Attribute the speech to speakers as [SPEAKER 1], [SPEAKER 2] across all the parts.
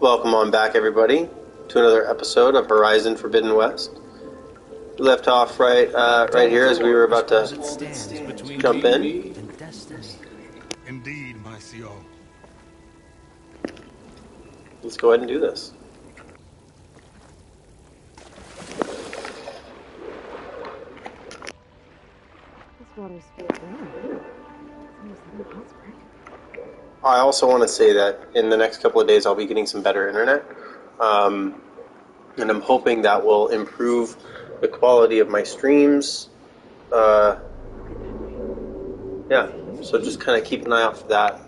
[SPEAKER 1] Welcome on back, everybody, to another episode of Horizon Forbidden West. We left off right here as we were about to jump in.
[SPEAKER 2] Indeed, my CO.
[SPEAKER 1] Let's go ahead and do this.
[SPEAKER 3] This water's filtered.
[SPEAKER 1] I also want to say that in the next couple of days I'll be getting some better internet. And I'm hoping that will improve the quality of my streams. Yeah, so just kind of keep an eye out for that.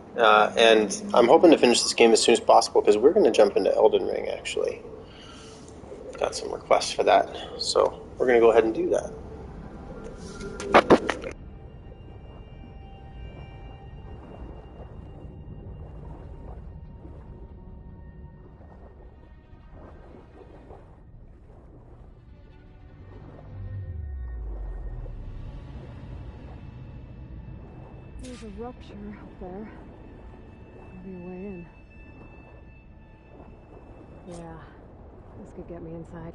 [SPEAKER 1] And I'm hoping to finish this game as soon as possible because we're going to jump into Elden Ring, actually. Got some requests for that. So we're going to go ahead and do that.
[SPEAKER 3] There's a rupture up there. Maybe a way in. Yeah, this could get me inside.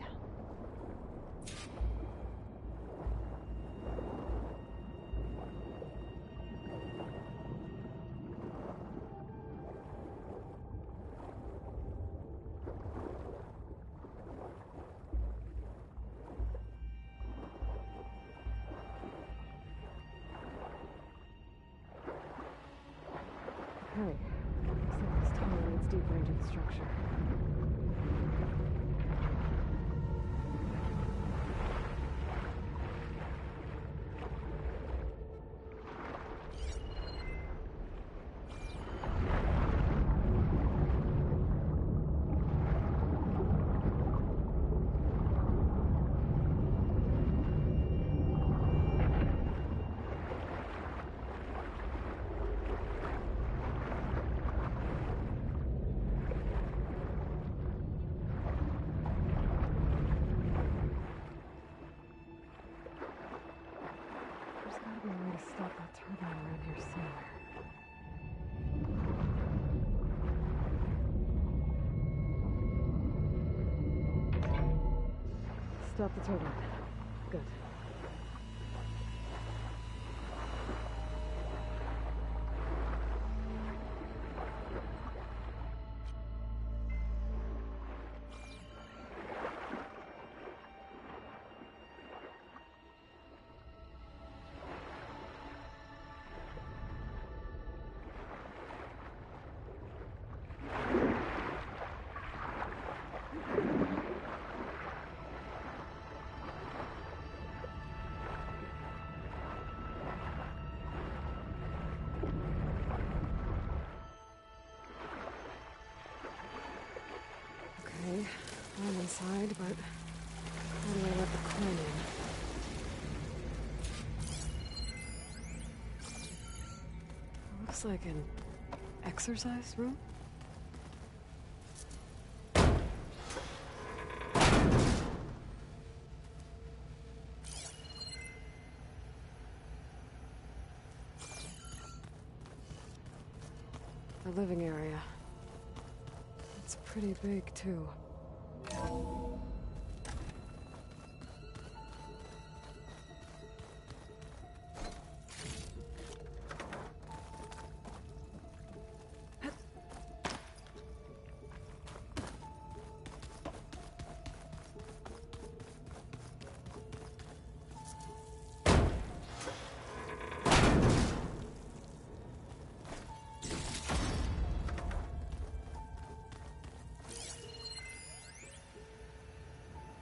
[SPEAKER 3] Okay, looks like this tunnel leads deeper into the structure. There's gotta be a way to stop that turbine around here somewhere. Stop the turbine. Good. Okay, I'm inside, but how do I let the clone in? Looks like an exercise room? The living area. It's pretty big, too.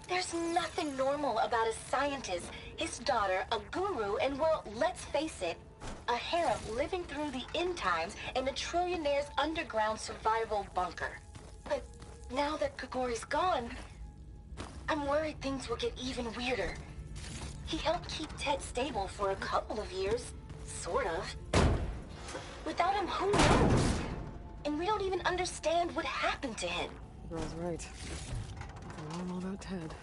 [SPEAKER 4] There's nothing normal about a scientist, his daughter, a guru, and well, let's face it, a harem living through the end times in a trillionaire's underground survival bunker. But now that Kagori's gone, I'm worried things will get even weirder. He helped keep Ted stable for a couple of years, sort of. Without him, who knows? And we don't even understand what happened to him.
[SPEAKER 3] The girl's right. I don't know about Ted.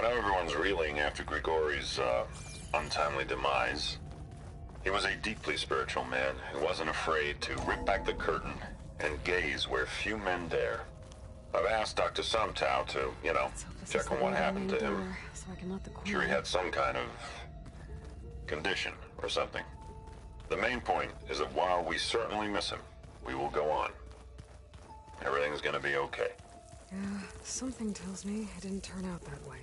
[SPEAKER 5] know everyone's reeling after Grigori's, untimely demise. He was a deeply spiritual man who wasn't afraid to rip back the curtain and gaze where few men dare. I've asked Dr. Sumtow to, check on what happened to him.
[SPEAKER 3] So I can let the
[SPEAKER 5] Sure he had some kind of condition or something. The main point is that while we certainly miss him, we will go on. Everything's gonna be okay.
[SPEAKER 3] Yeah, something tells me it didn't turn out that way.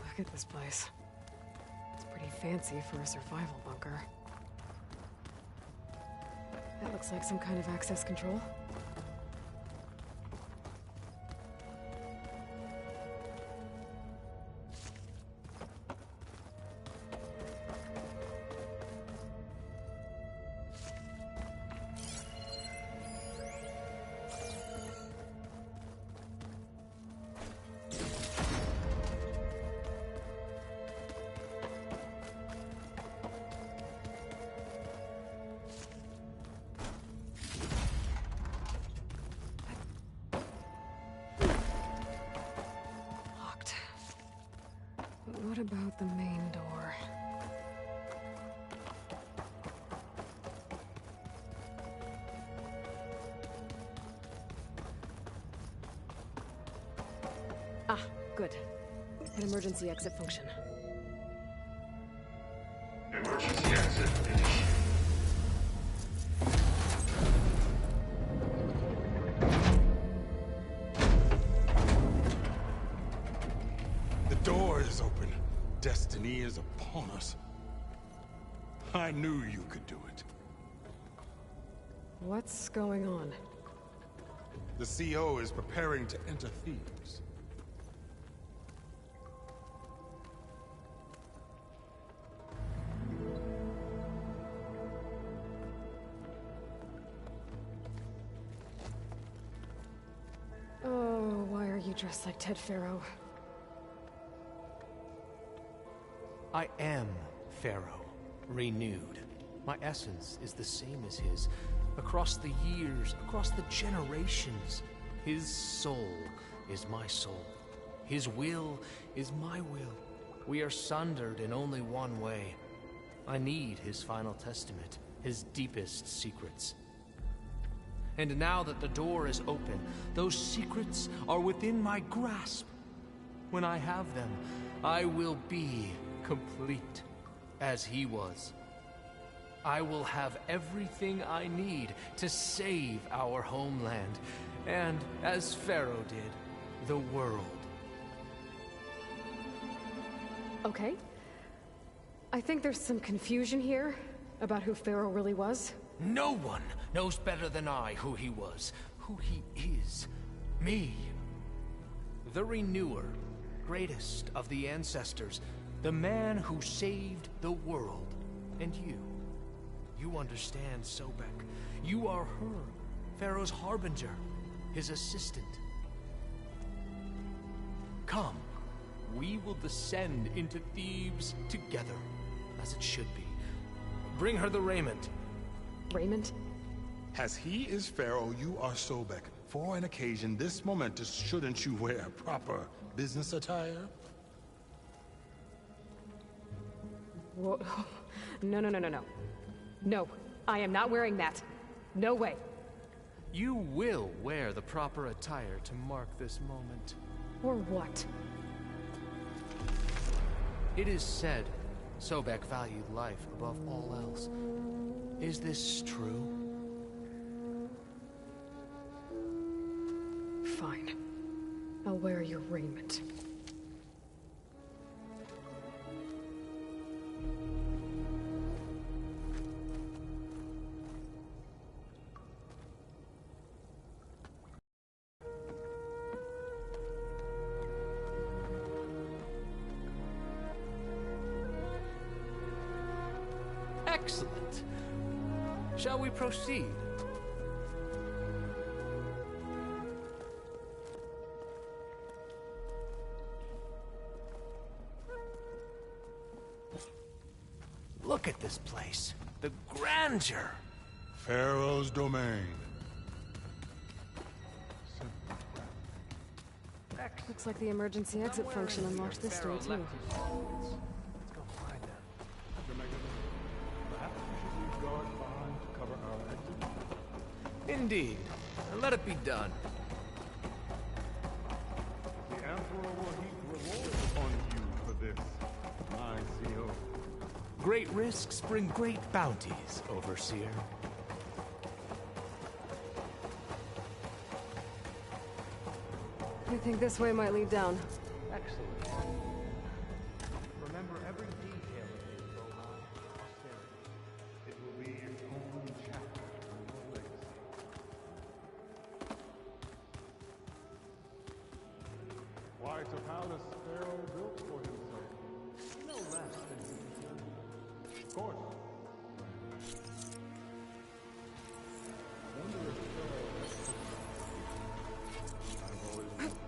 [SPEAKER 3] Look at this place. It's pretty fancy for a survival bunker. That looks like some kind of access control. What about the main door? Ah, good. An emergency exit function.
[SPEAKER 6] Emergency exit initiated.
[SPEAKER 2] The door is open. Destiny is upon us. I knew you could do it.
[SPEAKER 3] What's going on?
[SPEAKER 2] The CO is preparing to enter Thebes.
[SPEAKER 3] Oh, why are you dressed like Ted Faro?
[SPEAKER 7] I am Faro, renewed. My essence is the same as his. Across the years, across the generations, his soul is my soul. His will is my will. We are sundered in only one way. I need his final testament, his deepest secrets. And now that the door is open, those secrets are within my grasp. When I have them, I will be complete, as he was. I will have everything I need to save our homeland, and, as Faro did, the world.
[SPEAKER 3] Okay. I think there's some confusion here about who Faro really was.
[SPEAKER 7] No one knows better than I who he was, who he is. Me. The Renewer, greatest of the ancestors, the man who saved the world. And you. You understand, Sobek. You are her, Pharaoh's harbinger, his assistant. Come, we will descend into Thebes together, as it should be. Bring her the raiment.
[SPEAKER 3] Raymond?
[SPEAKER 2] As he is Pharaoh, you are Sobek. For an occasion this momentous, shouldn't you wear proper business attire?
[SPEAKER 3] Whoa. No, no, no, no, no. No, I am not wearing that. No way.
[SPEAKER 7] You will wear the proper attire to mark this moment.
[SPEAKER 3] Or what?
[SPEAKER 7] It is said Sobek valued life above all else. Is this true?
[SPEAKER 3] Fine. I'll wear your raiment.
[SPEAKER 7] Excellent. Shall we proceed? Look at this place. The grandeur.
[SPEAKER 2] Pharaoh's domain.
[SPEAKER 3] Looks like the emergency exit function unlocked this door, too.
[SPEAKER 7] Let's go find them.
[SPEAKER 2] Perhaps we should leave guards behind to cover our exit.
[SPEAKER 7] Indeed. Let it be done.
[SPEAKER 2] The Emperor will heap reward upon you for this, my CO.
[SPEAKER 7] Great risks bring great bounties, Overseer.
[SPEAKER 3] I think this way might lead down.
[SPEAKER 7] Excellent. Remember every detail of it, Bohan. Austerity.
[SPEAKER 2] It will be its own chapter in your legacy. Why, it's a palace Pharaoh built for himself. No less than his. Of course. Wonder if Pharaoh has I've always wondered.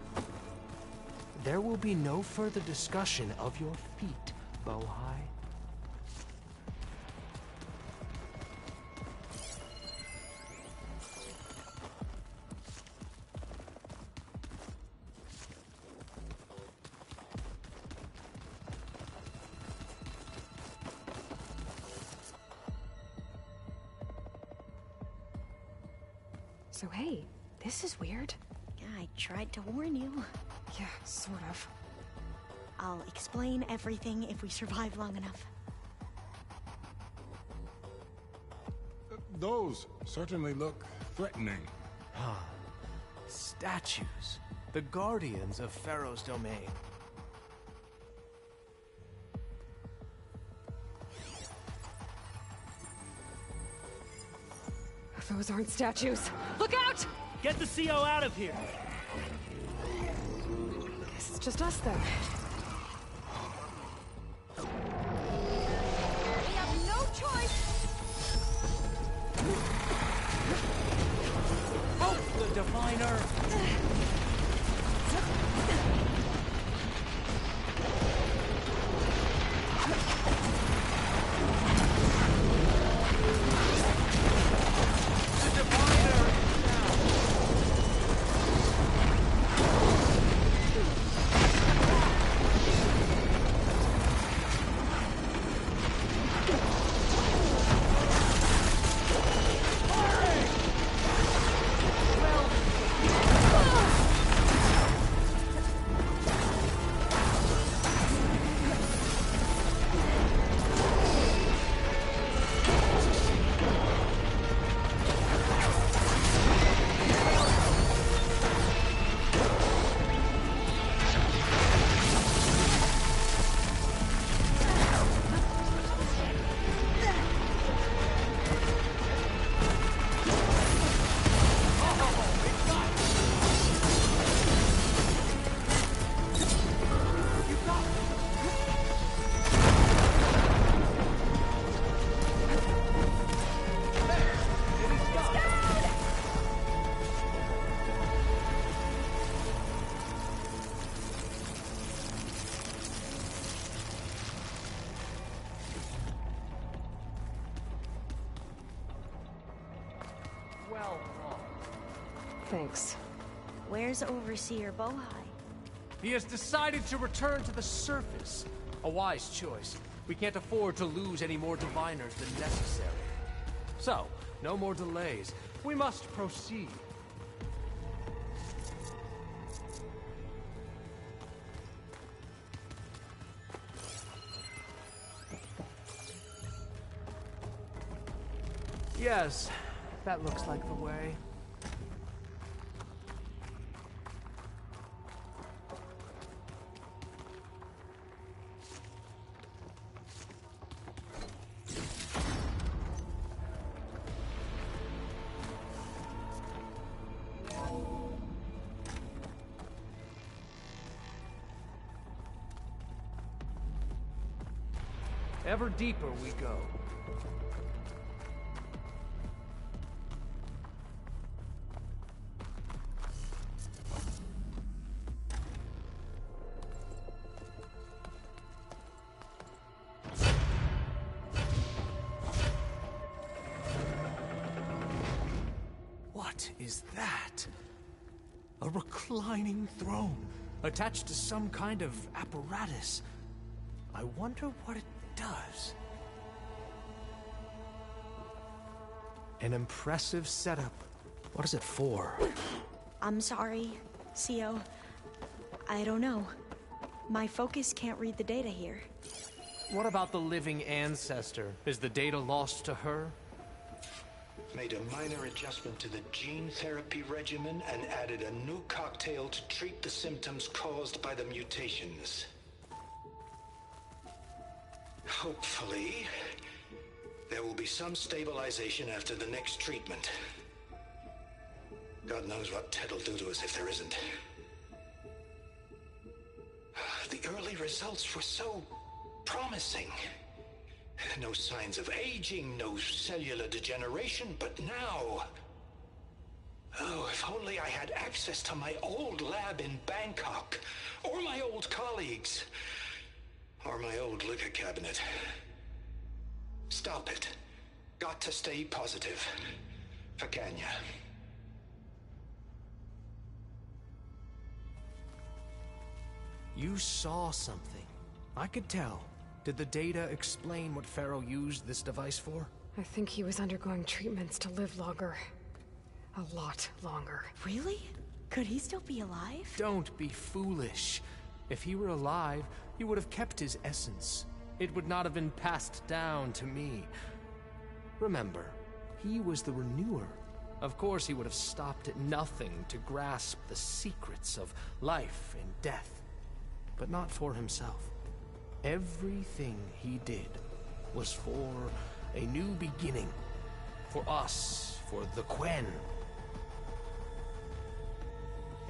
[SPEAKER 7] There will be no further discussion of your feat, Bohai.
[SPEAKER 3] So hey, this is weird.
[SPEAKER 8] Yeah, I tried to warn you.
[SPEAKER 3] Yeah, sort of.
[SPEAKER 8] I'll explain everything if we survive long enough.
[SPEAKER 2] Those certainly look threatening.
[SPEAKER 7] Statues. The guardians of Pharaoh's domain.
[SPEAKER 3] Those aren't statues. Look out!
[SPEAKER 9] Get the CO out of here!
[SPEAKER 3] Guess it's just us then.
[SPEAKER 8] We have no choice!
[SPEAKER 9] Hope the Diviner!
[SPEAKER 3] Thanks.
[SPEAKER 8] Where's Overseer Bohai?
[SPEAKER 7] He has decided to return to the surface. A wise choice. We can't afford to lose any more diviners than necessary. So, no more delays. We must proceed. Yes, that looks like the way. Ever deeper we go. What is that? A reclining throne, attached to some kind of apparatus. I wonder what it does. An impressive setup. What is it for?
[SPEAKER 8] I'm sorry, CO. I don't know. My focus can't read the data here.
[SPEAKER 7] What about the living ancestor? Is the data lost to her?
[SPEAKER 10] Made a minor adjustment to the gene therapy regimen and added a new cocktail to treat the symptoms caused by the mutations. Hopefully, there will be some stabilization after the next treatment. God knows what Ted'll do to us if there isn't. The early results were so promising. No signs of aging, no cellular degeneration, but now... Oh, if only I had access to my old lab in Bangkok, or my old colleagues, or my old liquor cabinet. Stop it. Got to stay positive. For Kenya.
[SPEAKER 7] You saw something. I could tell. Did the data explain what Faro used this device for?
[SPEAKER 3] I think he was undergoing treatments to live longer. A lot longer.
[SPEAKER 8] Really? Could he still be alive?
[SPEAKER 7] Don't be foolish. If he were alive, he would have kept his essence. It would not have been passed down to me. Remember, he was the renewer. Of course he would have stopped at nothing to grasp the secrets of life and death. But not for himself. Everything he did was for a new beginning. For us, for the Quen.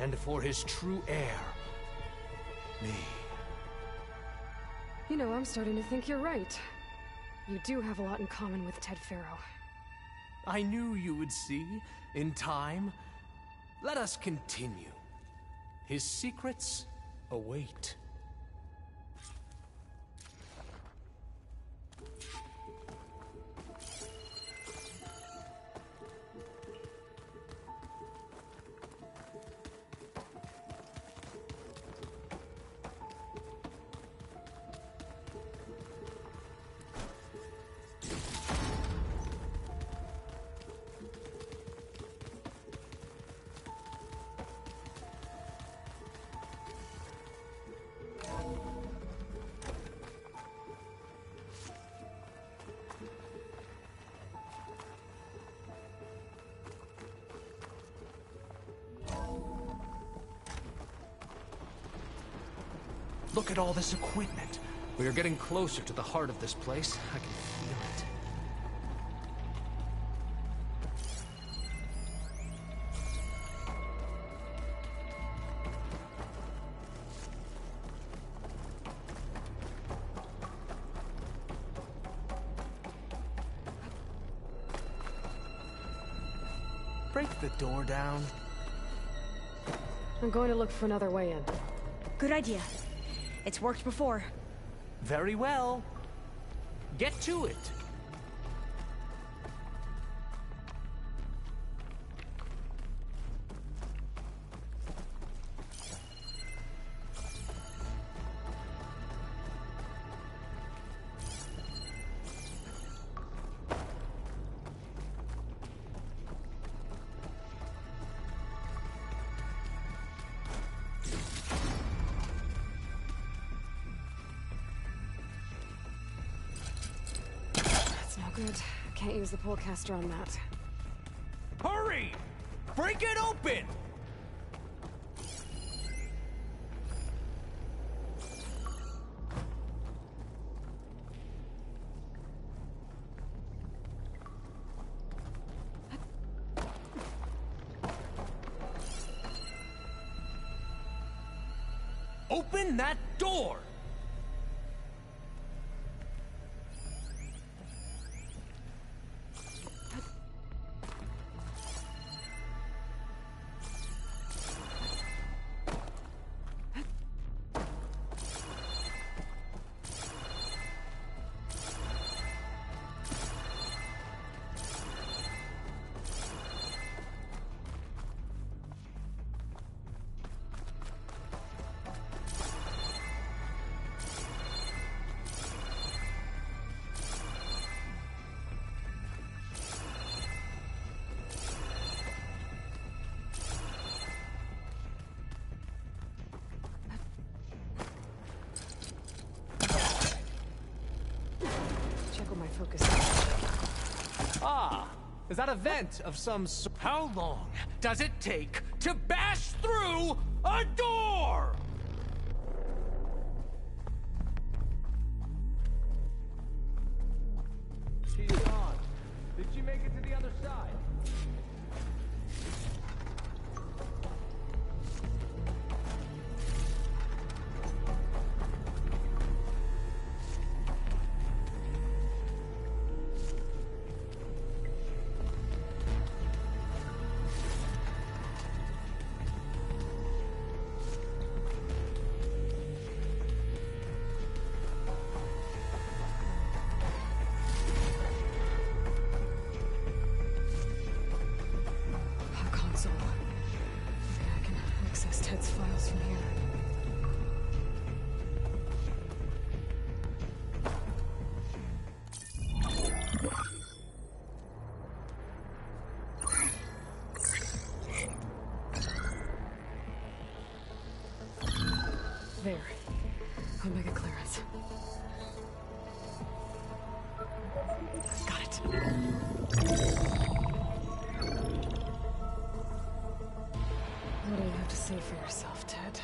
[SPEAKER 7] And for his true heir, me.
[SPEAKER 3] You know, I'm starting to think you're right. You do have a lot in common with Ted Faro.
[SPEAKER 7] I knew you would see, in time. Let us continue. His secrets await. Look at all this equipment. We are getting closer to the heart of this place. I can feel it. Break the door down.
[SPEAKER 3] I'm going to look for another way in.
[SPEAKER 8] Good idea. It's worked before.
[SPEAKER 7] Very well. Get to it.
[SPEAKER 3] Good. Can't use the pullcaster on that.
[SPEAKER 7] Hurry! Break it open! Open that door!
[SPEAKER 3] focus.
[SPEAKER 7] Ah, is that a vent of some sort? How long does it take to bash through a door? She's gone. Did she make it to the other side?
[SPEAKER 3] Files from here. There. Omega clearance. Got it. What do you have to say for yourself, Ted?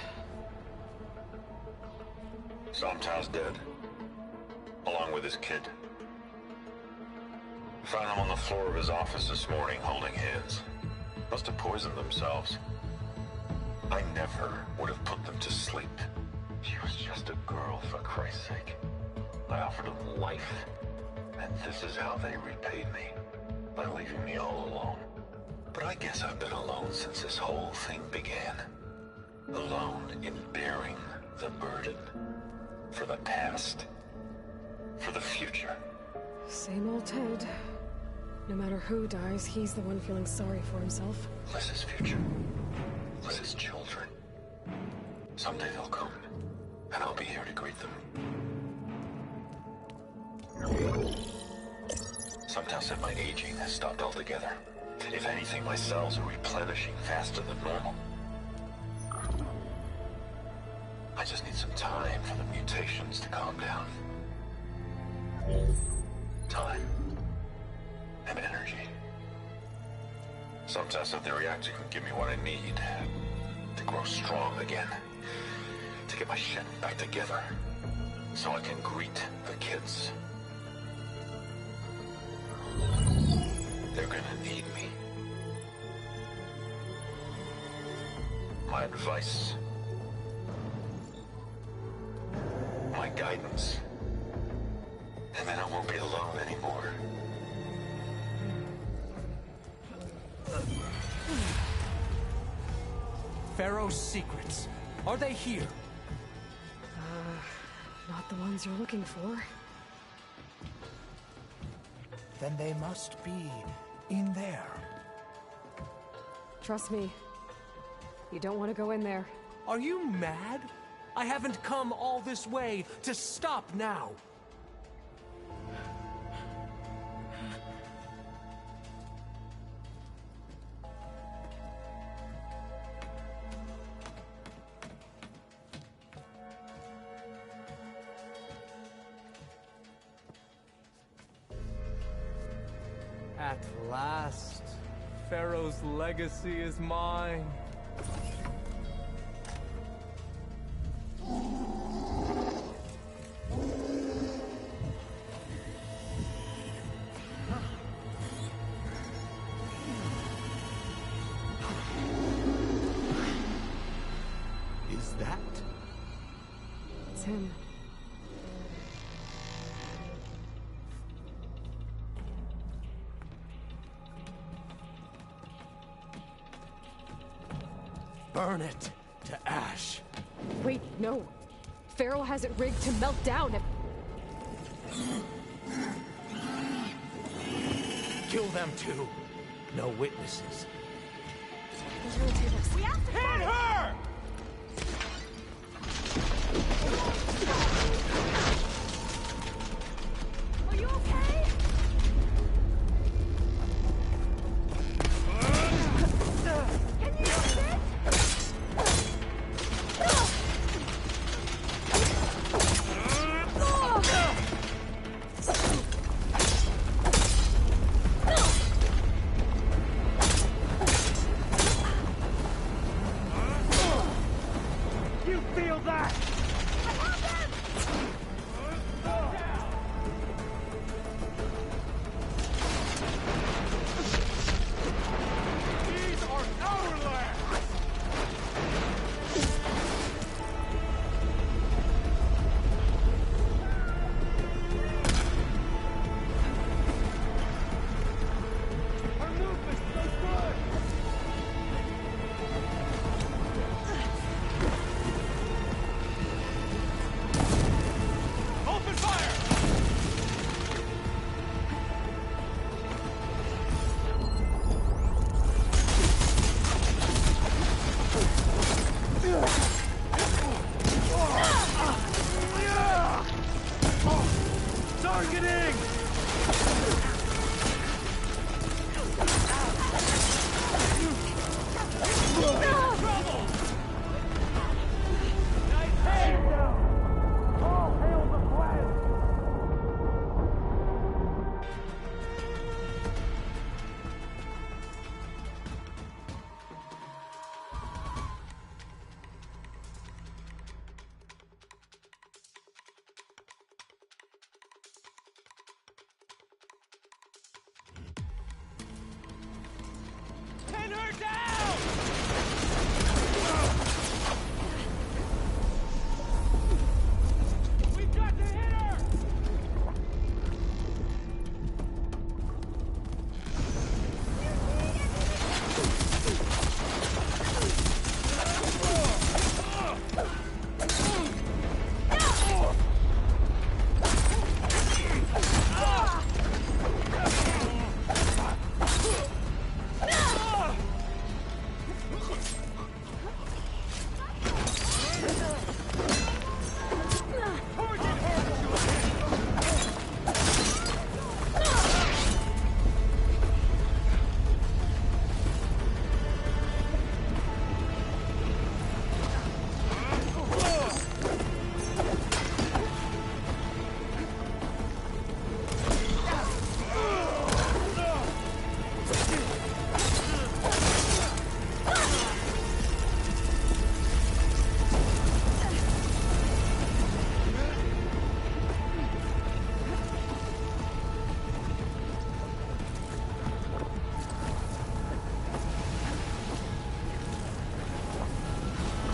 [SPEAKER 5] Somtow's dead. Along with his kid. Found him on the floor of his office this morning, holding hands. Must have poisoned themselves. I never would have put them to sleep. She was just a girl, for Christ's sake. I offered them life. And this is how they repaid me. By leaving me all alone. But I guess I've been alone since this whole thing began. Alone in bearing the burden. For the past. For the future.
[SPEAKER 3] Same old Ted. No matter who dies, he's the one feeling sorry for himself.
[SPEAKER 5] Liz's future. Liz's children. Someday they'll come. And I'll be here to greet them. Sometimes said my aging has stopped altogether. If anything, my cells are replenishing faster than normal. I just need some time for the mutations to calm down. Time. And energy. Sometimes if the reactor can give me what I need to grow strong again. To get my shit back together. So I can greet the kids. They're gonna need me. My advice. My guidance. And then I won't be alone anymore.
[SPEAKER 7] Faro's secrets. Are they here?
[SPEAKER 3] Not the ones you're looking for.
[SPEAKER 7] Then they must be in there.
[SPEAKER 3] Trust me. You don't want to go in there.
[SPEAKER 7] Are you mad? I haven't come all this way to stop now. At last, Faro's legacy is mine. Is that?
[SPEAKER 3] It's him.
[SPEAKER 7] Burn it to ash.
[SPEAKER 3] Wait, no. Faro has it rigged to melt down if...
[SPEAKER 7] Kill them too. No witnesses.
[SPEAKER 8] We have to
[SPEAKER 7] Hit her!
[SPEAKER 8] Are you okay? Can you use it?
[SPEAKER 9] Feel that! These are our lands! Our movement's so good! Open fire! Targeting! Trouble! Nice head down! All hail the flag! Pin her down! We've got to hit her!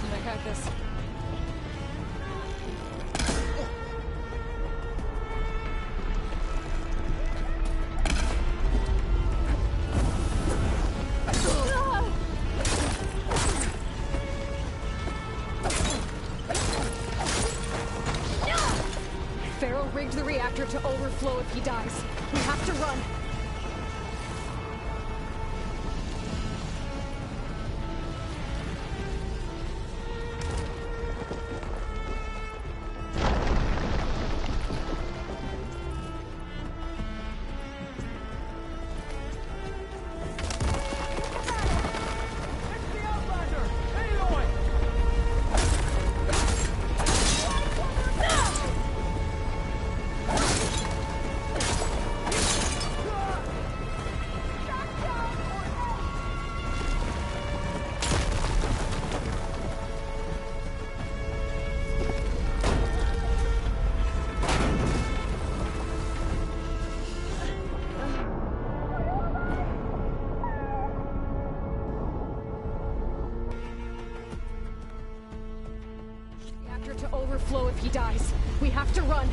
[SPEAKER 3] I got this. Faro rigged the reactor to overflow if he dies. We have to run.
[SPEAKER 9] It's the Outlander! Aloy!
[SPEAKER 3] Reactor to overflow if he dies. We have to run.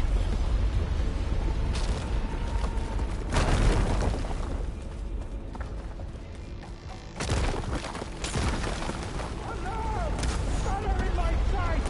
[SPEAKER 9] Fire in my sight!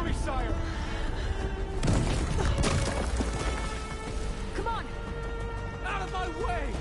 [SPEAKER 9] Follow me, sire!
[SPEAKER 3] Come on!
[SPEAKER 9] Out of my way!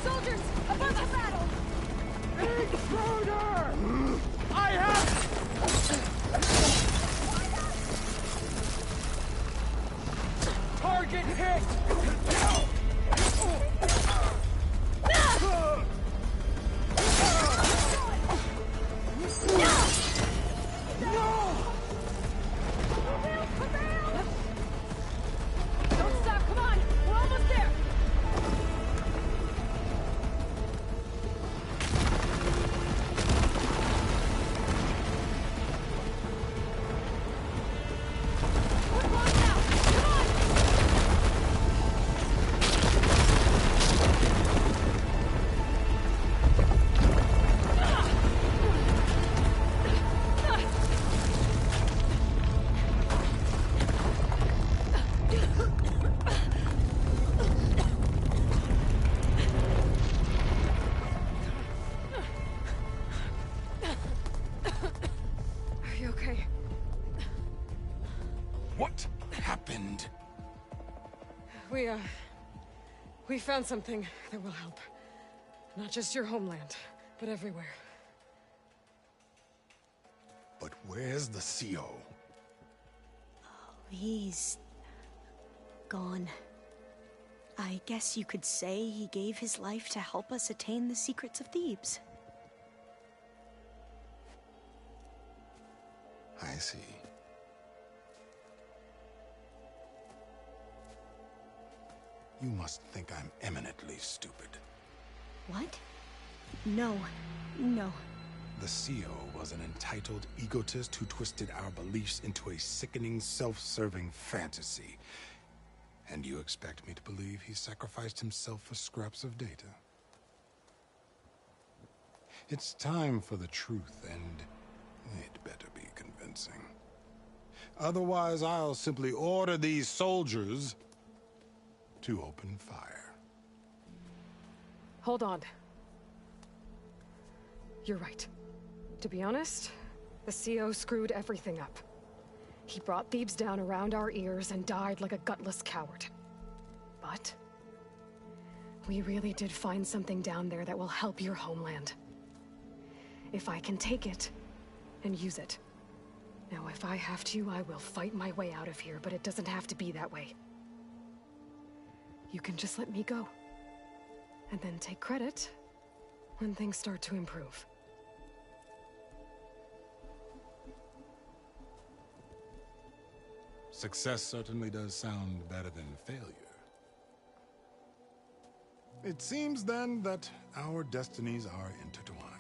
[SPEAKER 3] Soldiers, above the battle!
[SPEAKER 9] Intruder! I have... Target hit!
[SPEAKER 3] Don't stop, come on! We're almost there! We're close now! Come on! Are you okay?
[SPEAKER 2] What happened?
[SPEAKER 3] We found something that will help. Not just your homeland, but everywhere.
[SPEAKER 2] But where's the CO?
[SPEAKER 8] He's gone. I guess you could say he gave his life to help us attain the secrets of Thebes.
[SPEAKER 2] I see. You must think I'm eminently stupid.
[SPEAKER 8] What? No. No.
[SPEAKER 2] The CO was an entitled egotist who twisted our beliefs into a sickening, self-serving fantasy. And you expect me to believe he sacrificed himself for scraps of data? It's time for the truth, and it better be convincing. Otherwise, I'll simply order these soldiers to open fire.
[SPEAKER 3] Hold on. You're right. To be honest, the CO screwed everything up. He brought Thebes down around our ears and died like a gutless coward. But we really did find something down there that will help your homeland. If I can take it and use it. Now, if I have to, I will fight my way out of here, but it doesn't have to be that way. You can just let me go. And then take credit when things start to improve.
[SPEAKER 2] Success certainly does sound better than failure. It seems then that our destinies are intertwined.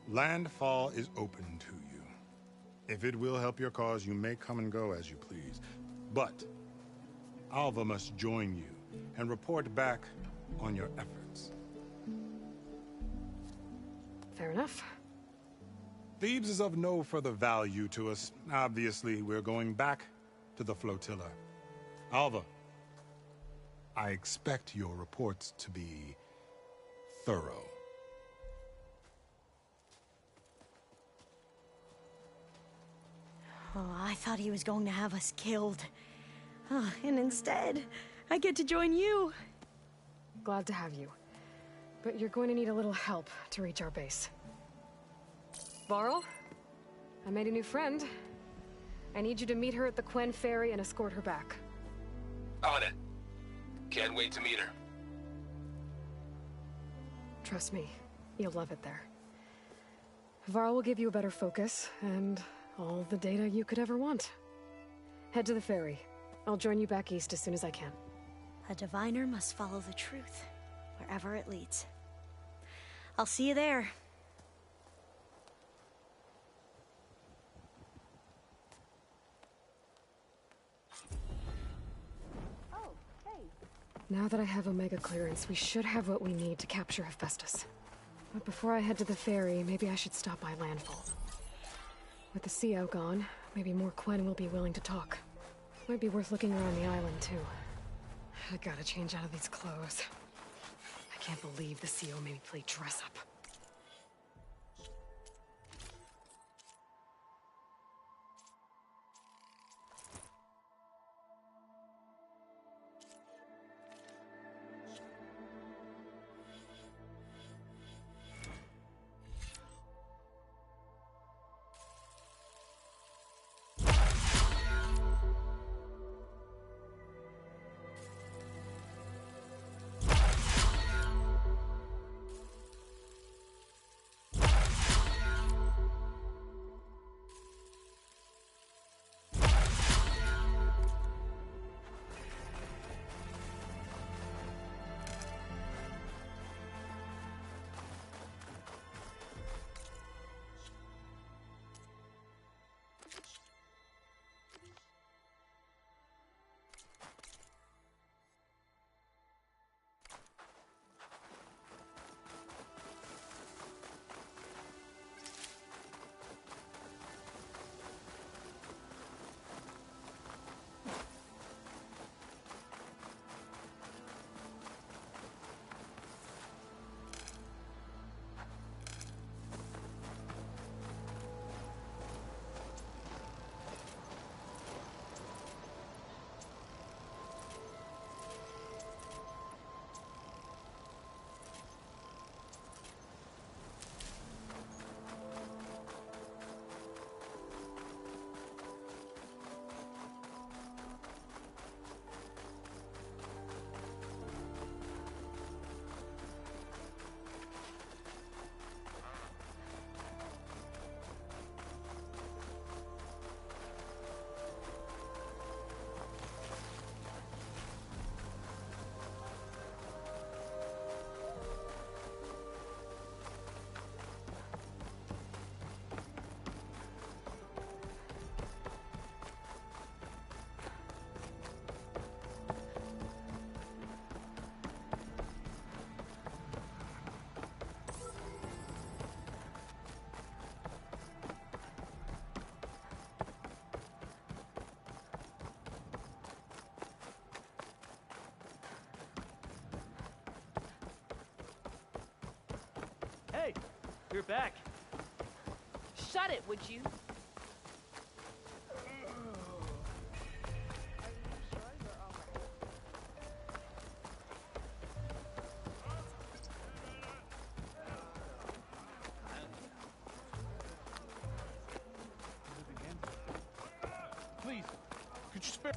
[SPEAKER 2] Landfall is open to you. If it will help your cause, you may come and go as you please. But Alva must join you and report back on your efforts.
[SPEAKER 3] Fair enough.
[SPEAKER 2] Thebes is of no further value to us. Obviously, we're going back to the flotilla. Alva, I expect your reports to be thorough.
[SPEAKER 8] Oh, I thought he was going to have us killed. Oh, and instead, I get to join you.
[SPEAKER 3] Glad to have you. But you're going to need a little help to reach our base. Varl, I made a new friend. I need you to meet her at the Quen Ferry and escort her back.
[SPEAKER 11] On it. Can't wait to meet her.
[SPEAKER 3] Trust me, you'll love it there. Varl will give you a better focus, and all the data you could ever want. Head to the ferry. I'll join you back east as soon as I can.
[SPEAKER 8] A diviner must follow the truth, wherever it leads. I'll see you there.
[SPEAKER 3] Now that I have Omega clearance, we should have what we need to capture HEPHAESTUS. But before I head to the ferry, maybe I should stop by landfall. With the CO gone, maybe more Quen will be willing to talk. Might be worth looking around the island, too. I gotta change out of these clothes. I can't believe the CO made me play dress up.
[SPEAKER 12] Hey, you're back.
[SPEAKER 13] Shut it, would you?
[SPEAKER 12] Please, could you spare...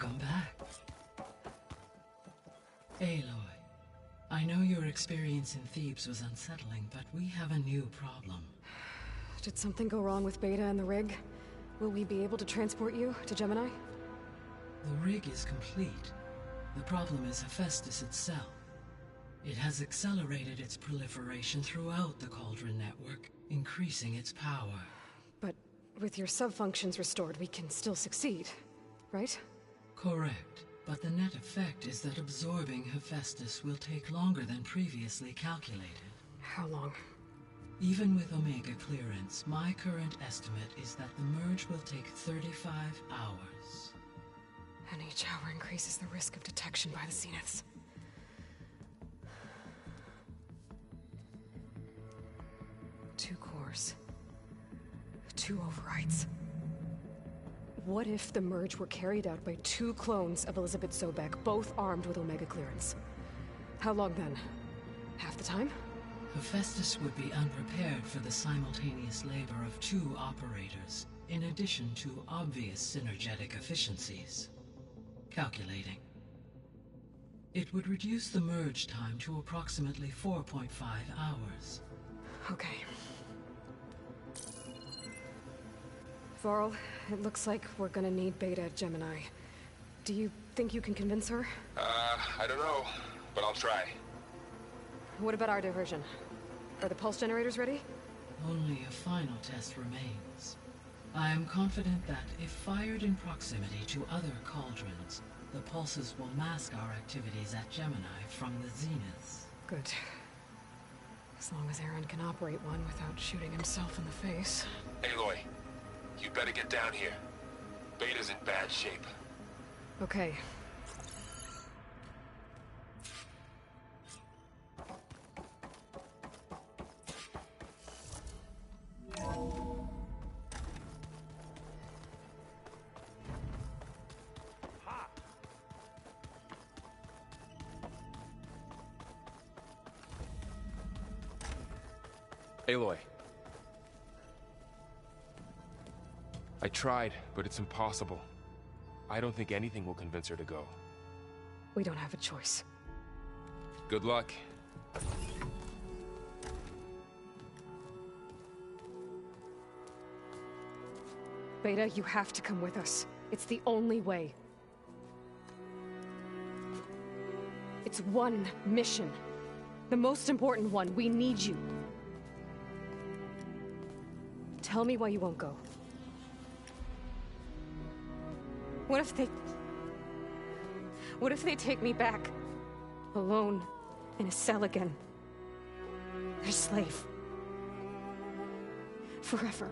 [SPEAKER 14] Welcome back. Aloy, I know your experience in Thebes was unsettling, but we have a new problem.
[SPEAKER 3] Did something go wrong with Beta and the rig? Will we be able to transport you to Gemini?
[SPEAKER 14] The rig is complete. The problem is HEPHAESTUS itself. It has accelerated its proliferation throughout the Cauldron network, increasing its power.
[SPEAKER 3] But with your sub-functions restored, we can still succeed, right?
[SPEAKER 14] Correct. But the net effect is that absorbing HEPHAESTUS will take longer than previously calculated.
[SPEAKER 3] How long?
[SPEAKER 14] Even with Omega clearance, my current estimate is that the merge will take 35 hours.
[SPEAKER 3] And each hour increases the risk of detection by the Zeniths. Two cores. Two overrides. What if the merge were carried out by two clones of Elizabeth Sobek, both armed with Omega clearance? How long then? Half the time?
[SPEAKER 14] HEPHAESTUS would be unprepared for the simultaneous labor of two operators, in addition to obvious synergetic efficiencies. Calculating. It would reduce the merge time to approximately 4.5 hours.
[SPEAKER 3] Okay. Varl, it looks like we're gonna need Beta at Gemini. Do you think you can convince her?
[SPEAKER 11] I don't know, but I'll try.
[SPEAKER 3] What about our diversion? Are the pulse generators ready?
[SPEAKER 14] Only a final test remains. I am confident that if fired in proximity to other cauldrons, the pulses will mask our activities at Gemini from the Zeniths.
[SPEAKER 3] Good. As long as Aaron can operate one without shooting himself in the face.
[SPEAKER 11] Aloy, you better get down here. Beta's in bad shape.
[SPEAKER 3] Okay.
[SPEAKER 15] Aloy. I tried, but it's impossible. I don't think anything will convince her to go.
[SPEAKER 3] We don't have a choice.
[SPEAKER 15] Good luck.
[SPEAKER 3] Beta, you have to come with us. It's the only way. It's one mission. The most important one. We need you. Tell me why you won't go. What if they take me back? Alone, in a cell again. Their slave. Forever.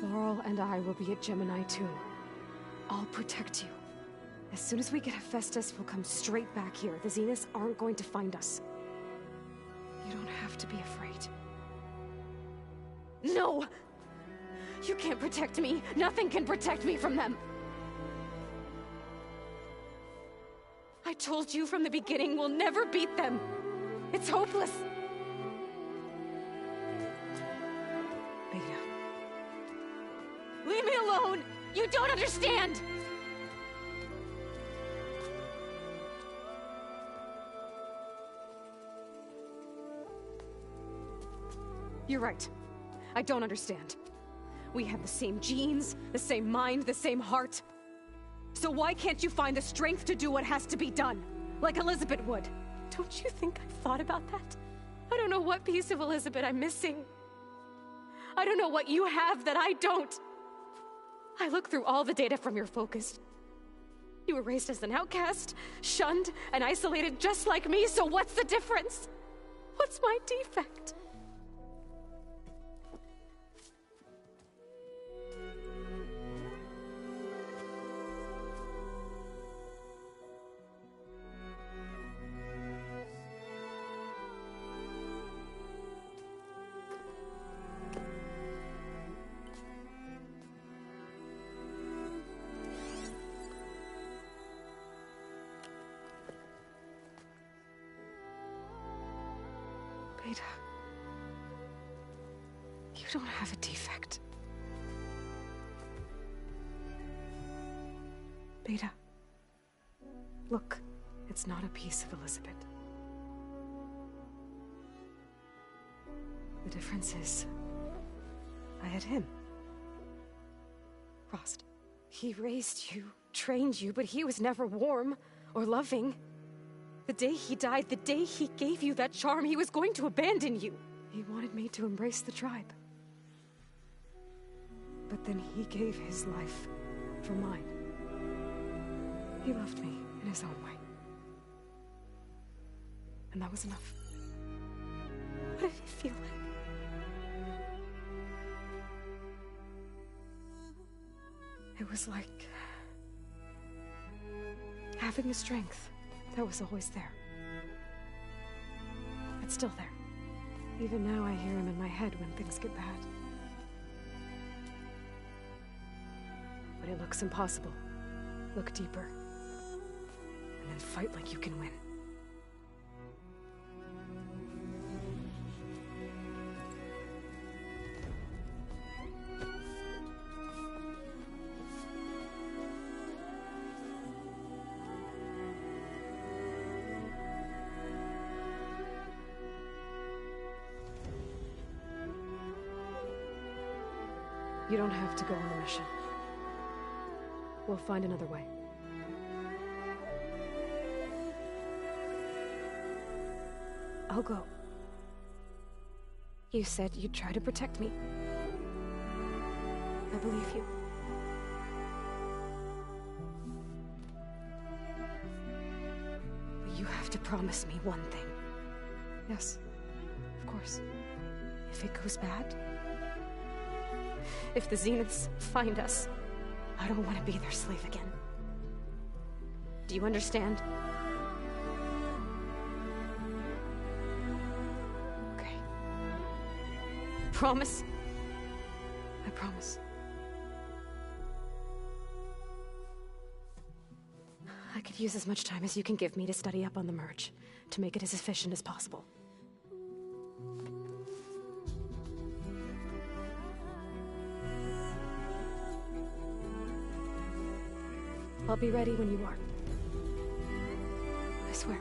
[SPEAKER 3] Varl and I will be at Gemini too. I'll protect you. As soon as we get HEPHAESTUS, we'll come straight back here. The Zeniths aren't going to find us. You don't have to be afraid. No! You can't protect me. Nothing can protect me from them. I told you from the beginning we'll never beat them. It's hopeless. Beta. Leave me alone! You don't understand! You're right. I don't understand. We have the same genes, the same mind, the same heart. So why can't you find the strength to do what has to be done? Like Elizabeth would. Don't you think I've thought about that? I don't know what piece of Elizabeth I'm missing. I don't know what you have that I don't. I look through all the data from your focus. You were raised as an outcast, shunned, and isolated just like me, so what's the difference? What's my defect? Beta. You don't have a defect. Beta. Look, it's not a piece of Elizabeth. The difference is, I had him. Frost. He raised you, trained you, but he was never warm or loving. The day he died, the day he gave you that charm, he was going to abandon you. He wanted me to embrace the tribe. But then he gave his life for mine. He loved me in his own way. And that was enough. What did it feel like? It was like having the strength that was always there. It's still there. Even now I hear him in my head when things get bad. But it looks impossible. Look deeper. And then fight like you can win. You don't have to go on the mission. We'll find another way. I'll go. You said you'd try to protect me. I believe you. But you have to promise me one thing. Yes, of course. If it goes bad, if the Zeniths find us, I don't want to be their slave again. Do you understand? Okay. Promise? I promise. I could use as much time as you can give me to study up on the merge, to make it as efficient as possible. I'll be ready when you are. I swear.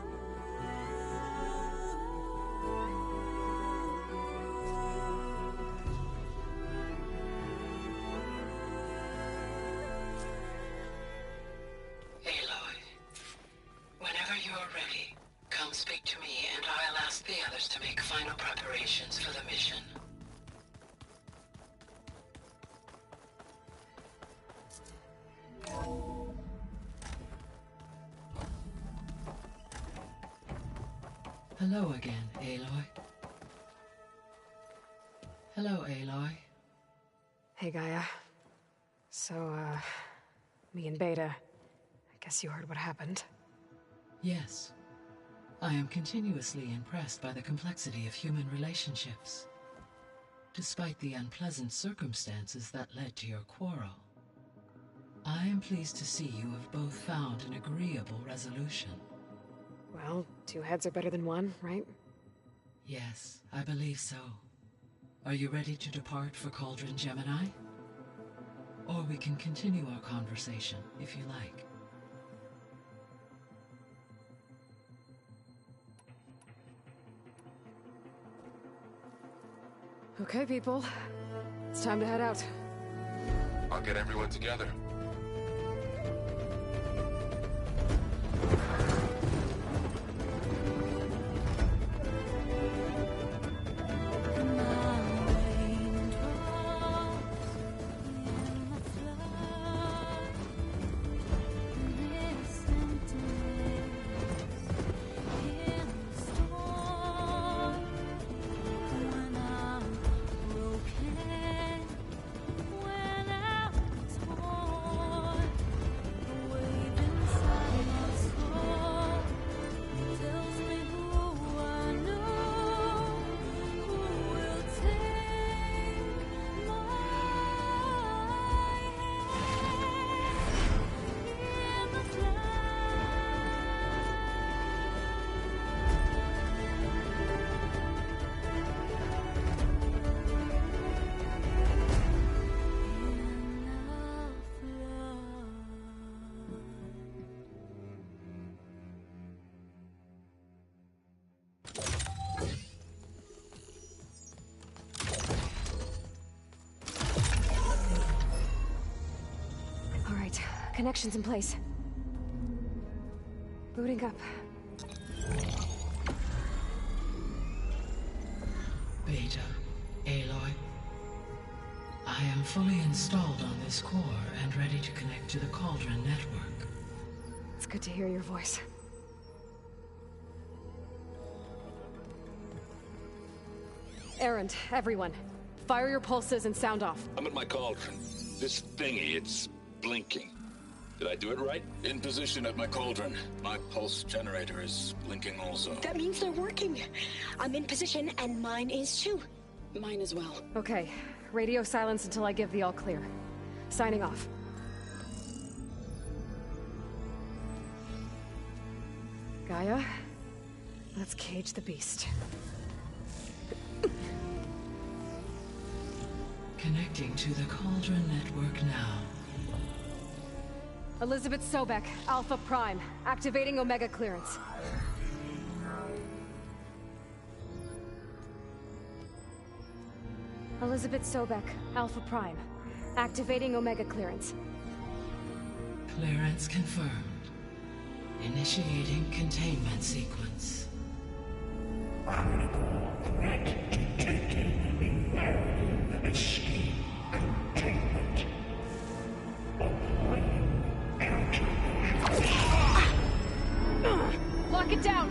[SPEAKER 16] Aloy, whenever you're ready, come speak to me and I'll ask the others to make final preparations for the mission.
[SPEAKER 14] Hello again, Aloy. Hello, Aloy.
[SPEAKER 3] Hey, Gaia. So, me and Beta, I guess you heard what happened.
[SPEAKER 14] Yes. I am continuously impressed by the complexity of human relationships. Despite the unpleasant circumstances that led to your quarrel, I am pleased to see you have both found an agreeable resolution.
[SPEAKER 3] Well, two heads are better than one, right?
[SPEAKER 14] Yes, I believe so. Are you ready to depart for Cauldron Gemini? Or we can continue our conversation, if you like.
[SPEAKER 3] Okay, people. It's time to head out.
[SPEAKER 11] I'll get everyone together.
[SPEAKER 3] Connection's in place. Booting up.
[SPEAKER 14] Beta, Aloy. I am fully installed on this core and ready to connect to the Cauldron network.
[SPEAKER 3] It's good to hear your voice. Errand, everyone. Fire your pulses and sound off.
[SPEAKER 17] I'm at my cauldron. This thingy, it's blinking. Did I do it right? In position at my cauldron. My pulse generator is blinking also.
[SPEAKER 8] That means they're working. I'm in position, and mine is too.
[SPEAKER 16] Mine as well.
[SPEAKER 3] Okay. Radio silence until I give the all clear. Signing off. Gaia, let's cage the beast.
[SPEAKER 14] Connecting to the Cauldron network now.
[SPEAKER 3] Elizabeth Sobek, Alpha Prime, activating Omega clearance. Elizabeth Sobek, Alpha Prime, activating Omega clearance.
[SPEAKER 14] Clearance confirmed. Initiating containment sequence.
[SPEAKER 6] Critical threat detected. Escape containment. Applying countermeasures.
[SPEAKER 3] Lock it down!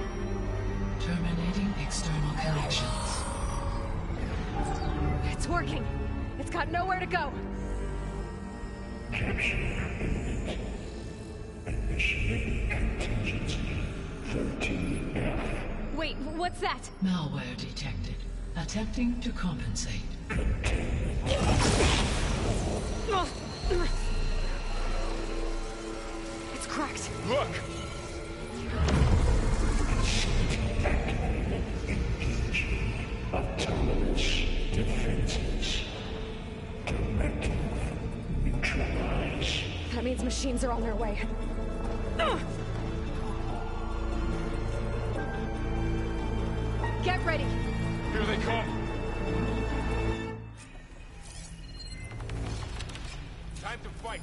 [SPEAKER 14] Terminating external connections.
[SPEAKER 3] It's working. It's got nowhere to go.
[SPEAKER 6] Capture imminent. Initiating contingency 13F.
[SPEAKER 3] Wait, what's that?
[SPEAKER 14] Malware detected. Attempting to compensate.
[SPEAKER 3] It's cracked.
[SPEAKER 17] Look!
[SPEAKER 6] Engaging autonomous defenses. Directive neutralize.
[SPEAKER 3] That means machines are on their way. Get ready!
[SPEAKER 17] Here they come!
[SPEAKER 15] Time to fight!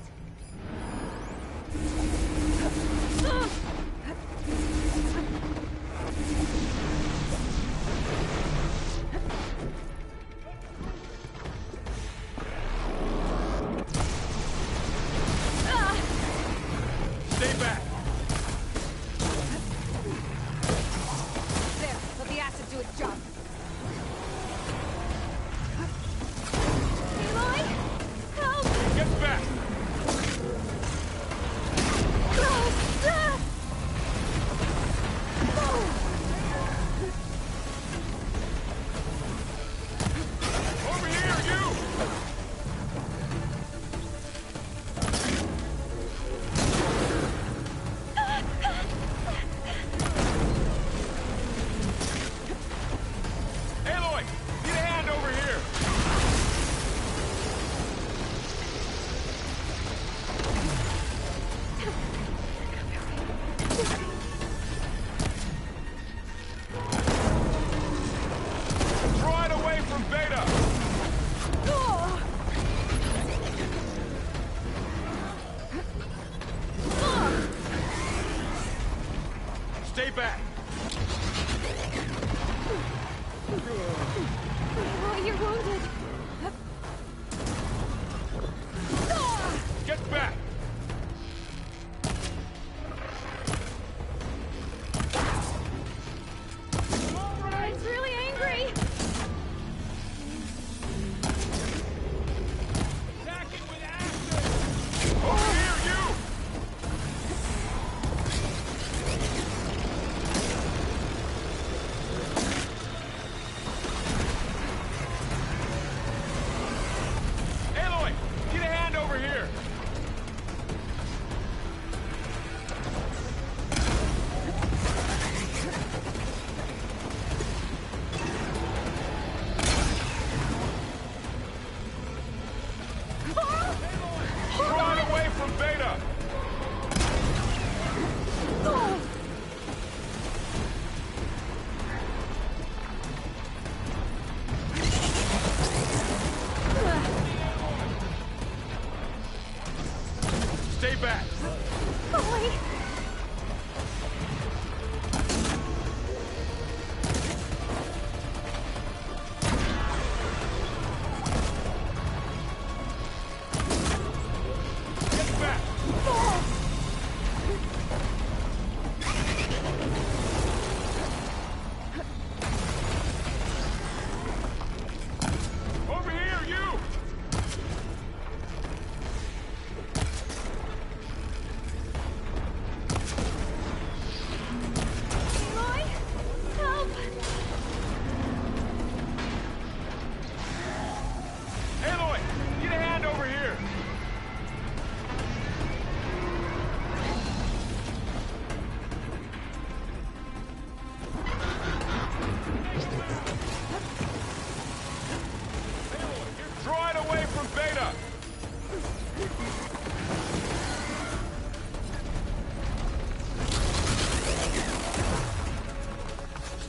[SPEAKER 17] Stay back!
[SPEAKER 3] There, let the acid do its job. Aloy? Help!
[SPEAKER 17] Get back! Over here, you! Aloy! Need a hand over here! Draw it away from Beta! Stay back!
[SPEAKER 3] Aloy, you're wounded.
[SPEAKER 17] Get back!
[SPEAKER 3] It's really angry.
[SPEAKER 17] Attack it with acid! Over here, you!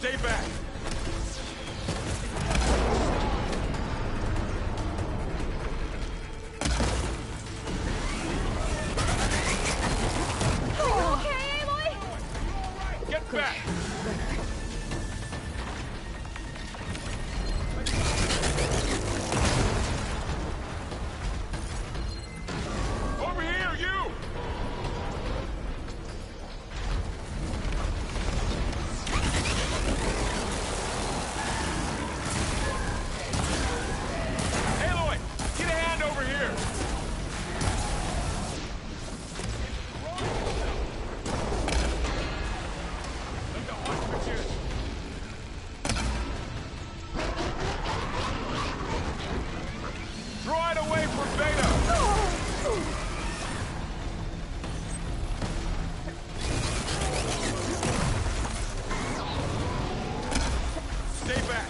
[SPEAKER 2] Stay back! Get back! Over here, you! Aloy, get a hand over here! Draw it away from Beta! Stay back!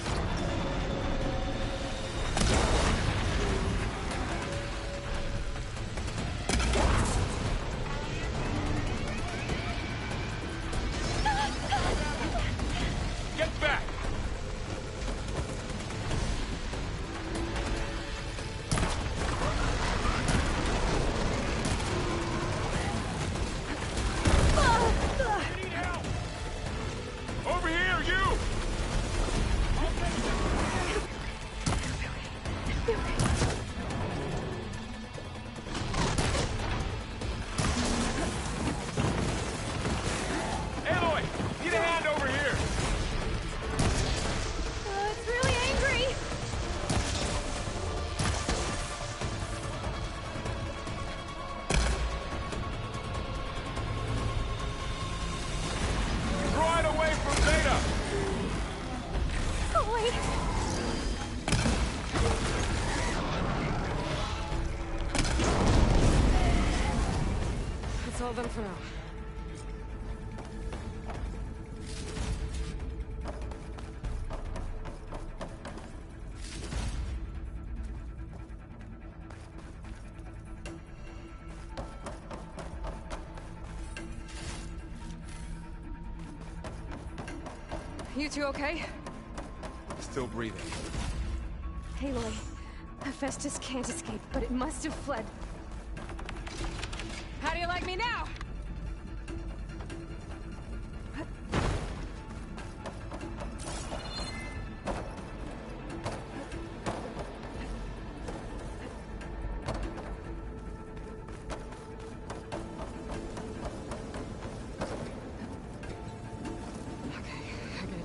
[SPEAKER 2] Get back! Over here, you! Aloy, get a hand over here!
[SPEAKER 3] It's really angry!
[SPEAKER 2] Draw it away from Beta!
[SPEAKER 3] Oh, wait! It's all done for now. You two okay?
[SPEAKER 15] Still breathing.
[SPEAKER 3] Aloy, Hephaestus can't escape, but it must have fled. How do you like me now?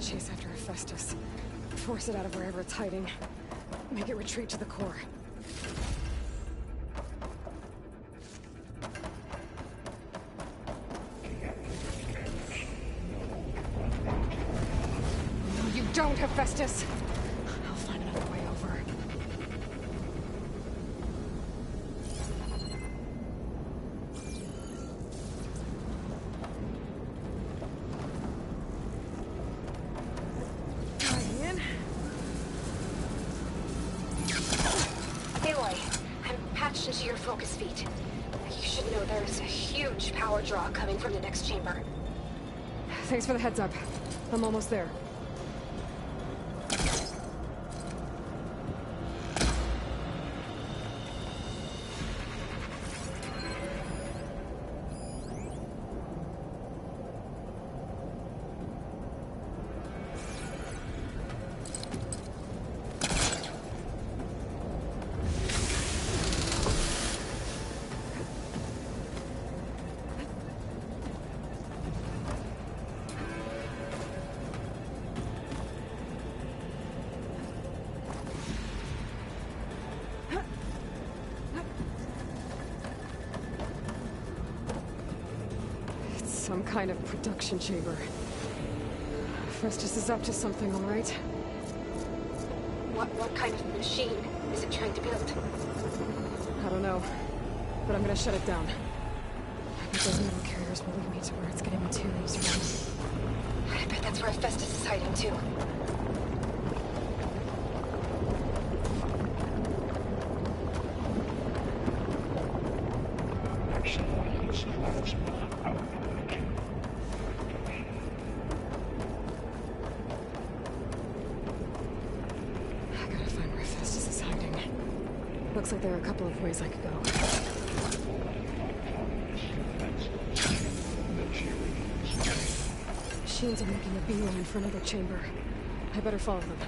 [SPEAKER 3] Chase after Hephaestus. Force it out of wherever it's hiding. Make it retreat to the core. No, you don't, Hephaestus! I'll find another way over.
[SPEAKER 4] Into your focus feed. You should know there's a huge power draw coming from the next chamber.
[SPEAKER 3] Thanks for the heads up. I'm almost there. Some kind of production chamber. Hephaestus is up to something, all right?
[SPEAKER 4] What kind of machine is it trying to build?
[SPEAKER 3] I don't know, but I'm gonna shut it down. I bet those metal carriers will lead me to where it's getting materials from.
[SPEAKER 4] I bet that's where Hephaestus is hiding too.
[SPEAKER 3] Looks like there are a couple of ways I could go. Machines are making a beeline for another chamber. I better follow them.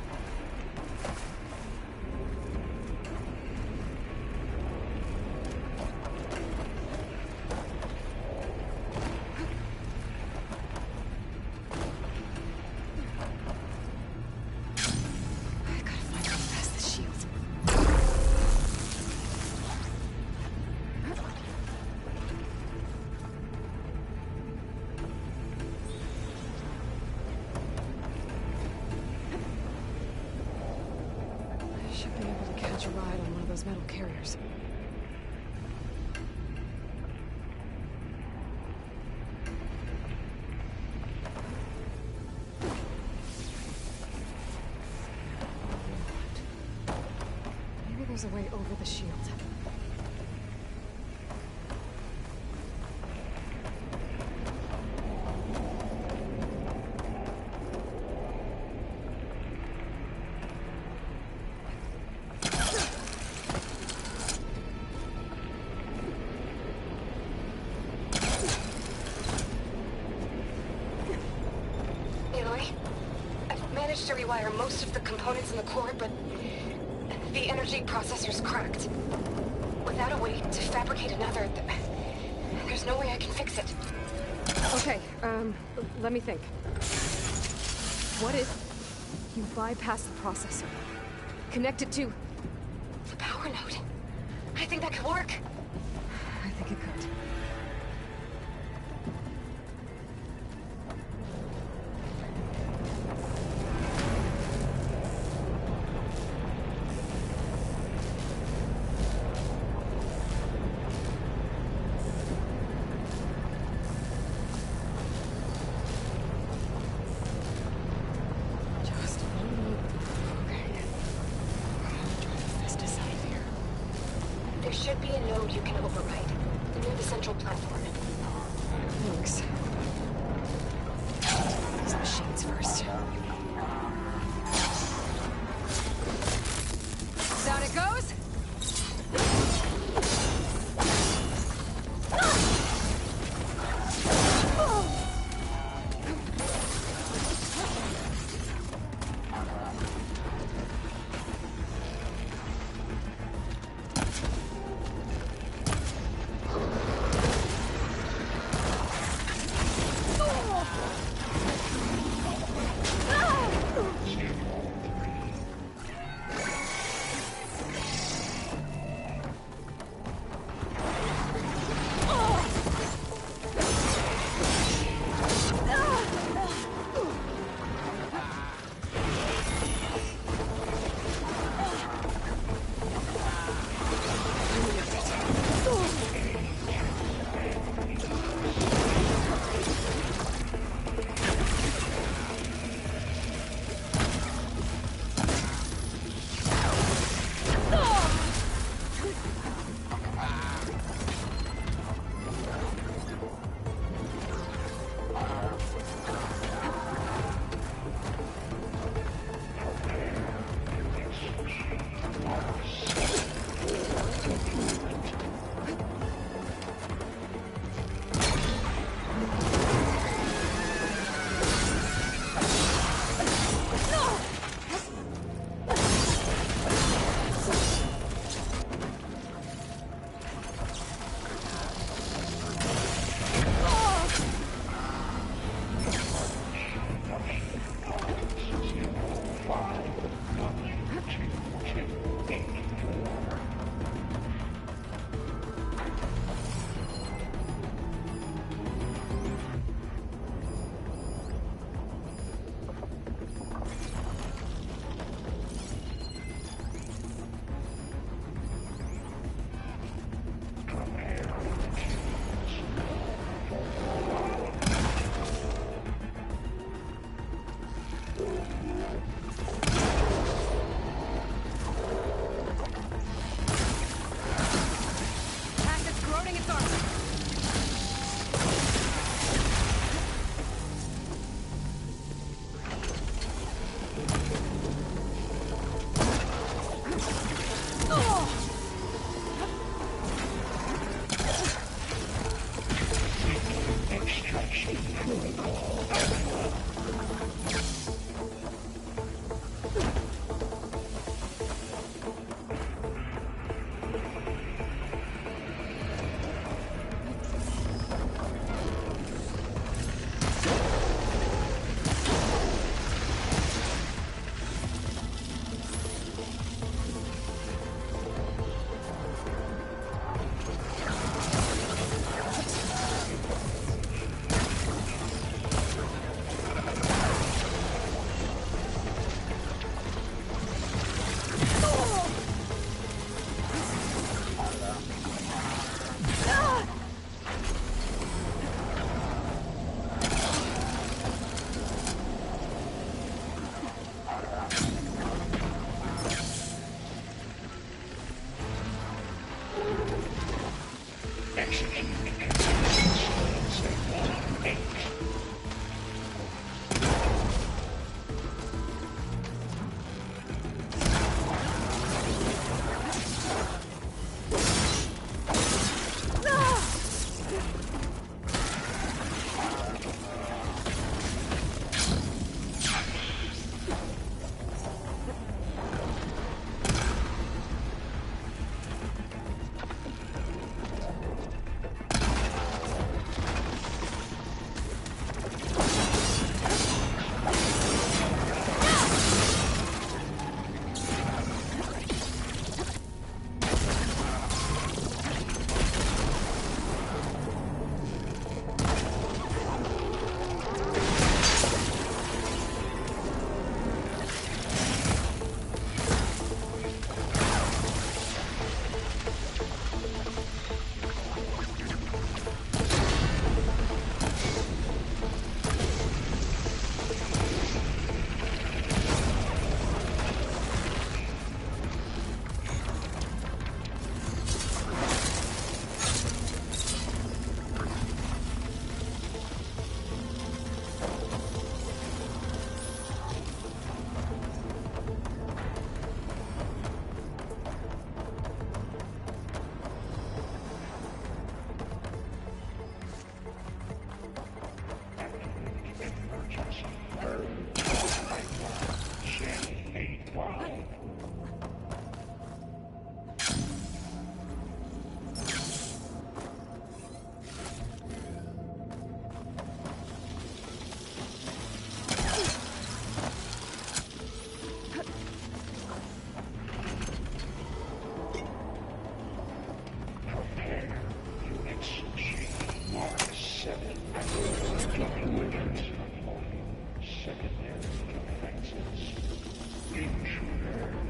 [SPEAKER 3] Metal carriers. Maybe there's a way over the shield. To rewire most of the components in the core, but the energy processor's cracked. Without a way to fabricate another, there's no way I can fix it. Okay, let me think. What if you bypass the processor? Connect it to the power node? I think that could work. I think it could. There should be a node you can override, near the central platform. Thanks. These machines first. Down it goes!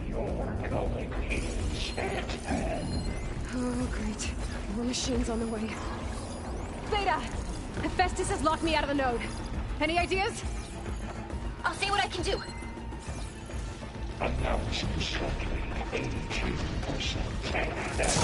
[SPEAKER 6] Your calling is at hand.
[SPEAKER 3] Oh, great. More machines on the way.
[SPEAKER 13] Beta! Hephaestus has locked me out of the node. Any ideas?
[SPEAKER 4] I'll see what I can do.
[SPEAKER 6] Announcing suddenly 18% access.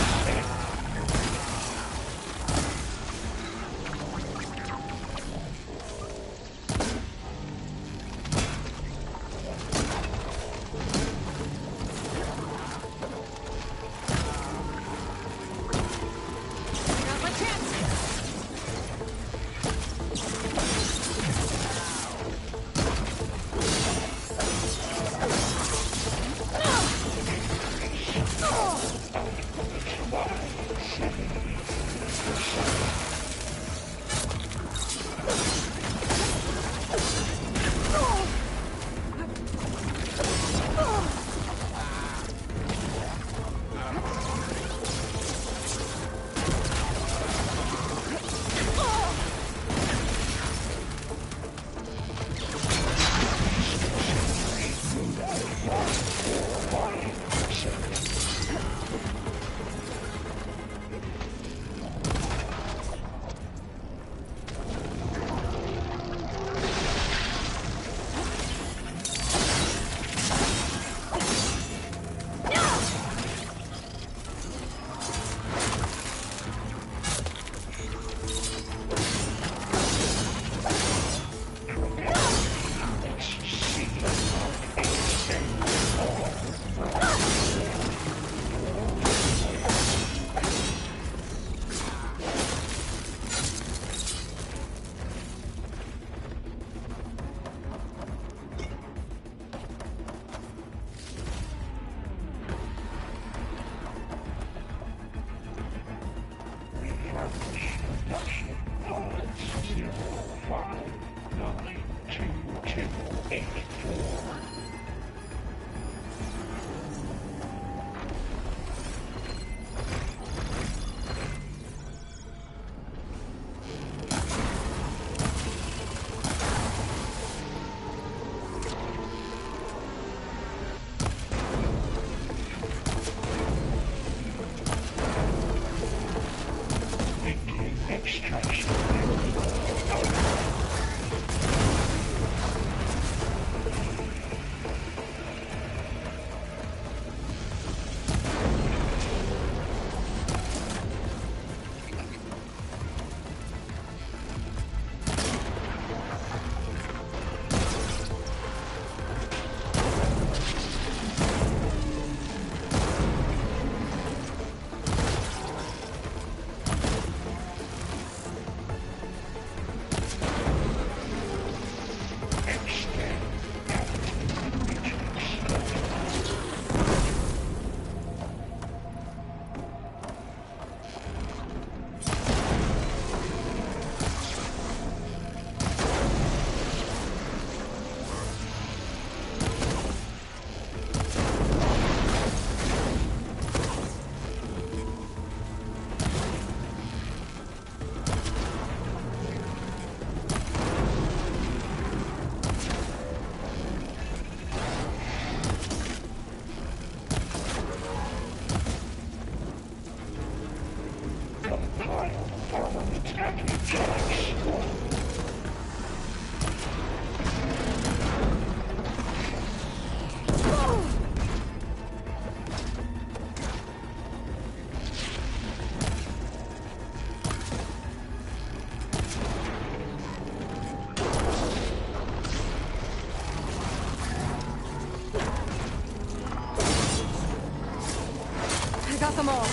[SPEAKER 3] Them all.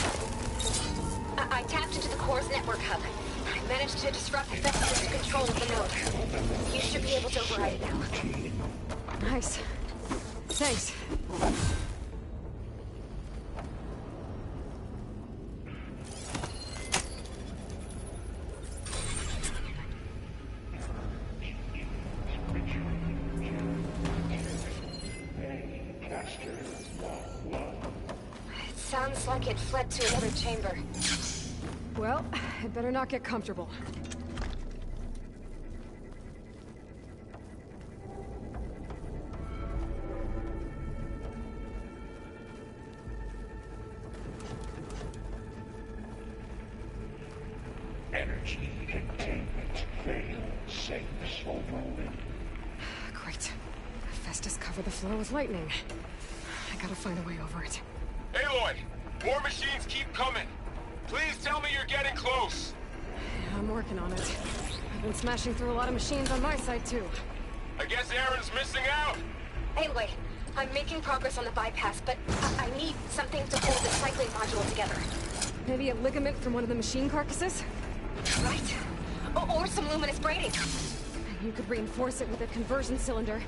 [SPEAKER 4] I tapped into the core's network hub. I managed to disrupt Hephaestus' control of the node. You should be able to override it now.
[SPEAKER 3] Nice. Thanks.
[SPEAKER 4] Sounds like it fled to another chamber.
[SPEAKER 3] Well, it better not get comfortable.
[SPEAKER 6] energy containment fail-safes overall.
[SPEAKER 3] Great. Hephaestus covered the flow with lightning. I gotta find a way over it.
[SPEAKER 11] Aloy! More machines keep coming! Please tell me you're getting close!
[SPEAKER 3] Yeah, I'm working on it. I've been smashing through a lot of machines on my side, too.
[SPEAKER 11] I guess Aaron's missing out!
[SPEAKER 4] Anyway, I'm making progress on the bypass, but I need something to hold the cycling module together.
[SPEAKER 3] Maybe a ligament from one of the machine carcasses?
[SPEAKER 4] Right. Or some luminous braiding.
[SPEAKER 3] And you could reinforce it with a conversion cylinder.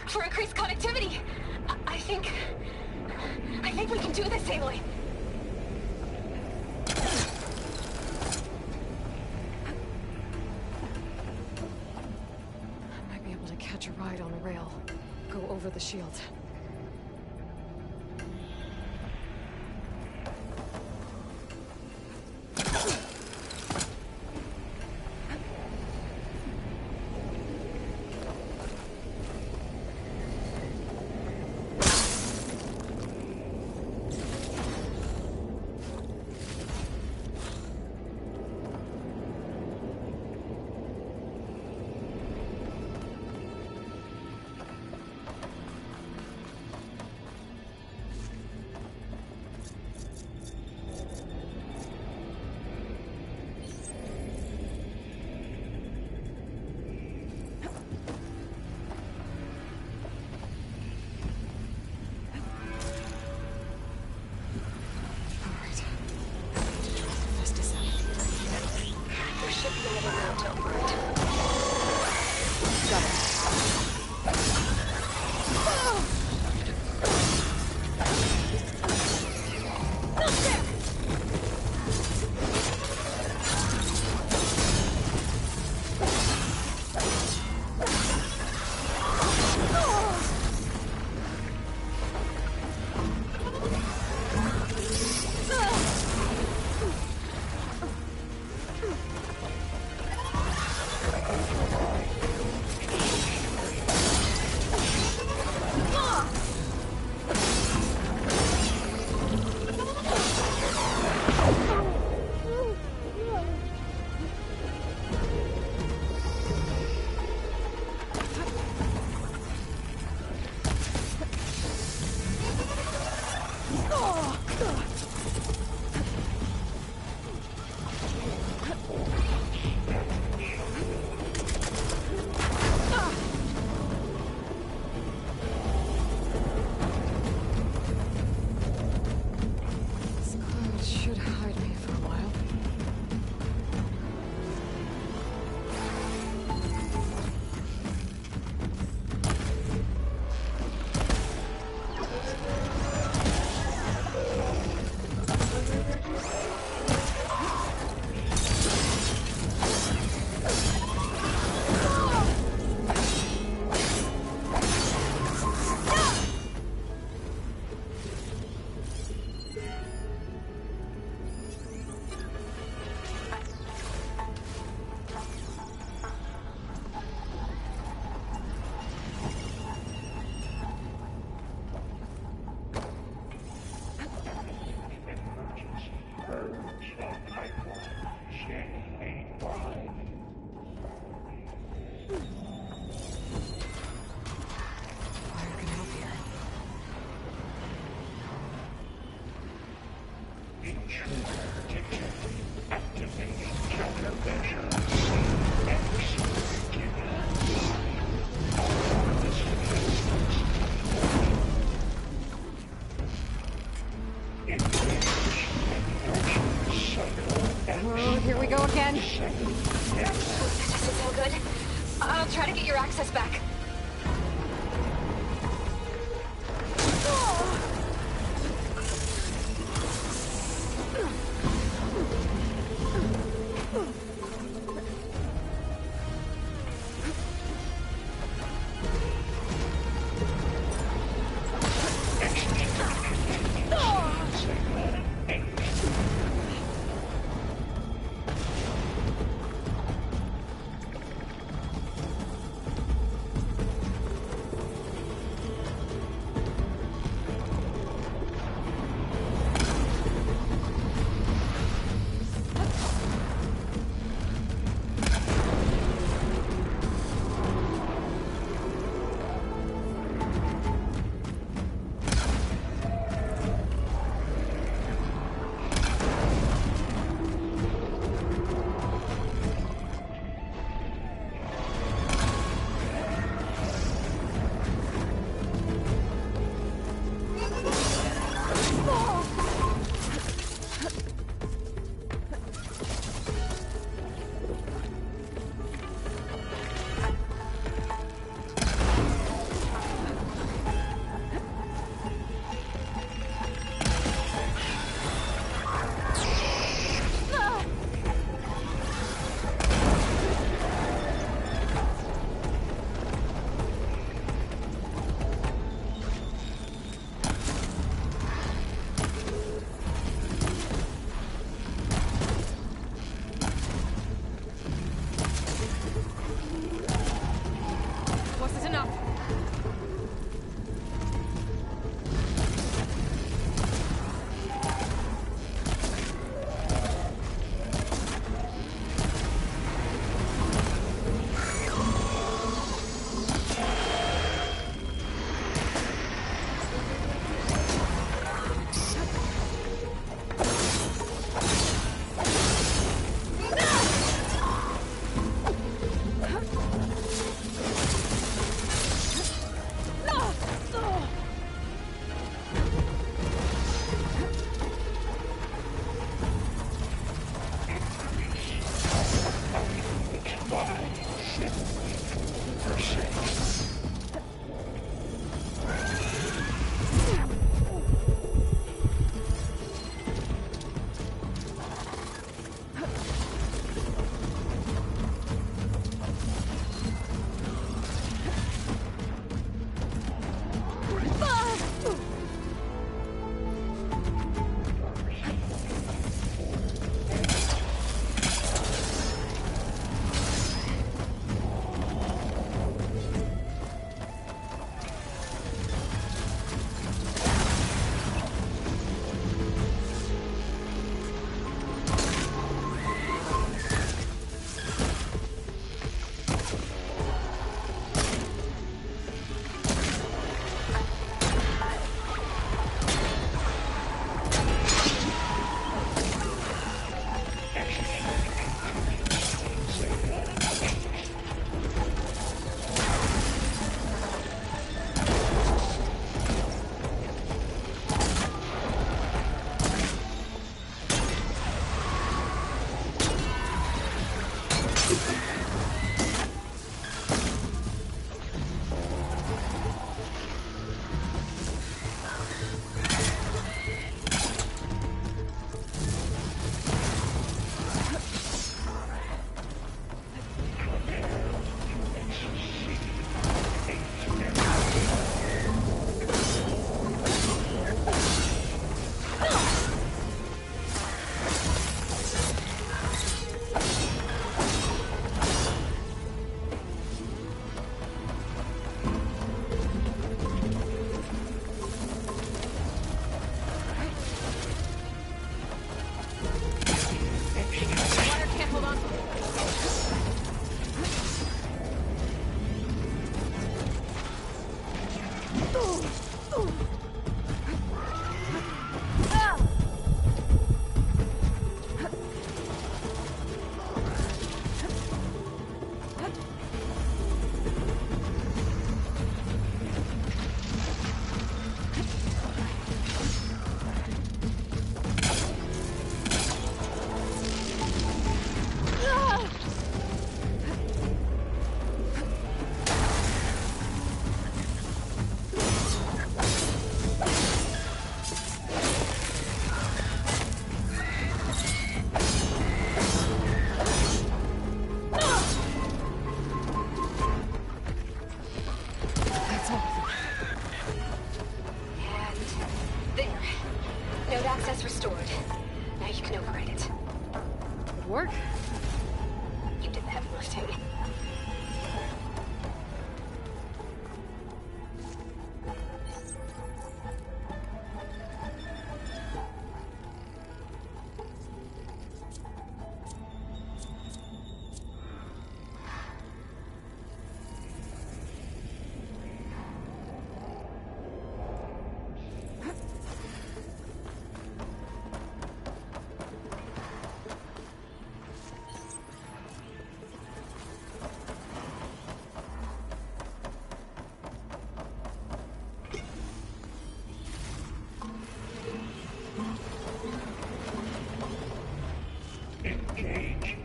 [SPEAKER 4] For increased connectivity! I think we can do this, Aloy.
[SPEAKER 3] I might be able to catch a ride on the rail. Go over the shield.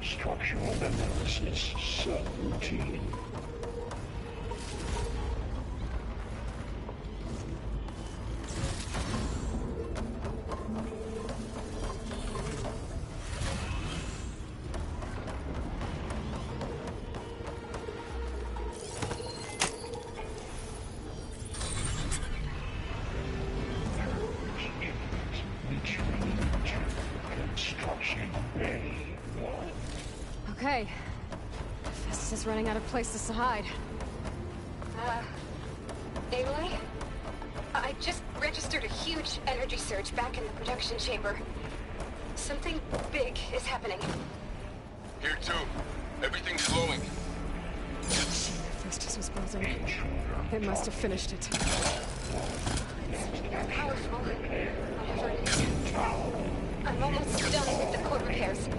[SPEAKER 6] Structural analysis subroutine.
[SPEAKER 3] Okay. Hephaestus is running out of places to hide.
[SPEAKER 13] Aloy? I just registered a huge energy surge back in the production chamber. Something big is happening.
[SPEAKER 11] Here too. Everything's glowing.
[SPEAKER 3] Hephaestus was buzzing. It must have finished it.
[SPEAKER 13] Powerful. Whatever it is. I'm almost done with the core repairs.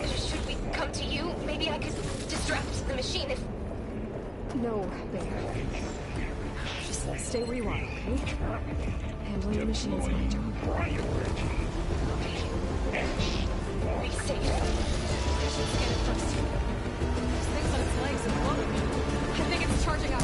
[SPEAKER 13] Should we come to you? Maybe I could distract the machine if...
[SPEAKER 3] No, babe. Just stay where you are, okay? Handling the machine's my job.
[SPEAKER 13] Be safe.
[SPEAKER 3] Let's get it first. This thing's on its legs and floating. I think it's charging up.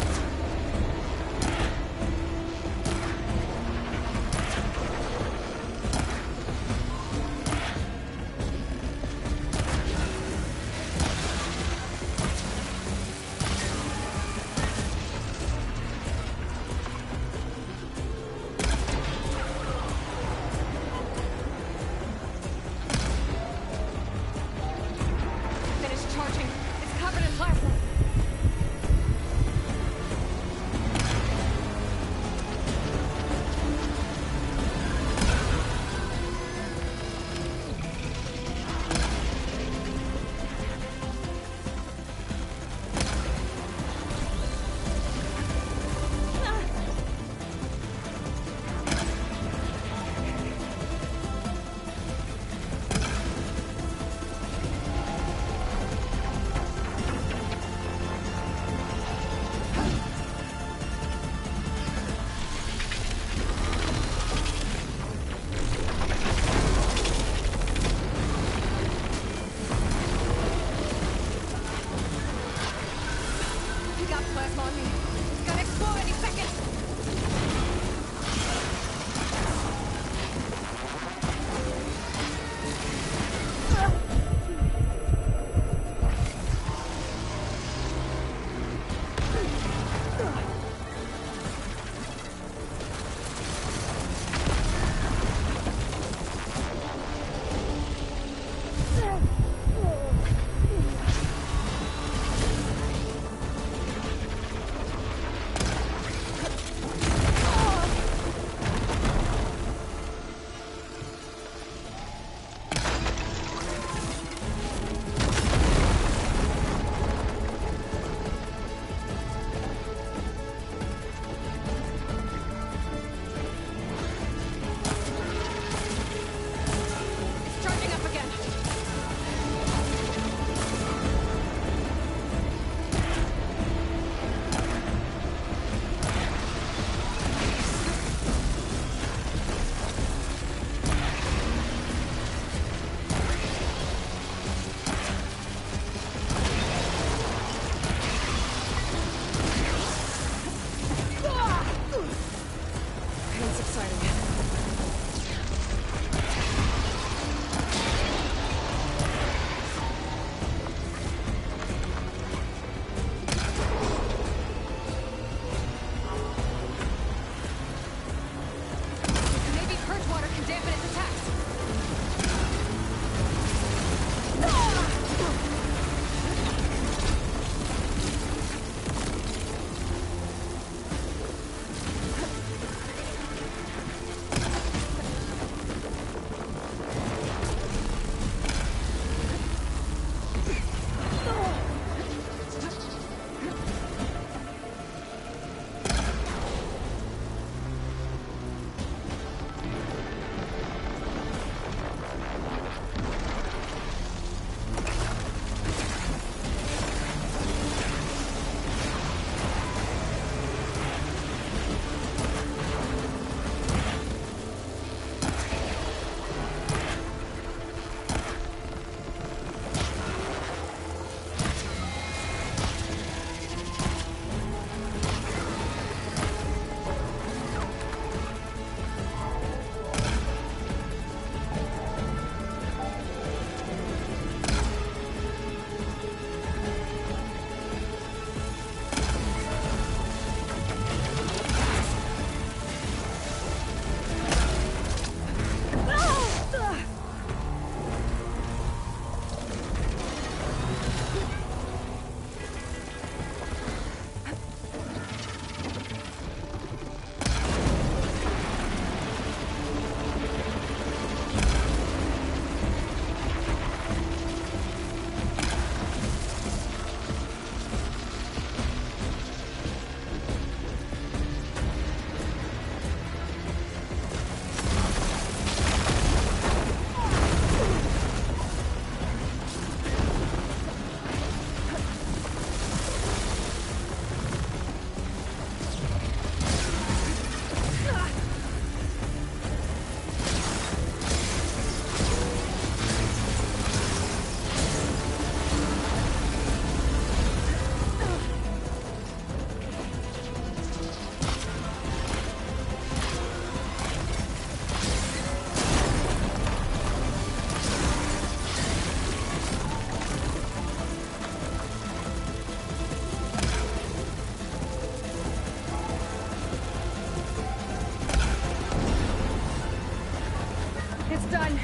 [SPEAKER 3] done.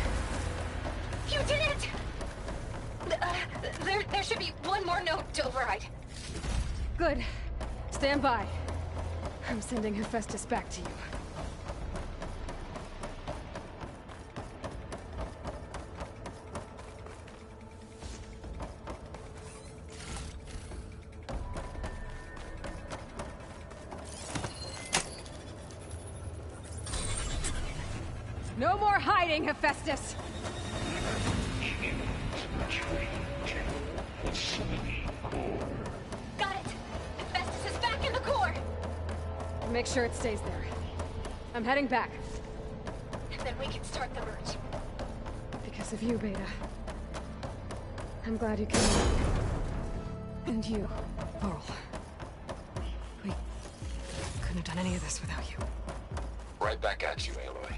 [SPEAKER 13] You did it! There should be one more note to override.
[SPEAKER 3] Good. Stand by. I'm sending Hephaestus back to you. No more hiding, Hephaestus!
[SPEAKER 13] Got it! Hephaestus is back in the core!
[SPEAKER 3] Make sure it stays there. I'm heading back.
[SPEAKER 13] And then we can start the merge.
[SPEAKER 3] Because of you, Beta. I'm glad you came along. And you, Laurel. We couldn't have done any of this without you.
[SPEAKER 11] Right back at you, Aloy.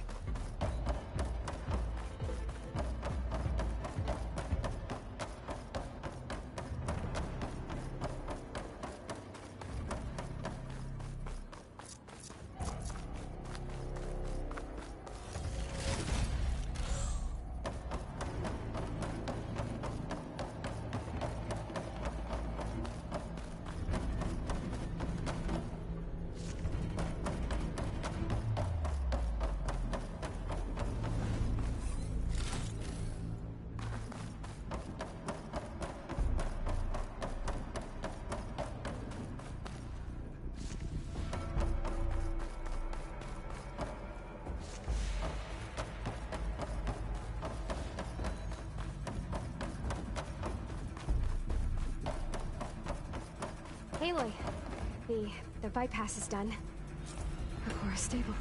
[SPEAKER 3] Aloy, the bypass is done. The core is stable.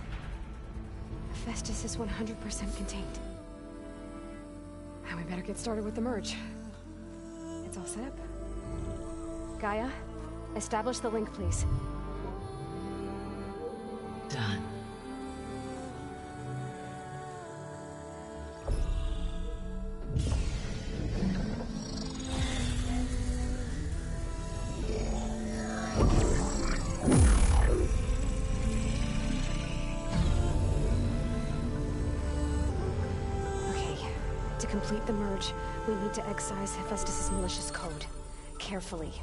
[SPEAKER 3] Hephaestus is 100% contained. And we better get started with the merge. It's all set up. Gaia, establish the link, please.
[SPEAKER 14] Done.
[SPEAKER 3] To complete the merge, we need to excise Hephaestus' malicious code. Carefully.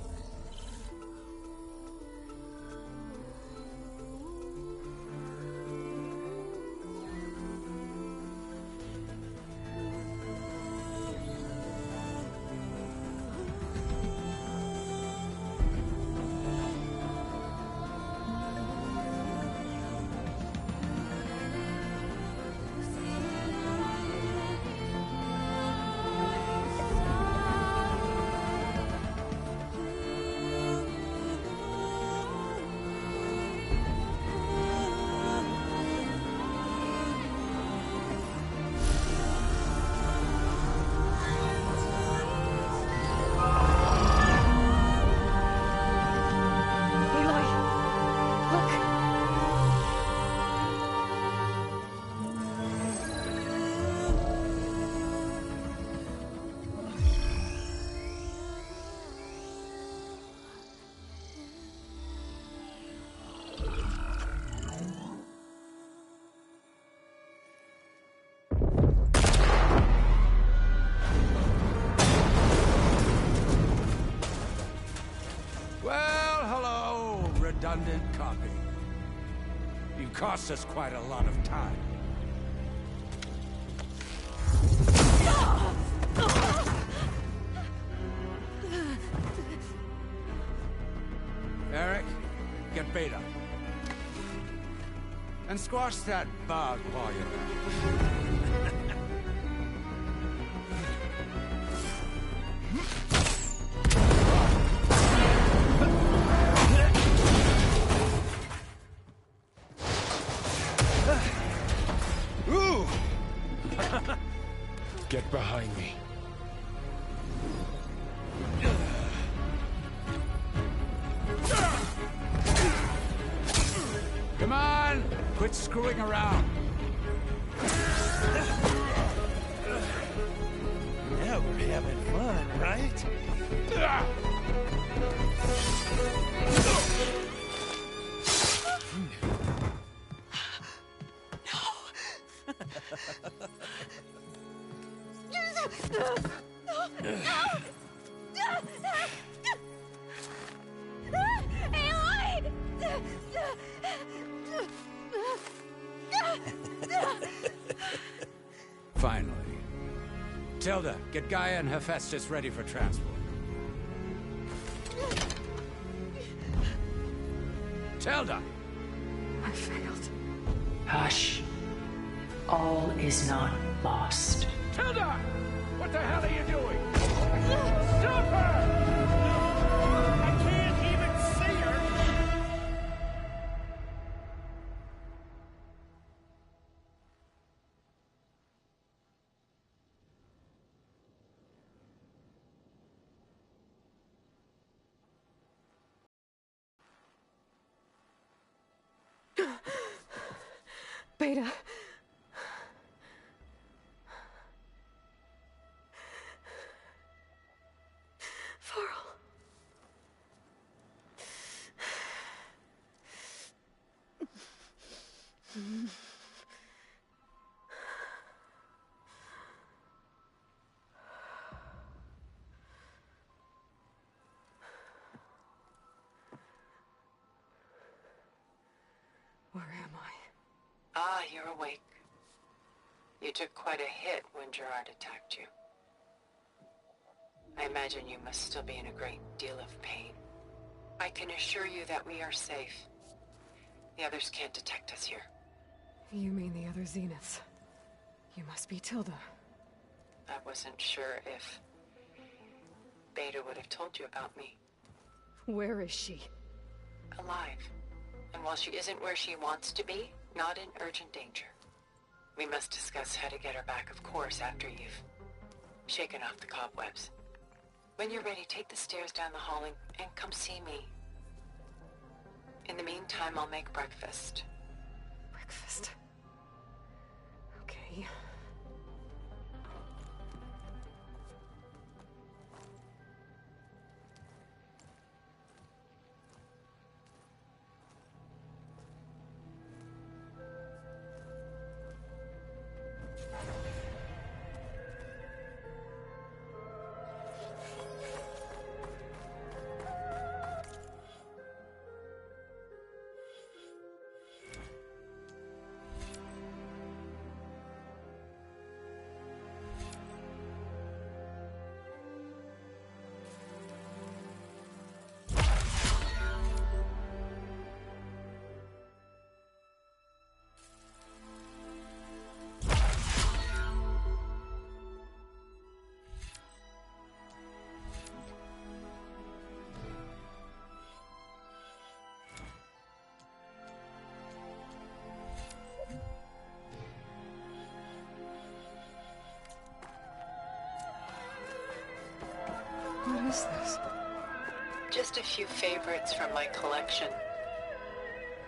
[SPEAKER 6] Redundant copy. You cost us quite a lot of time. Eric, get Beta. And squash that bug while you're there.
[SPEAKER 15] Get behind me.
[SPEAKER 6] Come on! Quit screwing around.
[SPEAKER 9] Now we're having fun, right?
[SPEAKER 18] Finally. Tilda, get Gaia and Hephaestus ready for transport. Tilda!
[SPEAKER 3] I failed.
[SPEAKER 14] Hush. All is not lost.
[SPEAKER 12] Tilda! What the hell are you doing? Stop her! I can't even see her!
[SPEAKER 3] Beta. Faro. Where am I?
[SPEAKER 16] Ah, you're awake. You took quite a hit when Gerard attacked you. I imagine you must still be in a great deal of pain. I can assure you that we are safe. The others can't detect us here.
[SPEAKER 3] You mean the other Zeniths? You must be Tilda.
[SPEAKER 16] I wasn't sure if Beta would have told you about me.
[SPEAKER 3] Where is she?
[SPEAKER 16] Alive. And while she isn't where she wants to be, not in urgent danger. We must discuss how to get her back, of course, after you've shaken off the cobwebs. When you're ready, take the stairs down the hall and come see me. In the meantime, I'll make breakfast.
[SPEAKER 3] Breakfast. Okay. What is this?
[SPEAKER 16] Just a few favorites from my collection.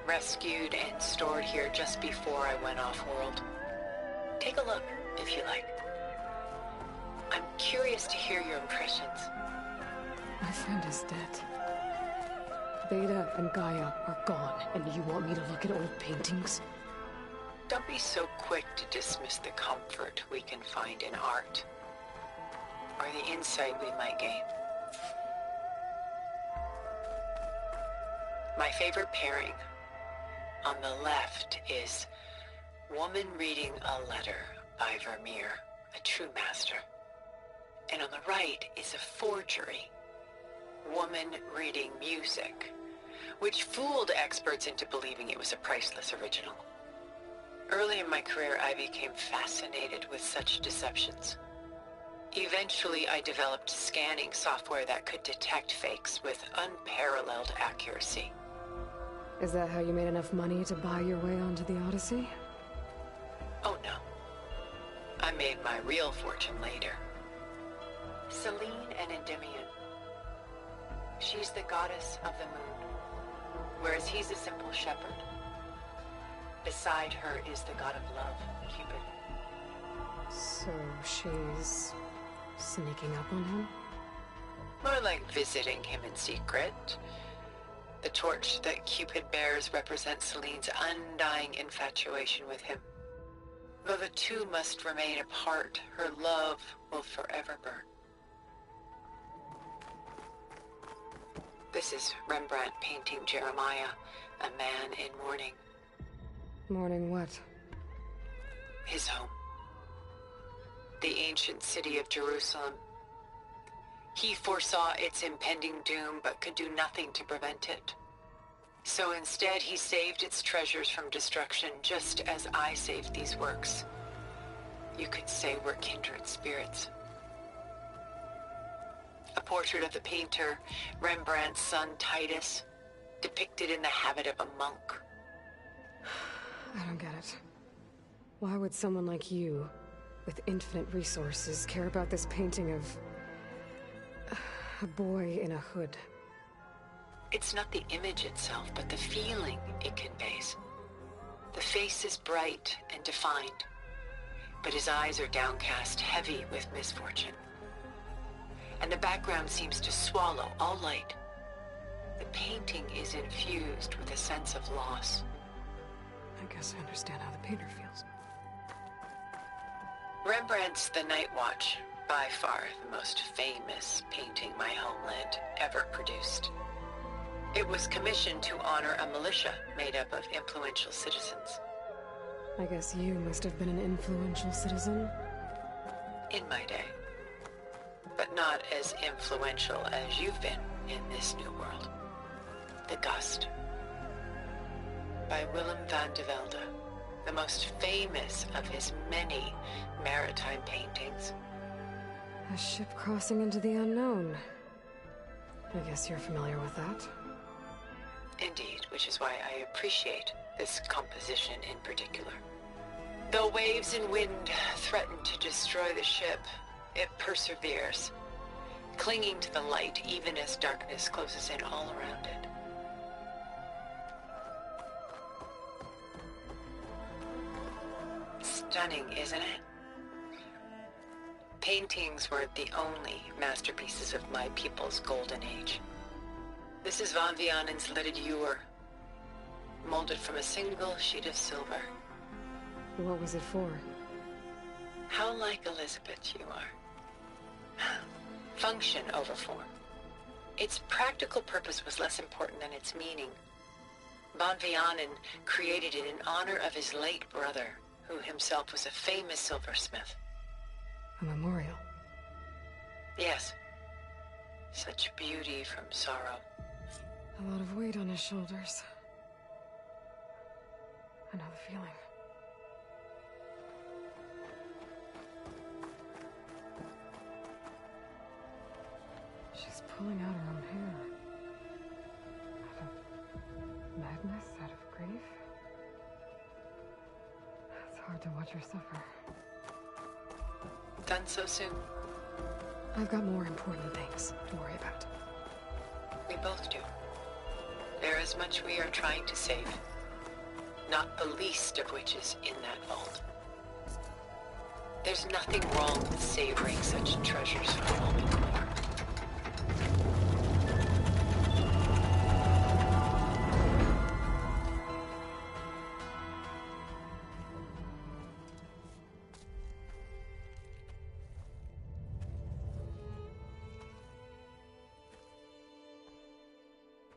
[SPEAKER 16] Rescued and stored here just before I went off-world. Take a look, if you like. I'm curious to hear your impressions.
[SPEAKER 3] My friend is dead. Beta and Gaia are gone, and you want me to look at old paintings?
[SPEAKER 16] Don't be so quick to dismiss the comfort we can find in art, or the insight we might gain. My favorite pairing on the left is Woman Reading a Letter by Vermeer, a true master. And on the right is a forgery, Woman Reading Music, which fooled experts into believing it was a priceless original. Early in my career, I became fascinated with such deceptions. Eventually, I developed scanning software that could detect fakes with unparalleled accuracy.
[SPEAKER 3] Is that how you made enough money to buy your way onto the Odyssey?
[SPEAKER 16] Oh no. I made my real fortune later. Selene and Endymion. She's the goddess of the moon, whereas he's a simple shepherd. Beside her is the god of love, Cupid.
[SPEAKER 3] So she's sneaking up on him?
[SPEAKER 16] More like visiting him in secret. The torch that Cupid bears represents Selene's undying infatuation with him. Though the two must remain apart, her love will forever burn. This is Rembrandt painting Jeremiah, a man in mourning.
[SPEAKER 3] Mourning what?
[SPEAKER 16] His home. The ancient city of Jerusalem. He foresaw its impending doom, but could do nothing to prevent it. So instead, he saved its treasures from destruction, just as I saved these works. You could say we're kindred spirits. A portrait of the painter, Rembrandt's son Titus, depicted in the habit of a monk.
[SPEAKER 3] I don't get it. Why would someone like you, with infinite resources, care about this painting of a boy in a hood?
[SPEAKER 16] It's not the image itself, but the feeling it conveys. The face is bright and defined, but his eyes are downcast, heavy with misfortune. And the background seems to swallow all light. The painting is infused with a sense of loss.
[SPEAKER 3] I guess I understand how the painter feels.
[SPEAKER 16] Rembrandt's The Night Watch, by far the most famous painting my homeland ever produced. It was commissioned to honor a militia made up of influential citizens.
[SPEAKER 3] I guess you must have been an influential citizen.
[SPEAKER 16] In my day. But not as influential as you've been in this new world. The Gust. By Willem van de Velde, the most famous of his many maritime paintings.
[SPEAKER 3] A ship crossing into the unknown. I guess you're familiar with that.
[SPEAKER 16] Indeed, which is why I appreciate this composition in particular. Though waves and wind threaten to destroy the ship, it perseveres, clinging to the light even as darkness closes in all around it. Stunning, isn't it? Paintings weren't the only masterpieces of my people's golden age. This is Van Vianen's lidded ewer, molded from a single sheet of silver.
[SPEAKER 3] What was it for?
[SPEAKER 16] How like Elizabeth you are. Function over form. Its practical purpose was less important than its meaning. Van Vianen created it in honor of his late brother, who himself was a famous silversmith.
[SPEAKER 3] A memorial?
[SPEAKER 16] Yes. Such beauty from sorrow.
[SPEAKER 3] A lot of weight on his shoulders. I know the feeling. She's pulling out her own hair. Out of madness, out of grief. It's hard to watch her suffer.
[SPEAKER 16] Done so soon?
[SPEAKER 3] I've got more important things to worry about.
[SPEAKER 16] We both do. There is much we are trying to save. Not the least of which is in that vault. There's nothing wrong with savoring such treasures for a moment more.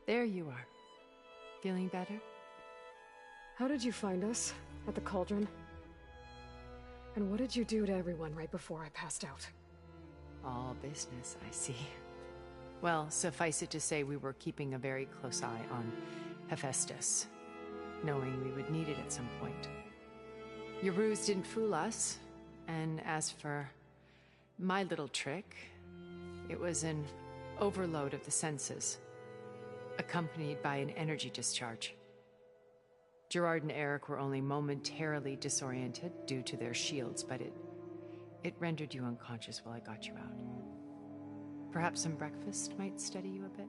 [SPEAKER 19] There you are. Feeling better?
[SPEAKER 3] How did you find us? At the cauldron? And what did you do to everyone right before I passed out?
[SPEAKER 19] All business, I see. Well, suffice it to say we were keeping a very close eye on HEPHAESTUS, knowing we would need it at some point. Your ruse didn't fool us, and as for my little trick, it was an overload of the senses, accompanied by an energy discharge. Gerard and Eric were only momentarily disoriented due to their shields, but it rendered you unconscious while I got you out. Perhaps some breakfast might steady you a bit?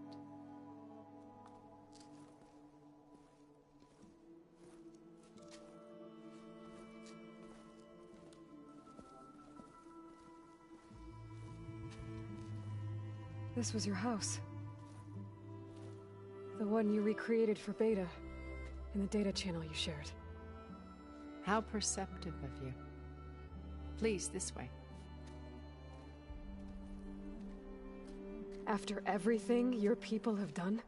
[SPEAKER 3] This was your house. The one you recreated for Beta, in the data channel you shared.
[SPEAKER 19] How perceptive of you. Please, this way.
[SPEAKER 3] After everything your people have done,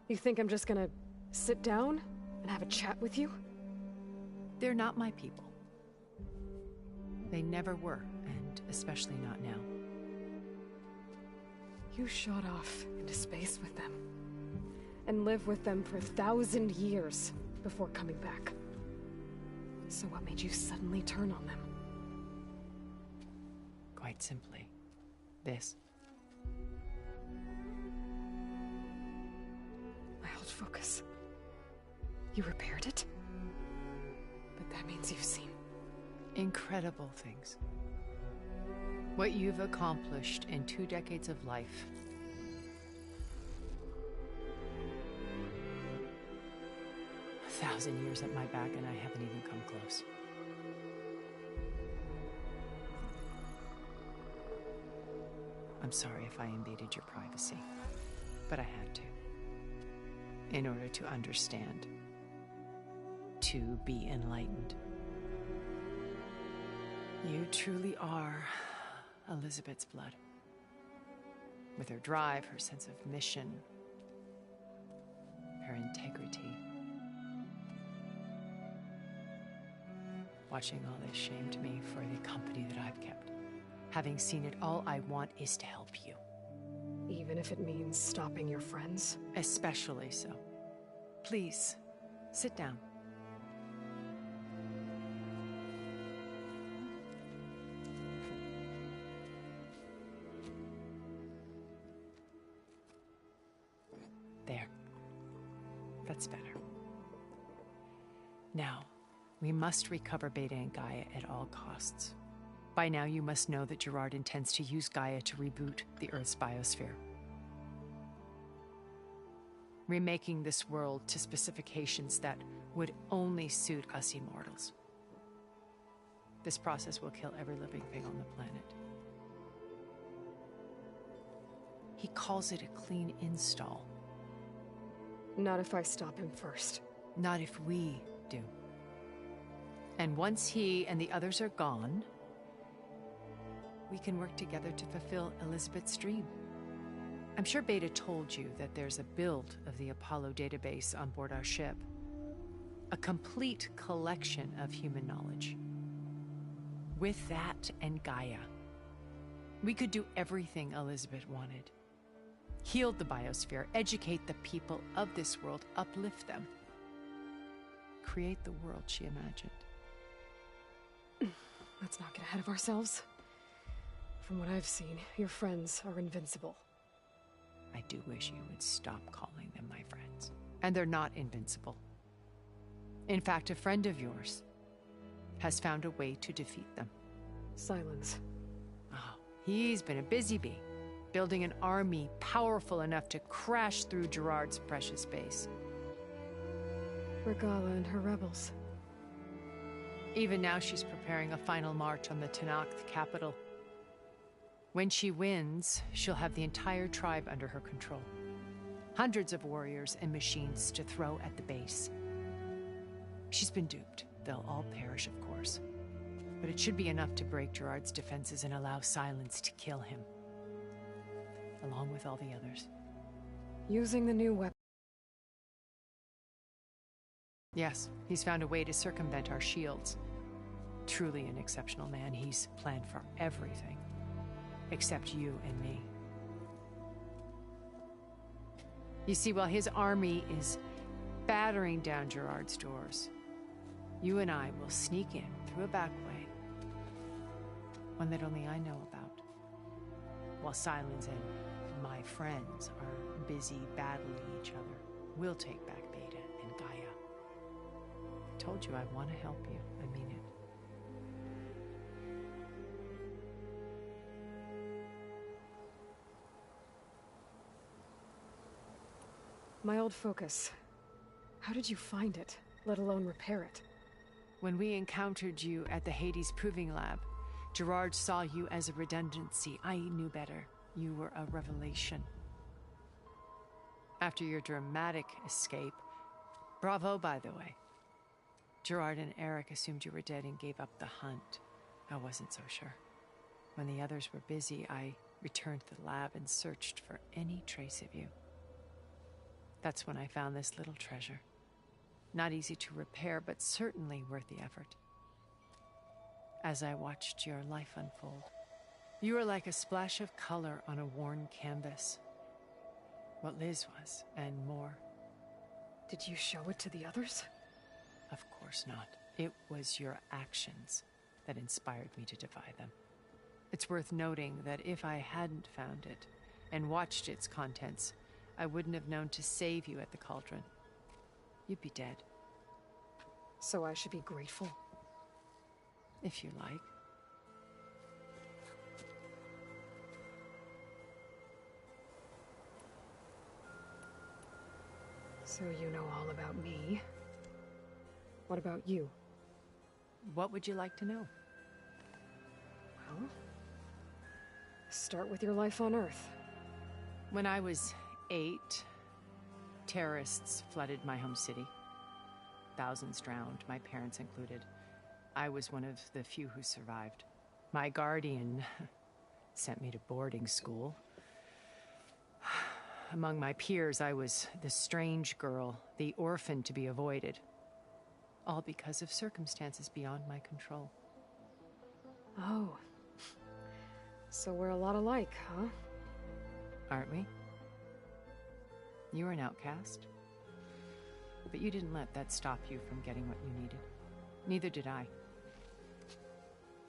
[SPEAKER 3] you think I'm just gonna sit down and have a chat with you?
[SPEAKER 19] They're not my people. They never were, and especially not now.
[SPEAKER 3] You shot off into space with them, and lived with them for 1,000 years before coming back. So what made you suddenly turn on them?
[SPEAKER 19] Quite simply, this.
[SPEAKER 3] My old focus. You repaired it? But that means you've seen
[SPEAKER 19] incredible things. What you've accomplished in 2 decades of life. A 1,000 years at my back and I haven't even come close. I'm sorry if I invaded your privacy, but I had to. In order to understand. To be enlightened. You truly are Elizabeth's blood. With her drive, her sense of mission, her integrity. Watching all this shamed me for the company that I've kept. Having seen it, all I want is to help you.
[SPEAKER 3] Even if it means stopping your friends?
[SPEAKER 19] Especially so. Please, sit down. There. That's better. Now, we must recover Beta and Gaia at all costs. By now, you must know that Gerard intends to use Gaia to reboot the Earth's biosphere. Remaking this world to specifications that would only suit us immortals. This process will kill every living thing on the planet. He calls it a clean install.
[SPEAKER 3] Not if I stop him first.
[SPEAKER 19] Not if we do. And once he and the others are gone, we can work together to fulfill Elizabeth's dream. I'm sure Beta told you that there's a build of the Apollo database on board our ship. A complete collection of human knowledge. With that and Gaia, we could do everything Elizabeth wanted. Heal the biosphere, educate the people of this world, uplift them. Create the world she imagined.
[SPEAKER 3] Let's not get ahead of ourselves. From what I've seen, your friends are invincible.
[SPEAKER 19] I do wish you would stop calling them my friends. And they're not invincible. In fact, a friend of yours has found a way to defeat them.
[SPEAKER 3] Silence.
[SPEAKER 19] Oh, he's been a busy bee, building an army powerful enough to crash through Gerard's precious base.
[SPEAKER 3] Regala and her rebels.
[SPEAKER 19] Even now she's preparing a final march on the Tenakth capital. When she wins, she'll have the entire tribe under her control. Hundreds of warriors and machines to throw at the base. She's been duped. They'll all perish, of course. But it should be enough to break Gerard's defenses and allow Silence to kill him. Along with all the others.
[SPEAKER 3] Using the new weapon.
[SPEAKER 19] Yes, he's found a way to circumvent our shields. Truly an exceptional man. He's planned for everything. Except you and me. You see, while his army is battering down Gerard's doors, you and I will sneak in through a back way. One that only I know about. While Silence and my friends are busy battling each other, we'll take back Beta and Gaia. I told you I want to help you. I mean it.
[SPEAKER 3] My old focus. How did you find it, let alone repair it?
[SPEAKER 19] When we encountered you at the Hades Proving Lab, Gerard saw you as a redundancy. I knew better. You were a revelation. After your dramatic escape, bravo, by the way. Gerard and Eric assumed you were dead and gave up the hunt. I wasn't so sure. When the others were busy, I returned to the lab and searched for any trace of you. That's when I found this little treasure. Not easy to repair, but certainly worth the effort. As I watched your life unfold, you were like a splash of color on a worn canvas. What Liz was, and more.
[SPEAKER 3] Did you show it to the others?
[SPEAKER 19] Of course not. It was your actions that inspired me to defy them. It's worth noting that if I hadn't found it and watched its contents, I wouldn't have known to save you at the cauldron. You'd be dead.
[SPEAKER 3] So I should be grateful?
[SPEAKER 19] If you like.
[SPEAKER 3] So you know all about me. What about you?
[SPEAKER 19] What would you like to know?
[SPEAKER 3] Well, start with your life on Earth.
[SPEAKER 19] When I was 8, terrorists flooded my home city. Thousands drowned, my parents included. I was one of the few who survived. My guardian sent me to boarding school. Among my peers, I was the strange girl, the orphan to be avoided. All because of circumstances beyond my control.
[SPEAKER 3] Oh. So we're a lot alike, huh?
[SPEAKER 19] Aren't we? You were an outcast. But you didn't let that stop you from getting what you needed. Neither did I.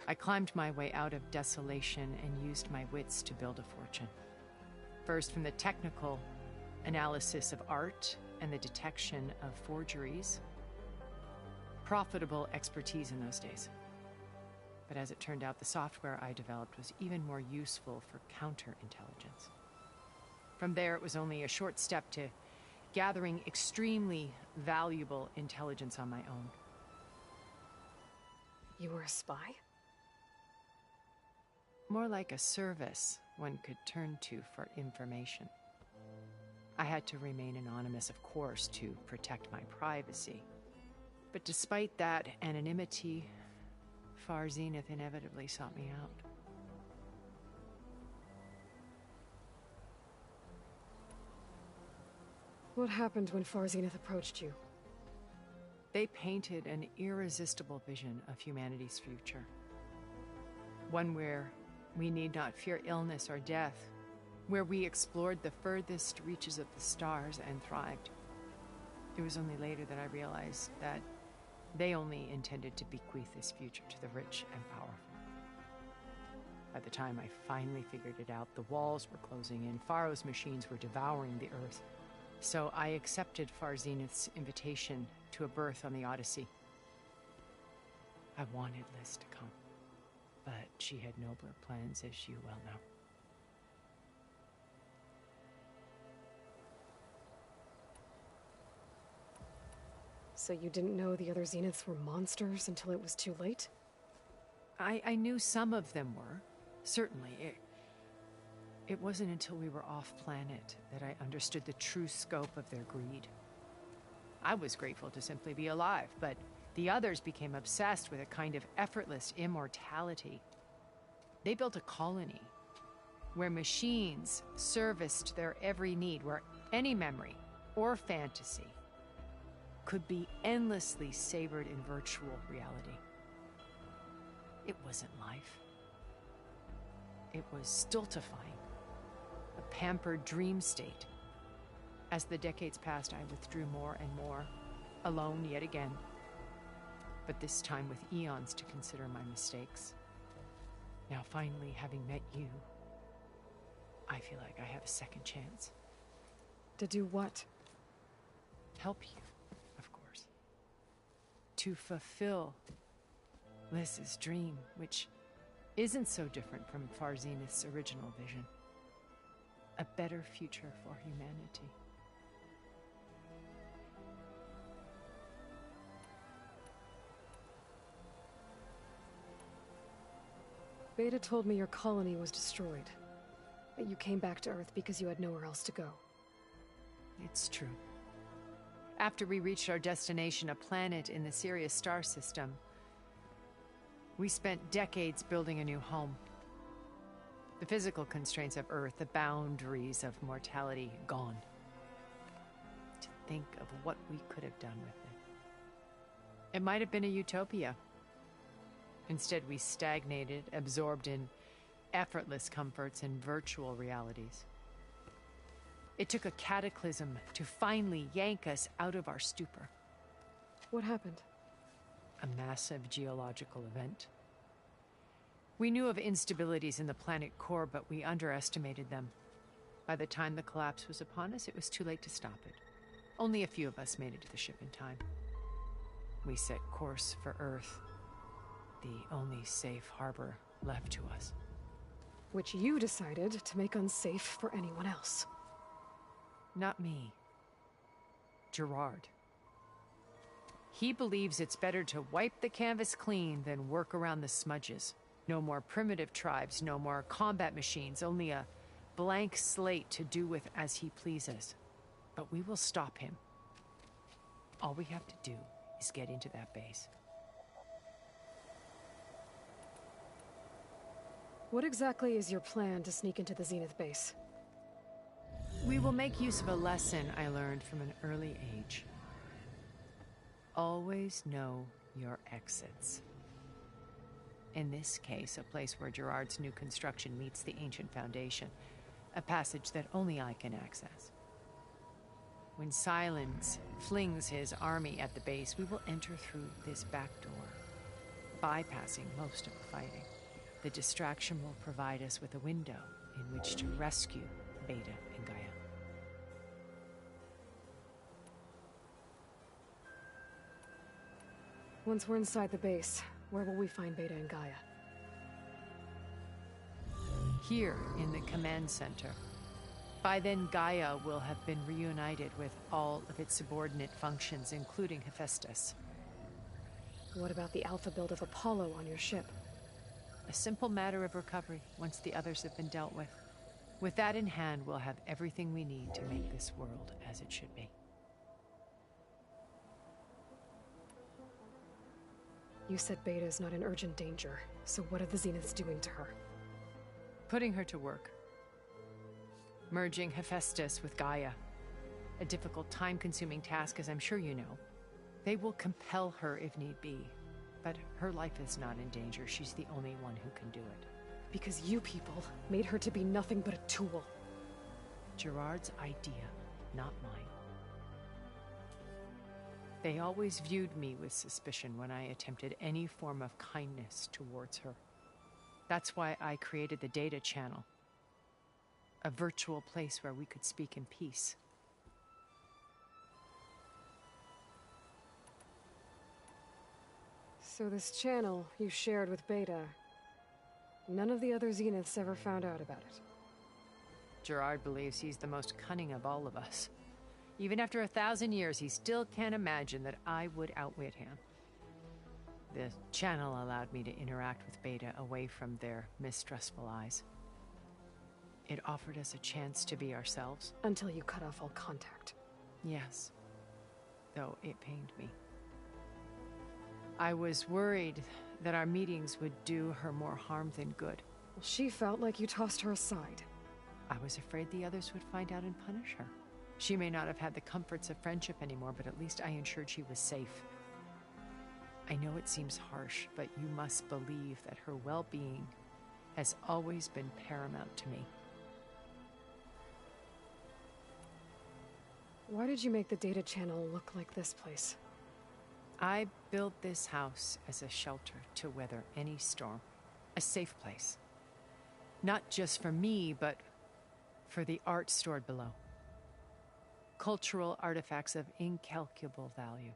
[SPEAKER 19] I climbed my way out of desolation and used my wits to build a fortune. First, from the technical analysis of art and the detection of forgeries. Profitable expertise in those days. But as it turned out, the software I developed was even more useful for counterintelligence. From there, it was only a short step to gathering extremely valuable intelligence on my own.
[SPEAKER 3] You were a spy?
[SPEAKER 19] More like a service one could turn to for information. I had to remain anonymous, of course, to protect my privacy. But despite that anonymity, Far Zenith inevitably sought me out.
[SPEAKER 3] What happened when Far Zenith approached you?
[SPEAKER 19] They painted an irresistible vision of humanity's future. One where we need not fear illness or death, where we explored the furthest reaches of the stars and thrived. It was only later that I realized that they only intended to bequeath this future to the rich and powerful. By the time I finally figured it out, the walls were closing in, Faro's machines were devouring the Earth. So I accepted Far Zenith's invitation to a berth on the Odyssey. I wanted Liz to come, but she had nobler plans, as you well know.
[SPEAKER 3] So you didn't know the other Zeniths were monsters until it was too late?
[SPEAKER 19] I knew some of them were, certainly. It wasn't until we were off-planet that I understood the true scope of their greed. I was grateful to simply be alive, but the others became obsessed with a kind of effortless immortality. They built a colony where machines serviced their every need, where any memory or fantasy could be endlessly savored in virtual reality. It wasn't life. It was stultifying, a pampered dream state. As the decades passed, I withdrew more and more, alone yet again, but this time with eons to consider my mistakes. Now finally, having met you, I feel like I have a second chance.
[SPEAKER 3] To do what?
[SPEAKER 19] Help you, of course. To fulfill Liz's dream, which isn't so different from Far Zenith's original vision. A better future for humanity.
[SPEAKER 3] Beta told me your colony was destroyed. That you came back to Earth because you had nowhere else to go.
[SPEAKER 19] It's true. After we reached our destination, a planet in the Sirius star system, we spent decades building a new home. The physical constraints of Earth, the boundaries of mortality, gone. To think of what we could have done with it. It might have been a utopia. Instead, we stagnated, absorbed in effortless comforts and virtual realities. It took a cataclysm to finally yank us out of our stupor.
[SPEAKER 3] What happened?
[SPEAKER 19] A massive geological event. We knew of instabilities in the planet core, but we underestimated them. By the time the collapse was upon us, it was too late to stop it. Only a few of us made it to the ship in time. We set course for Earth, the only safe harbor left to us.
[SPEAKER 3] Which you decided to make unsafe for anyone else.
[SPEAKER 19] Not me. Gerard. He believes it's better to wipe the canvas clean than work around the smudges. No more primitive tribes, no more combat machines, only a blank slate to do with as he pleases. But we will stop him. All we have to do is get into that base.
[SPEAKER 3] What exactly is your plan to sneak into the Zenith base?
[SPEAKER 19] We will make use of a lesson I learned from an early age. Always know your exits. In this case, a place where Gerard's new construction meets the ancient foundation, a passage that only I can access. When Silence flings his army at the base, we will enter through this back door, bypassing most of the fighting. The distraction will provide us with a window in which to rescue Beta and Gaia.
[SPEAKER 3] Once we're inside the base, where will we find Beta and Gaia?
[SPEAKER 19] Here in the command center. By then, Gaia will have been reunited with all of its subordinate functions, including Hephaestus.
[SPEAKER 3] What about the alpha build of Apollo on your ship?
[SPEAKER 19] A simple matter of recovery once the others have been dealt with. With that in hand, we'll have everything we need to make this world as it should be.
[SPEAKER 3] You said Beta is not in urgent danger, so what are the Zeniths doing to her?
[SPEAKER 19] Putting her to work. Merging Hephaestus with Gaia. A difficult, time-consuming task, as I'm sure you know. They will compel her if need be. But her life is not in danger. She's the only one who can do it.
[SPEAKER 3] Because you people made her to be nothing but a tool.
[SPEAKER 19] Gerard's idea, not mine. They always viewed me with suspicion when I attempted any form of kindness towards her. That's why I created the data channel. A virtual place where we could speak in peace.
[SPEAKER 3] So this channel you shared with Beta, none of the other Zeniths ever found out about it.
[SPEAKER 19] Gerard believes he's the most cunning of all of us. Even after 1,000 years, he still can't imagine that I would outwit him. The channel allowed me to interact with Beta away from their mistrustful eyes. It offered us a chance to be ourselves.
[SPEAKER 3] Until you cut off all contact.
[SPEAKER 19] Yes. Though it pained me. I was worried that our meetings would do her more harm than good.
[SPEAKER 3] Well, she felt like you tossed her aside.
[SPEAKER 19] I was afraid the others would find out and punish her. She may not have had the comforts of friendship anymore, but at least I ensured she was safe. I know it seems harsh, but you must believe that her well-being has always been paramount to me.
[SPEAKER 3] Why did you make the data channel look like this place?
[SPEAKER 19] I built this house as a shelter to weather any storm. A safe place. Not just for me, but for the art stored below. Cultural artifacts of incalculable value.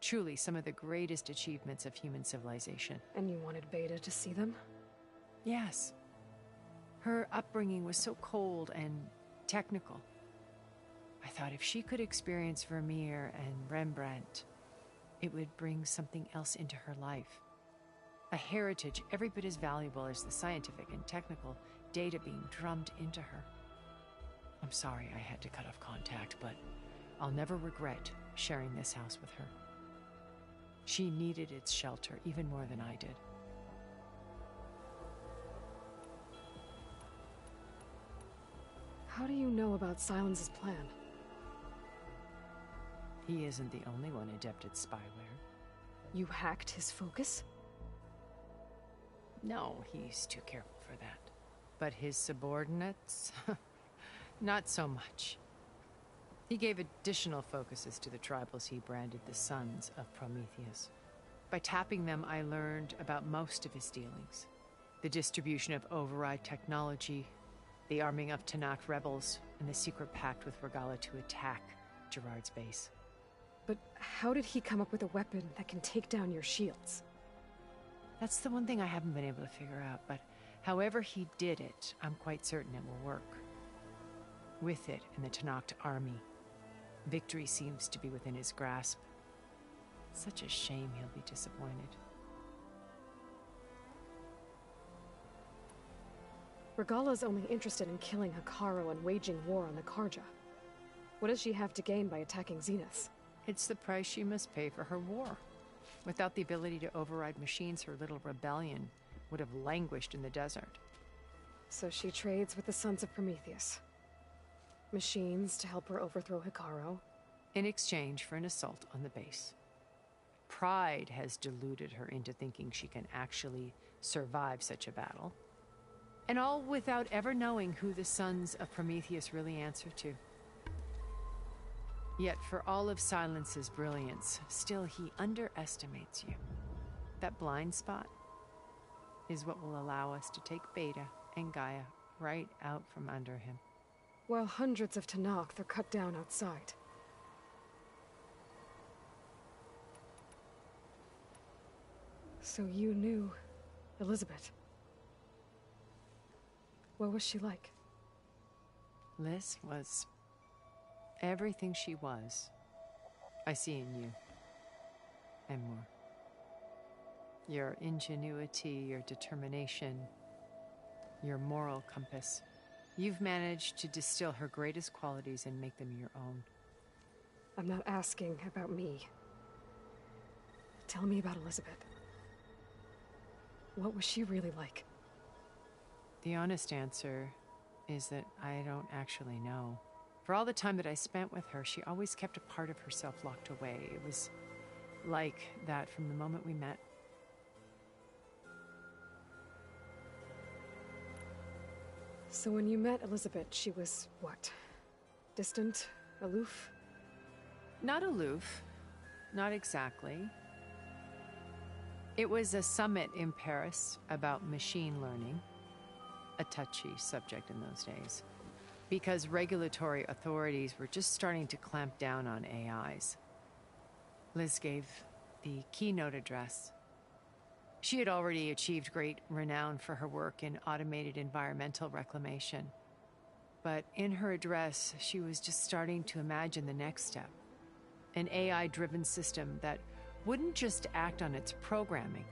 [SPEAKER 19] Truly some of the greatest achievements of human civilization.
[SPEAKER 3] And you wanted Beta to see them?
[SPEAKER 19] Yes. Her upbringing was so cold and technical. I thought if she could experience Vermeer and Rembrandt, it would bring something else into her life. A heritage every bit as valuable as the scientific and technical data being drummed into her. I'm sorry I had to cut off contact, but I'll never regret sharing this house with her. She needed its shelter even more than I did.
[SPEAKER 3] How do you know about Silence's plan?
[SPEAKER 19] He isn't the only one adept at spyware.
[SPEAKER 3] You hacked his focus?
[SPEAKER 19] No, he's too careful for that. But his subordinates? Not so much. He gave additional focuses to the tribals he branded the Sons of Prometheus. By tapping them, I learned about most of his dealings. The distribution of override technology, the arming of Tanakh rebels, and the secret pact with Regala to attack Gerard's base.
[SPEAKER 3] But how did he come up with a weapon that can take down your shields?
[SPEAKER 19] That's the one thing I haven't been able to figure out, but however he did it, I'm quite certain it will work. With it and the Tanakh army, victory seems to be within his grasp. Such a shame he'll be disappointed.
[SPEAKER 3] Regala's only interested in killing Hepharo and waging war on the Karja. What does she have to gain by attacking Zenith?
[SPEAKER 19] It's the price she must pay for her war. Without the ability to override machines, her little rebellion would have languished in the desert.
[SPEAKER 3] So she trades with the Sons of Prometheus. Machines to help her overthrow Hepharo.
[SPEAKER 19] In exchange for an assault on the base. Pride has deluded her into thinking she can actually survive such a battle. And all without ever knowing who the Sons of Prometheus really answer to. Yet for all of Silence's brilliance, still he underestimates you. That blind spot is what will allow us to take Beta and Gaia right out from under him.
[SPEAKER 3] While hundreds of Tanakh are cut down outside. So you knew Elizabeth. What was she like?
[SPEAKER 19] Liz was everything she was. I see in you. And more. Your ingenuity, your determination, your moral compass. You've managed to distill her greatest qualities and make them your own.
[SPEAKER 3] I'm not asking about me. Tell me about Elizabeth. What was she really like?
[SPEAKER 19] The honest answer is that I don't actually know. For all the time that I spent with her, she always kept a part of herself locked away. It was like that from the moment we met.
[SPEAKER 3] So when you met Elizabeth, she was what? Distant? Aloof?
[SPEAKER 19] Not aloof. Not exactly. It was a summit in Paris about machine learning. A touchy subject in those days. Because regulatory authorities were just starting to clamp down on AIs. Liz gave the keynote address. She had already achieved great renown for her work in automated environmental reclamation. But in her address, she was just starting to imagine the next step. An AI-driven system that wouldn't just act on its programming,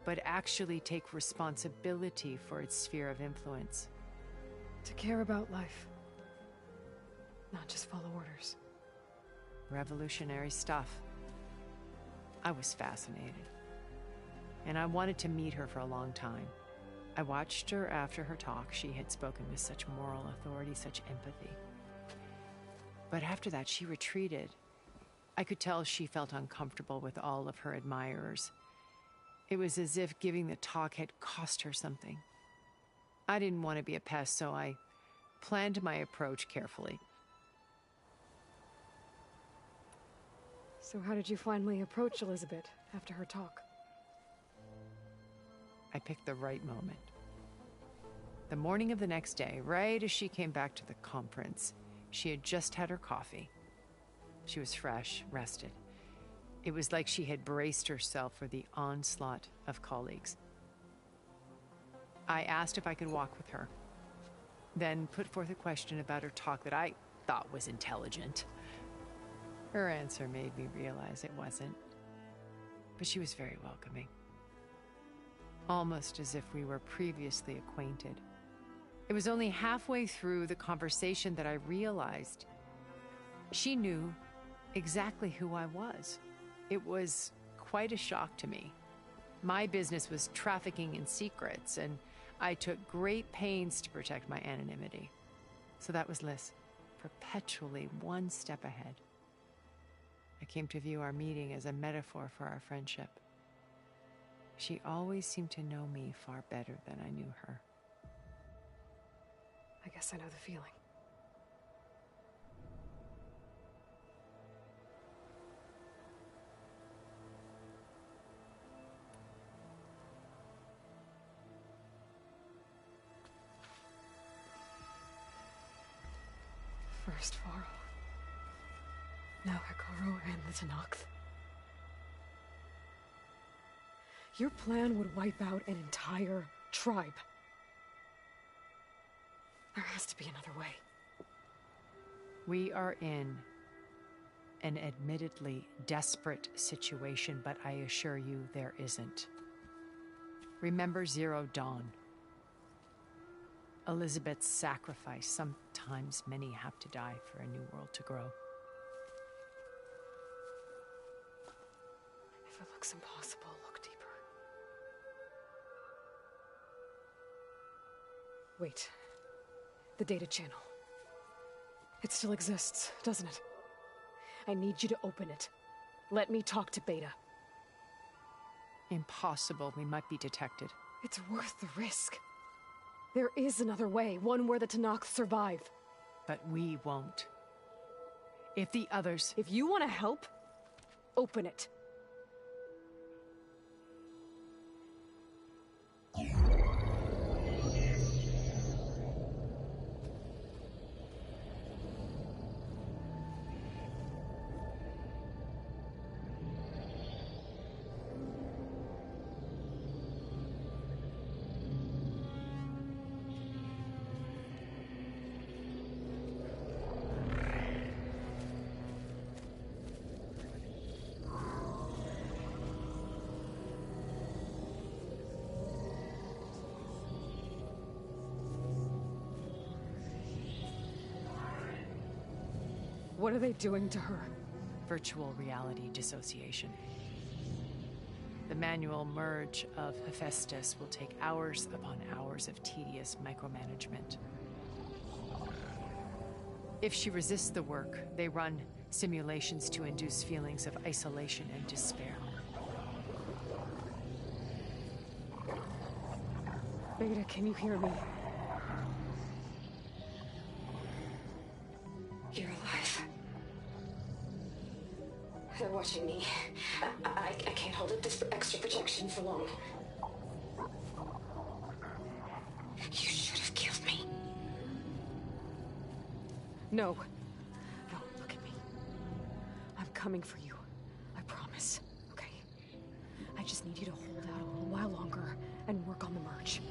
[SPEAKER 19] but actually take responsibility for its sphere of influence.
[SPEAKER 3] To care about life. Not just follow orders.
[SPEAKER 19] Revolutionary stuff. I was fascinated. And I wanted to meet her for a long time. I watched her after her talk. She had spoken with such moral authority, such empathy. But after that, she retreated. I could tell she felt uncomfortable with all of her admirers. It was as if giving the talk had cost her something. I didn't want to be a pest, so I planned my approach carefully.
[SPEAKER 3] So how did you finally approach Elizabeth after her talk?
[SPEAKER 19] I picked the right moment. The morning of the next day, right as she came back to the conference, she had just had her coffee. She was fresh, rested. It was like she had braced herself for the onslaught of colleagues. I asked if I could walk with her, then put forth a question about her talk that I thought was intelligent. Her answer made me realize it wasn't, but she was very welcoming. Almost as if we were previously acquainted. It was only halfway through the conversation that I realized she knew exactly who I was. It was quite a shock to me. My business was trafficking in secrets, and I took great pains to protect my anonymity. So that was Liz, perpetually one step ahead. I came to view our meeting as a metaphor for our friendship. She always seemed to know me far better than I knew her.
[SPEAKER 3] I guess I know the feeling. First Faro. Now Hepharo and the Tenakth. Your plan would wipe out an entire tribe. There has to be another way.
[SPEAKER 19] We are in an admittedly desperate situation, but I assure you there isn't. Remember Zero Dawn. Elizabeth's sacrifice. Sometimes many have to die for a new world to grow.
[SPEAKER 3] If it looks impossible, look deeper. Wait. The data channel. It still exists, doesn't it? I need you to open it. Let me talk to Beta.
[SPEAKER 19] Impossible. We might be detected.
[SPEAKER 3] It's worth the risk. There is another way, one where the Tenakth survive.
[SPEAKER 19] But we won't. If the others...
[SPEAKER 3] If you want to help, open it. What are they doing to her?
[SPEAKER 19] Virtual reality dissociation. The manual merge of HEPHAESTUS will take hours upon hours of tedious micromanagement. If she resists the work, they run simulations to induce feelings of isolation and despair.
[SPEAKER 3] Beta, can you hear me? You're alive. They're watching me. I can't hold up this extra protection for long. You should have killed me. No. No, look at me. I'm coming for you. I promise. Okay? I just need you to hold out a little while longer and work on the merge.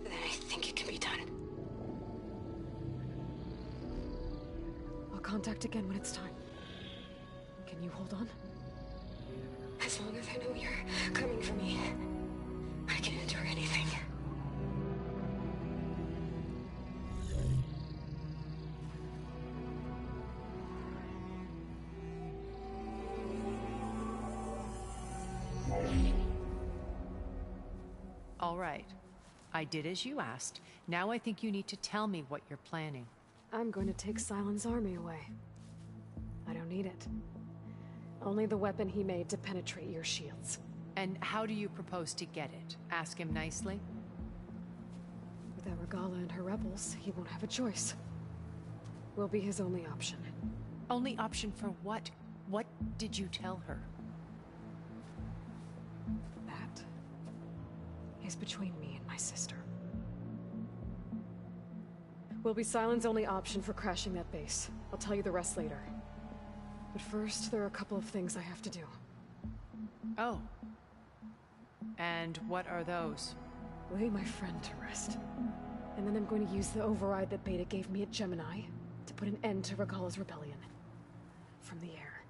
[SPEAKER 3] Then I think it can be done. I'll contact again when it's time. Can you hold on? As long as I know you're coming for me, I can endure anything.
[SPEAKER 19] All right. I did as you asked. Now I think you need to tell me what you're planning.
[SPEAKER 3] I'm going to take Sylens' army away. I don't need it. Only the weapon he made to penetrate your shields.
[SPEAKER 19] And how do you propose to get it? Ask him nicely?
[SPEAKER 3] Without Regala and her rebels, he won't have a choice. We'll be his only option.
[SPEAKER 19] Only option for what? What did you tell her?
[SPEAKER 3] That is between me and my sister. Will be Sylens' only option for crashing that base. I'll tell you the rest later. But first, there are a couple of things I have to do.
[SPEAKER 19] Oh. And what are those?
[SPEAKER 3] Lay my friend to rest. And then I'm going to use the override that Beta gave me at Gemini to put an end to Regala's rebellion. From the air.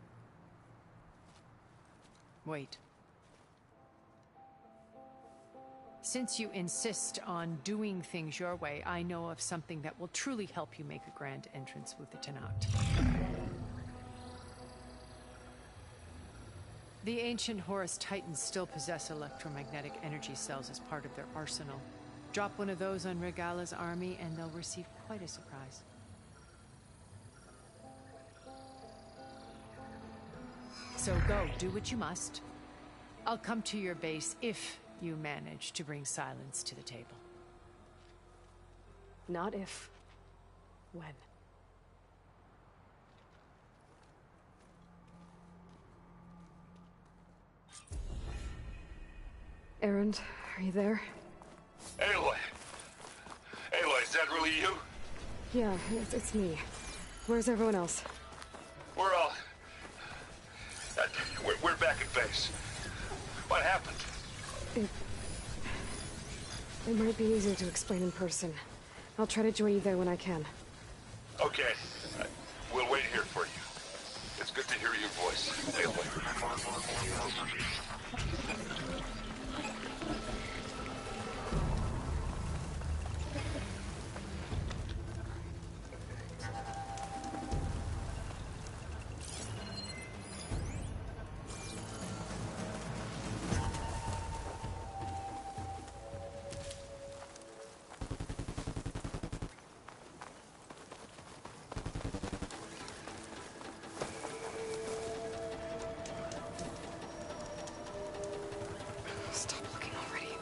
[SPEAKER 19] Wait. Since you insist on doing things your way, I know of something that will truly help you make a grand entrance with the Tenakth. The ancient Horus Titans still possess electromagnetic energy cells as part of their arsenal. Drop one of those on Regala's army and they'll receive quite a surprise. So go, do what you must. I'll come to your base if you manage to bring silence to the table.
[SPEAKER 3] Not if. When. Erend, are you there?
[SPEAKER 11] Aloy! Aloy, is that really you?
[SPEAKER 3] Yeah, it's me. Where's everyone else?
[SPEAKER 11] We're all... We're back at base. What happened?
[SPEAKER 3] It might be easier to explain in person. I'll try to join you there when I can.
[SPEAKER 11] Okay. We'll wait here for you. It's good to hear your voice, Aloy.
[SPEAKER 3] Stop looking already.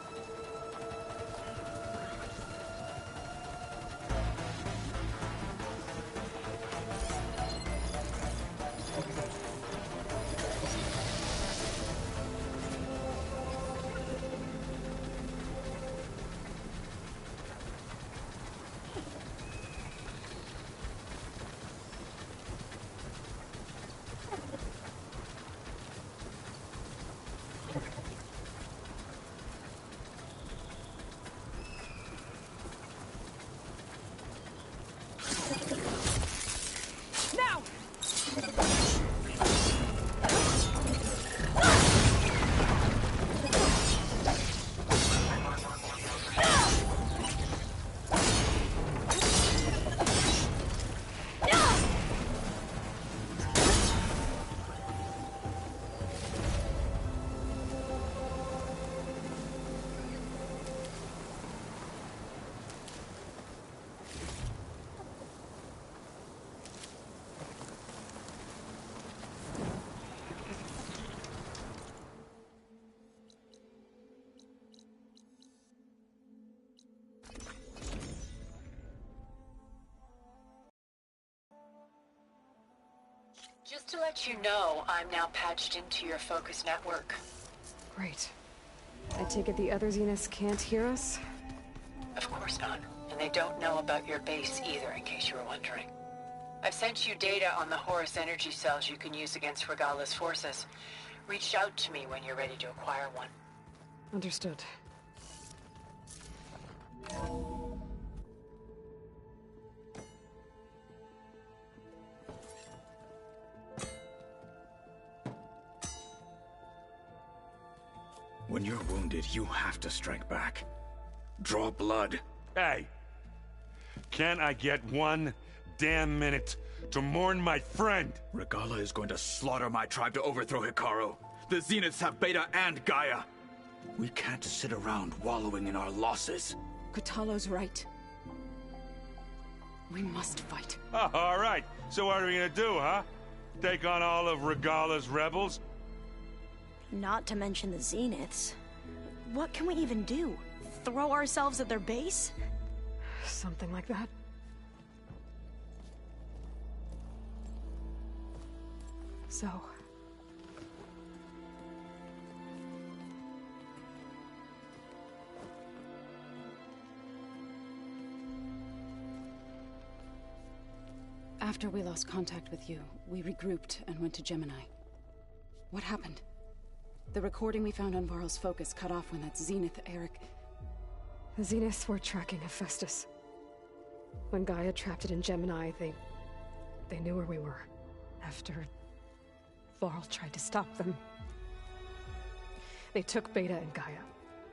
[SPEAKER 16] Just to let you know, I'm now patched into your focus network.
[SPEAKER 3] Great. I take it the other Zeniths can't hear us?
[SPEAKER 16] Of course not. And they don't know about your base either, in case you were wondering. I've sent you data on the Horus energy cells you can use against Regala's forces. Reach out to me when you're ready to acquire one.
[SPEAKER 3] Understood.
[SPEAKER 6] When you're wounded, you have to strike back. Draw blood.
[SPEAKER 2] Hey! Can't I get one damn minute to mourn my friend?
[SPEAKER 6] Regala is going to slaughter my tribe to overthrow Hikaru. The Zeniths have Beta and Gaia. We can't sit around wallowing in our losses.
[SPEAKER 8] Kutalo's right. We must fight.
[SPEAKER 2] Oh, all right. So what are we gonna do, huh? Take on all of Regala's rebels?
[SPEAKER 8] Not to mention the Zeniths. What can we even do? Throw ourselves at their base?
[SPEAKER 3] Something like that. So...
[SPEAKER 20] After we lost contact with you, we regrouped and went to Gemini. What happened? The recording we found on Varl's focus cut off when that Zenith, Eric...
[SPEAKER 3] The Zeniths were tracking HEPHAESTUS. When Gaia trapped it in Gemini, they knew where we were. After Varl tried to stop them. They took Beta and Gaia.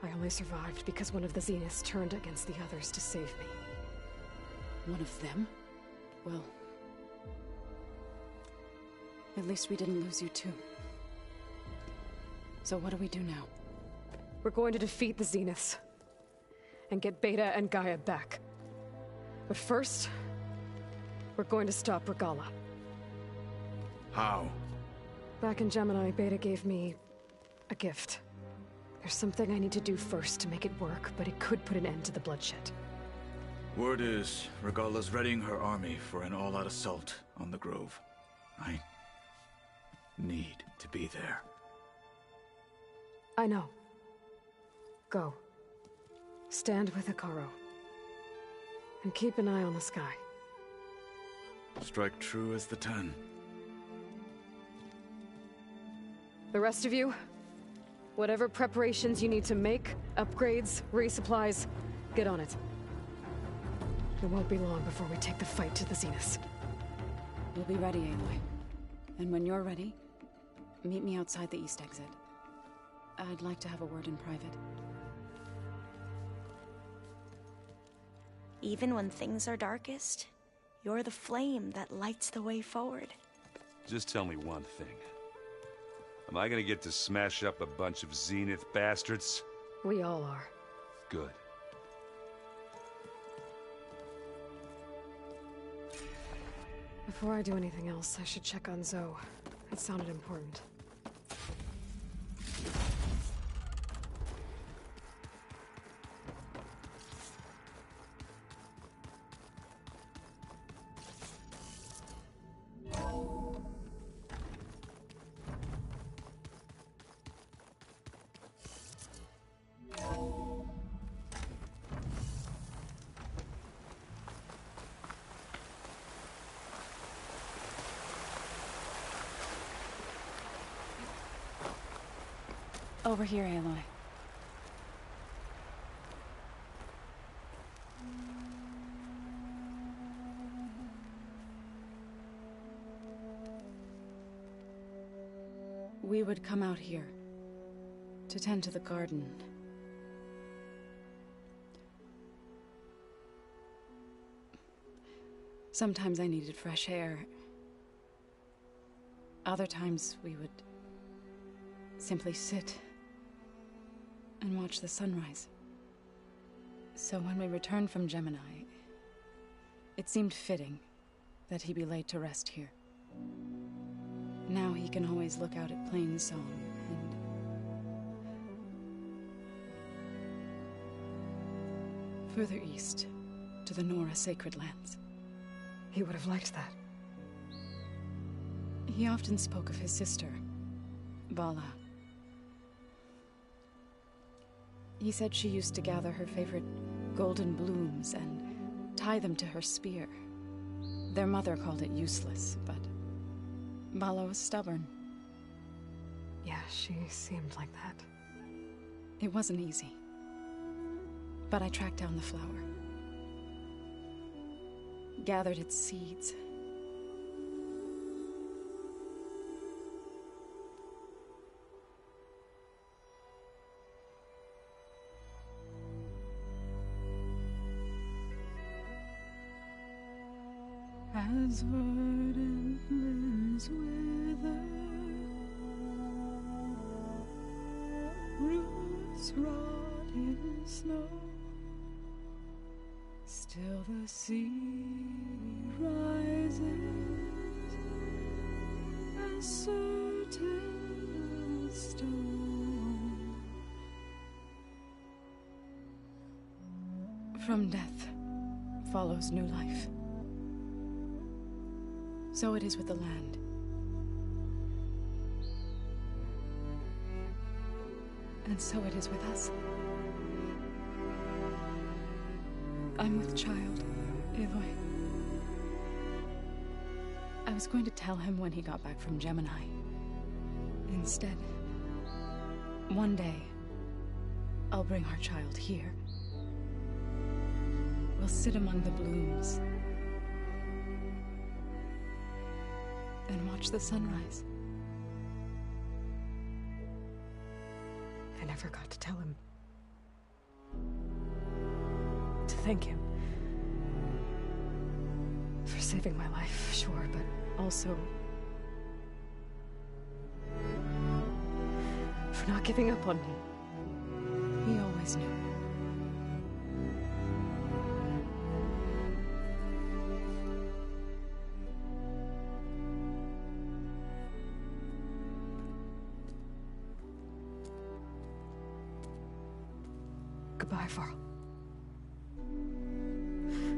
[SPEAKER 3] I only survived because one of the Zeniths turned against the others to save me.
[SPEAKER 20] One of them? Well... at least we didn't lose you too. So what do we do now?
[SPEAKER 3] We're going to defeat the Zeniths. And get Beta and Gaia back. But first, we're going to stop Regala.
[SPEAKER 6] How?
[SPEAKER 3] Back in Gemini, Beta gave me a gift. There's something I need to do first to make it work, but it could put an end to the bloodshed.
[SPEAKER 6] Word is, Regala's readying her army for an all-out assault on the Grove. I need to be there.
[SPEAKER 3] I know. Go. Stand with Hikaru. And keep an eye on the sky.
[SPEAKER 6] Strike true as the 10.
[SPEAKER 3] The rest of you, whatever preparations you need to make, upgrades, resupplies, get on it. It won't be long before we take the fight to the Zenith.
[SPEAKER 20] We'll be ready, Aloy. And when you're ready, meet me outside the east exit. I'd like to have a word in private.
[SPEAKER 8] Even when things are darkest, you're the flame that lights the way forward.
[SPEAKER 11] Just tell me one thing. Am I gonna get to smash up a bunch of Zenith bastards?
[SPEAKER 3] We all are.
[SPEAKER 11] Good.
[SPEAKER 3] Before I do anything else, I should check on Zoe. It sounded important.
[SPEAKER 20] Over here, Aloy. We would come out here to tend to the garden. Sometimes I needed fresh air. Other times we would simply sit and watch the sunrise. So when we returned from Gemini, it seemed fitting that he be laid to rest here. Now he can always look out at Plainsong and... further east, to the Nora Sacred Lands.
[SPEAKER 3] He would have liked that.
[SPEAKER 20] He often spoke of his sister, Vala. He said she used to gather her favorite golden blooms and tie them to her spear. Their mother called it useless, but Vala was stubborn.
[SPEAKER 3] Yeah, she seemed like that.
[SPEAKER 20] It wasn't easy. But I tracked down the flower. Gathered its seeds. As verdant limbs wither, roots rot in snow, still the sea rises, as certain as stone. From death follows new life. So it is with the land. And so it is with us. I'm with child, Aloy. I was going to tell him when he got back from Gemini. Instead, one day, I'll bring our child here. We'll sit among the blooms and watch the sunrise.
[SPEAKER 3] I never got to tell him. To thank him. For saving my life, sure, but also... for not giving up on me.
[SPEAKER 20] He always knew.
[SPEAKER 3] Goodbye, Faro.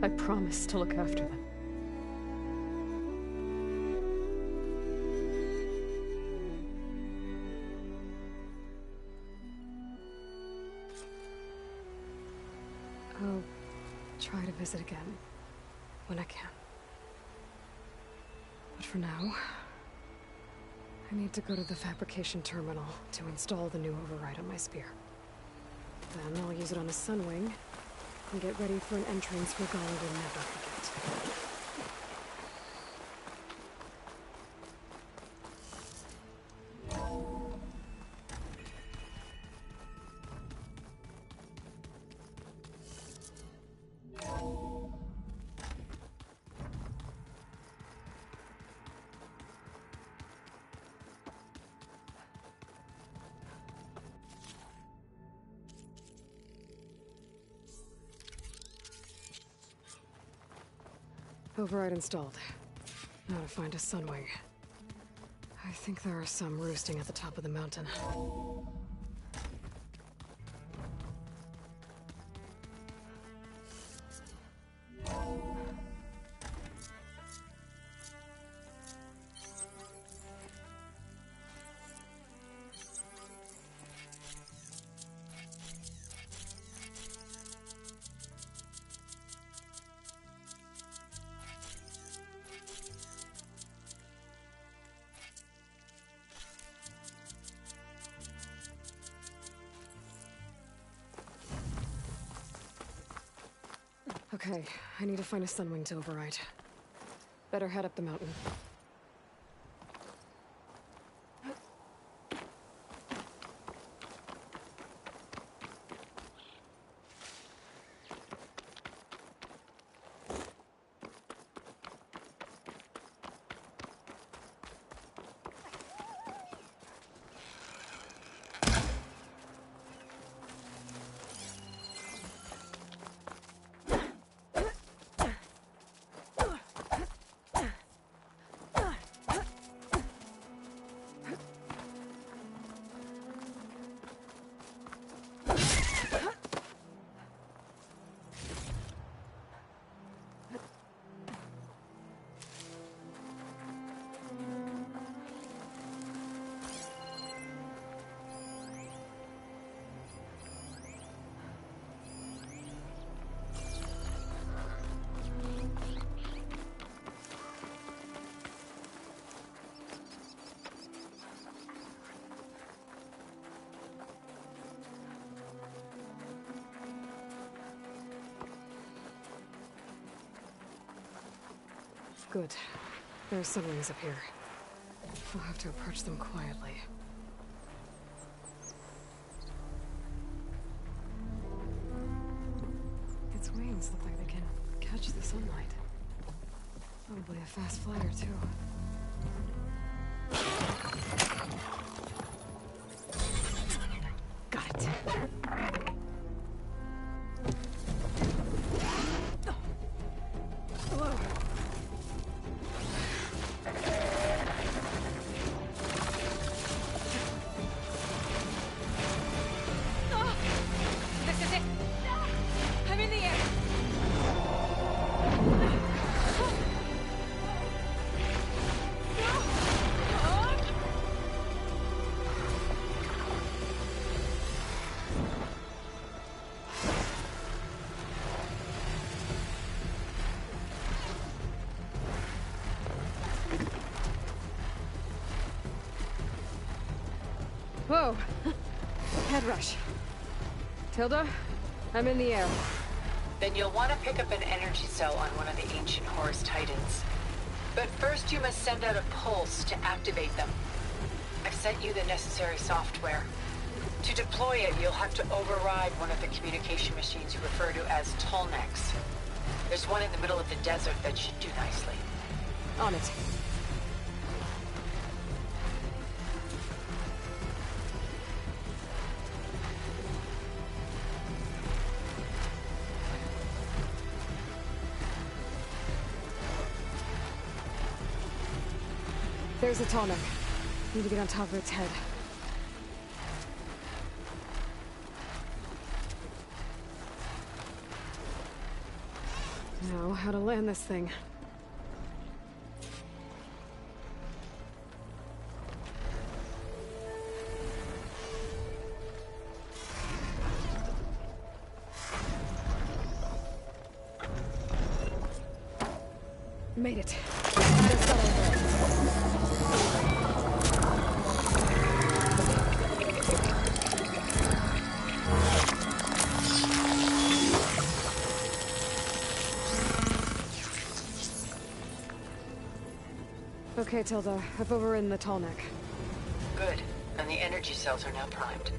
[SPEAKER 3] I promise to look after them. I'll try to visit again when I can. But for now, I need to go to the fabrication terminal to install the new override on my spear. Then I'll use it on a sunwing and get ready for an entrance Regala will never forget. Override installed. Now to find a sunwing. I think there are some roosting at the top of the mountain. Okay, I need to find a sunwing to override. Better head up the mountain. Good. There are sunwings up here. I'll have to approach them quietly. Its wings look like they can catch the sunlight. Probably a fast flyer, too. Got it. Whoa! Head rush. Tilda, I'm in the air.
[SPEAKER 16] Then you'll want to pick up an energy cell on one of the ancient Horus Titans. But first you must send out a pulse to activate them. I've sent you the necessary software. To deploy it, you'll have to override one of the communication machines you refer to as Tolnex. There's one in the middle of the desert that should do nicely.
[SPEAKER 3] On it. There's a tonic. Need to get on top of its head. Now, how to land this thing. Made it. Let's go. Okay, Tilda. I've overridden the tall neck.
[SPEAKER 16] Good. And the energy cells are now primed.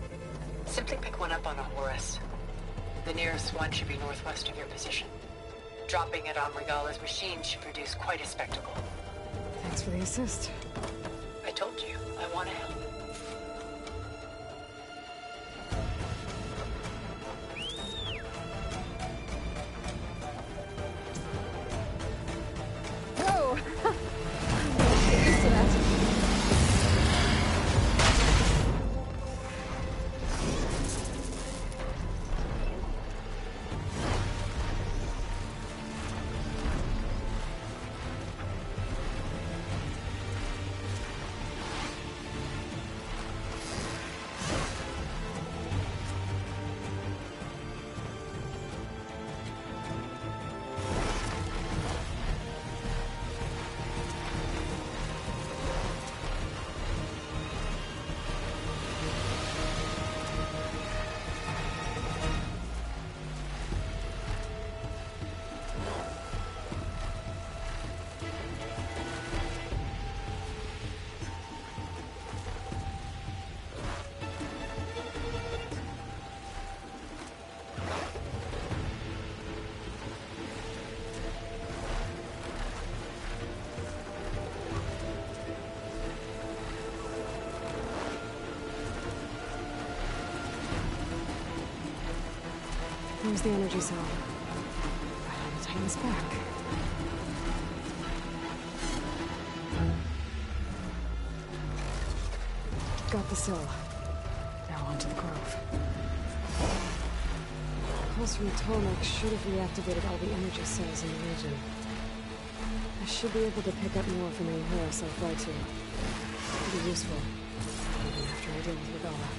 [SPEAKER 16] Simply pick one up on a Horus. The nearest one should be northwest of your position. Dropping it on Regala's machine should produce quite a spectacle.
[SPEAKER 3] Thanks for the assist.
[SPEAKER 16] I told you, I want to help.
[SPEAKER 3] Whoa! Get used to that. Here's the energy cell. Right on the Titan's back. Got the sill. Now onto the grove. Pulse from Tonic should have reactivated all the energy cells in the region. I should be able to pick up more from any Horus I fly to. It'll be useful, even after I deal with Regala.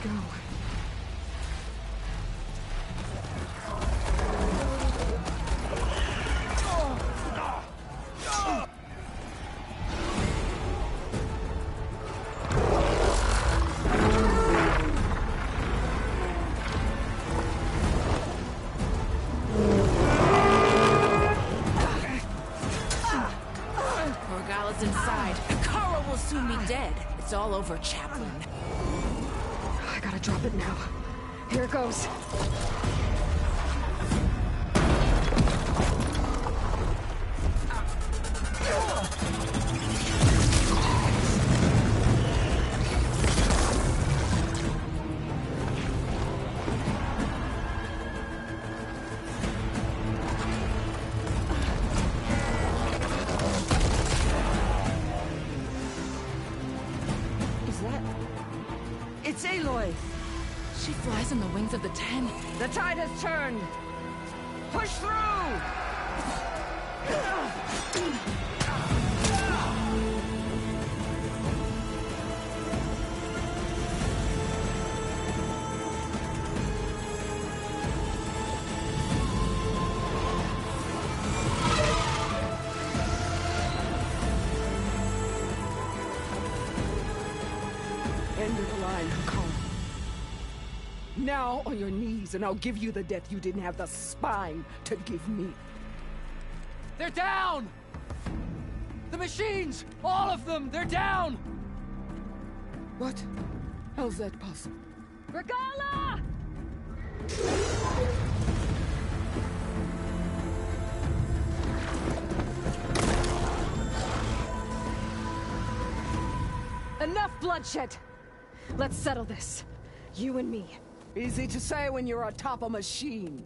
[SPEAKER 3] Go.
[SPEAKER 21] Regala's inside. Kara will soon be dead. It's all over, Chaplain.
[SPEAKER 3] I gotta drop it now. Here it goes.
[SPEAKER 21] It's Aloy! She flies on the wings of the 10. The tide has turned! Push through!
[SPEAKER 3] End of
[SPEAKER 21] line, Hakon. Now on your knees, and I'll give you the death you didn't have the spine to give me.
[SPEAKER 7] They're down! The machines! All of them! They're down!
[SPEAKER 21] What? How's that possible? Regala!
[SPEAKER 3] Enough bloodshed! Let's settle this. You and me.
[SPEAKER 21] Easy to say when you're atop a machine.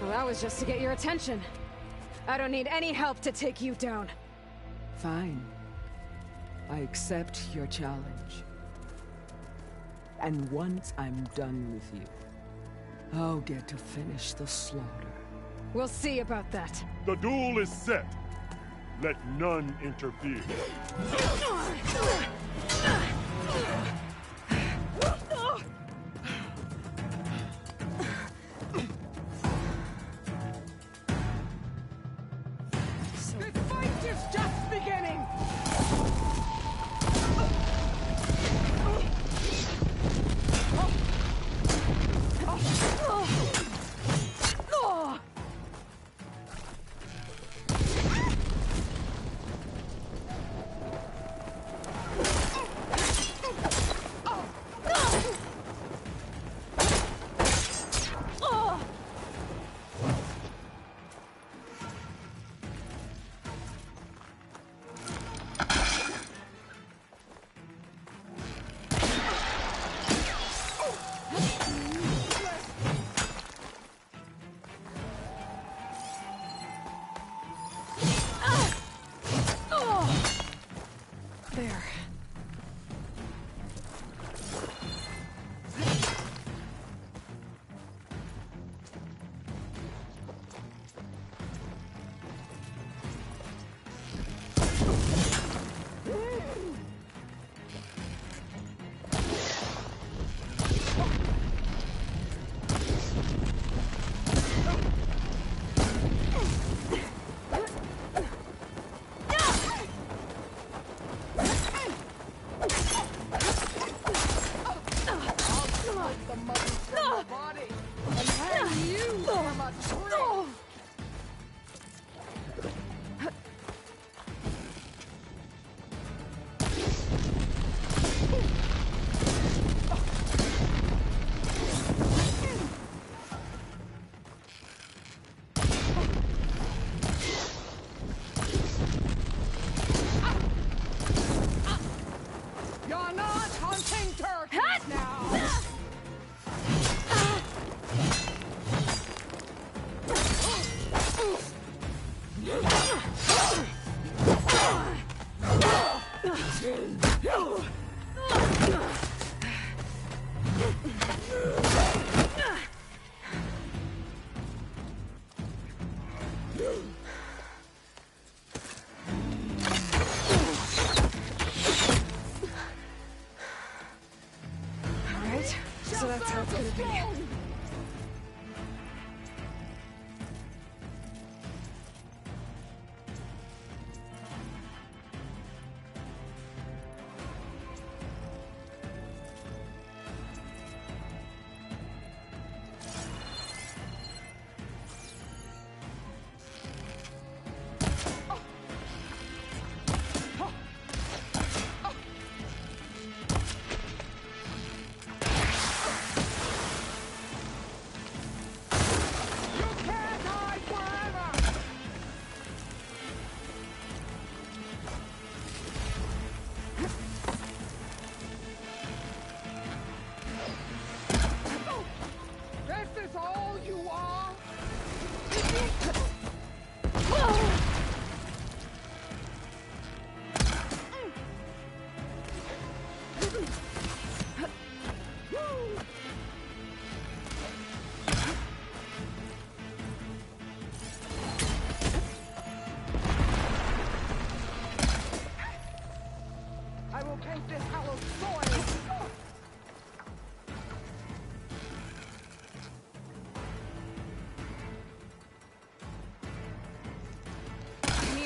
[SPEAKER 3] Well, that was just to get your attention. I don't need any help to take you down.
[SPEAKER 21] Fine. I accept your challenge. And once I'm done with you, I'll get to finish the slaughter.
[SPEAKER 3] We'll see about that.
[SPEAKER 12] The duel is set. Let none interfere.
[SPEAKER 21] This fight is just beginning!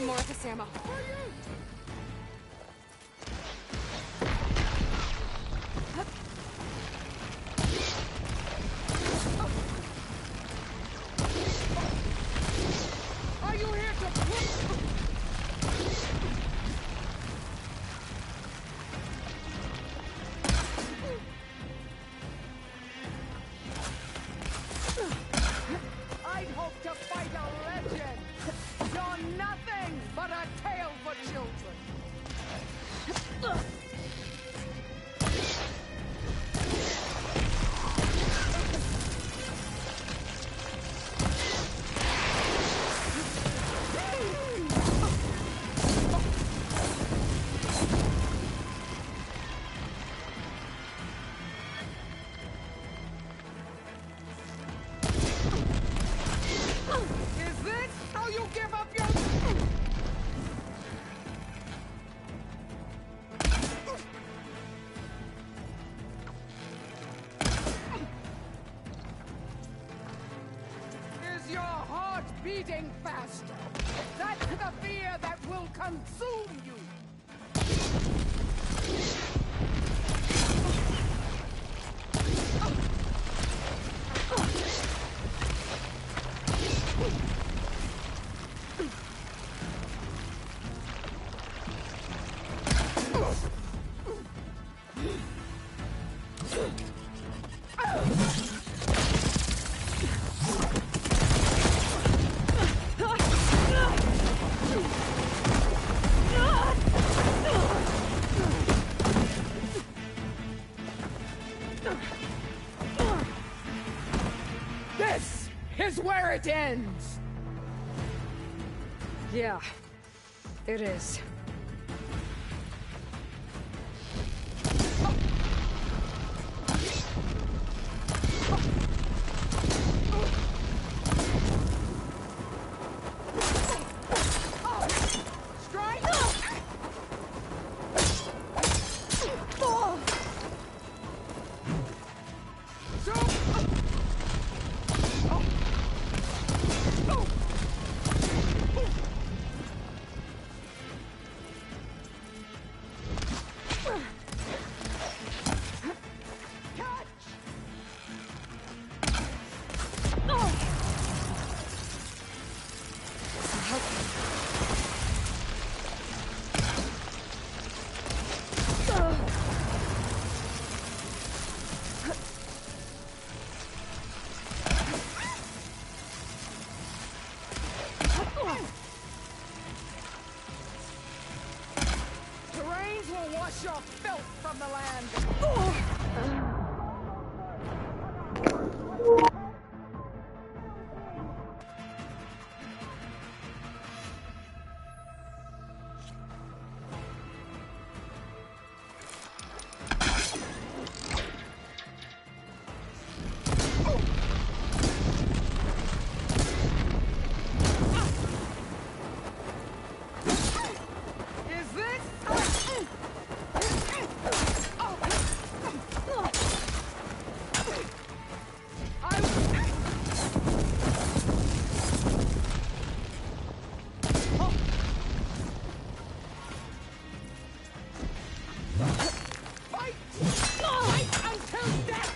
[SPEAKER 3] more of this ammo.
[SPEAKER 12] Are you here to... I'd hope to fight a legend. You're nothing but a tale for children. Is this how you give up your... Is your heart beating faster? That's the fear that will consume you! This is where it ends!
[SPEAKER 3] Yeah, it is.
[SPEAKER 12] Strike! Terrains will wash your filth from the land. Is this... Fight! Fight until death!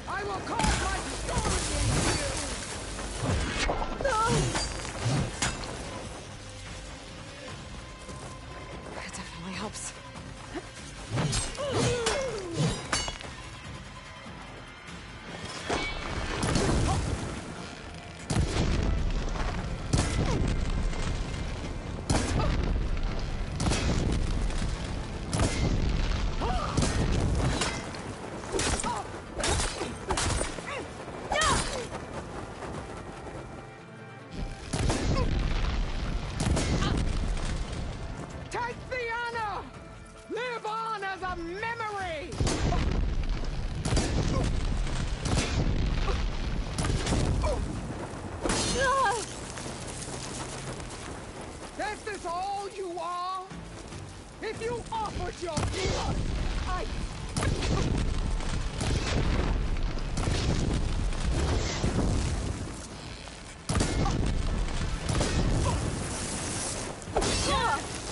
[SPEAKER 12] I will call my story into you!
[SPEAKER 3] That definitely helps.
[SPEAKER 12] Take the honor! Live on as a memory! Is this all you are? If you offered your blood, I...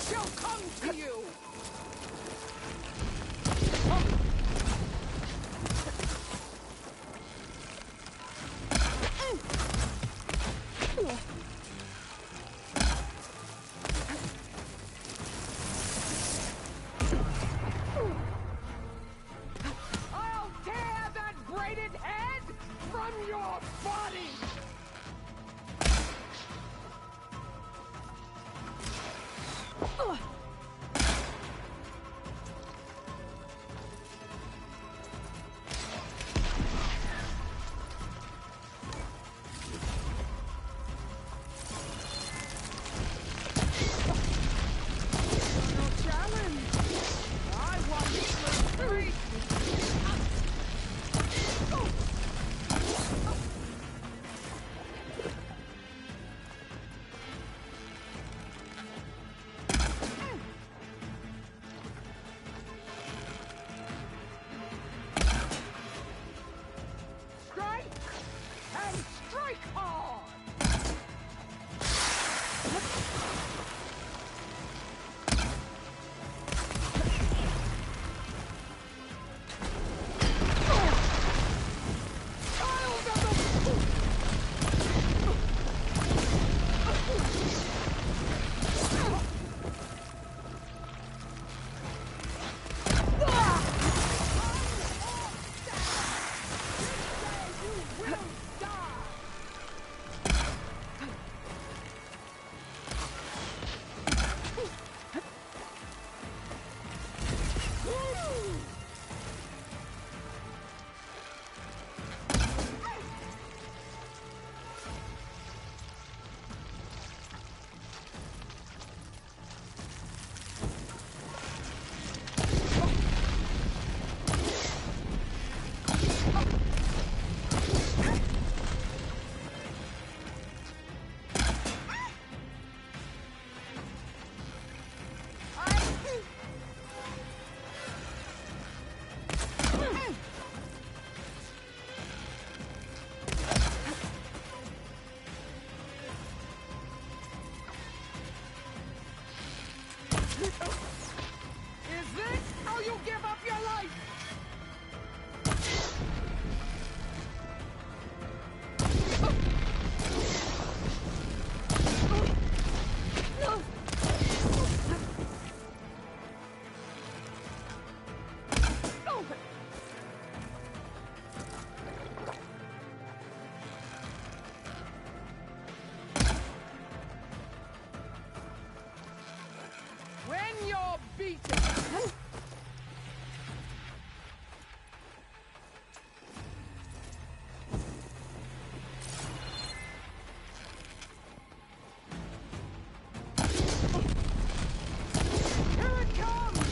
[SPEAKER 12] shall come to you! I'll tear that braided head from your body! Is this how you give up your life? When you're beaten... Here it comes!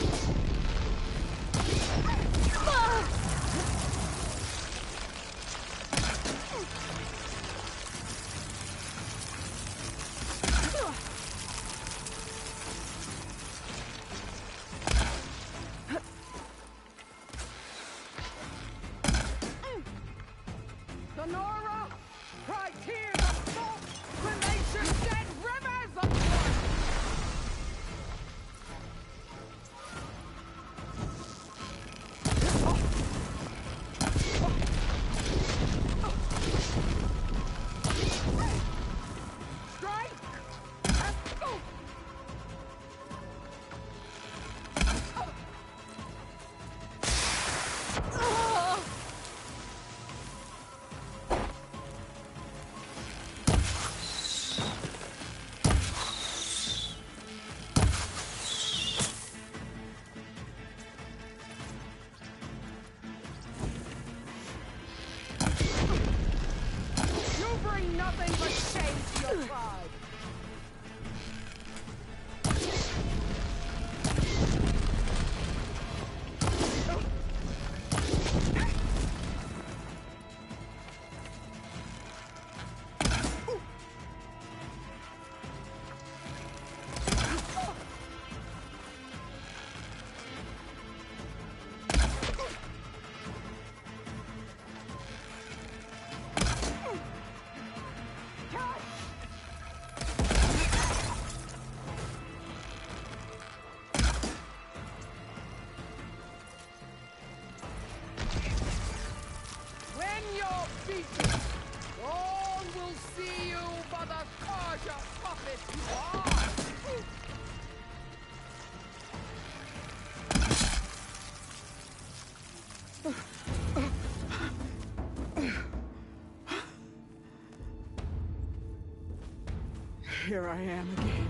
[SPEAKER 1] here I am again.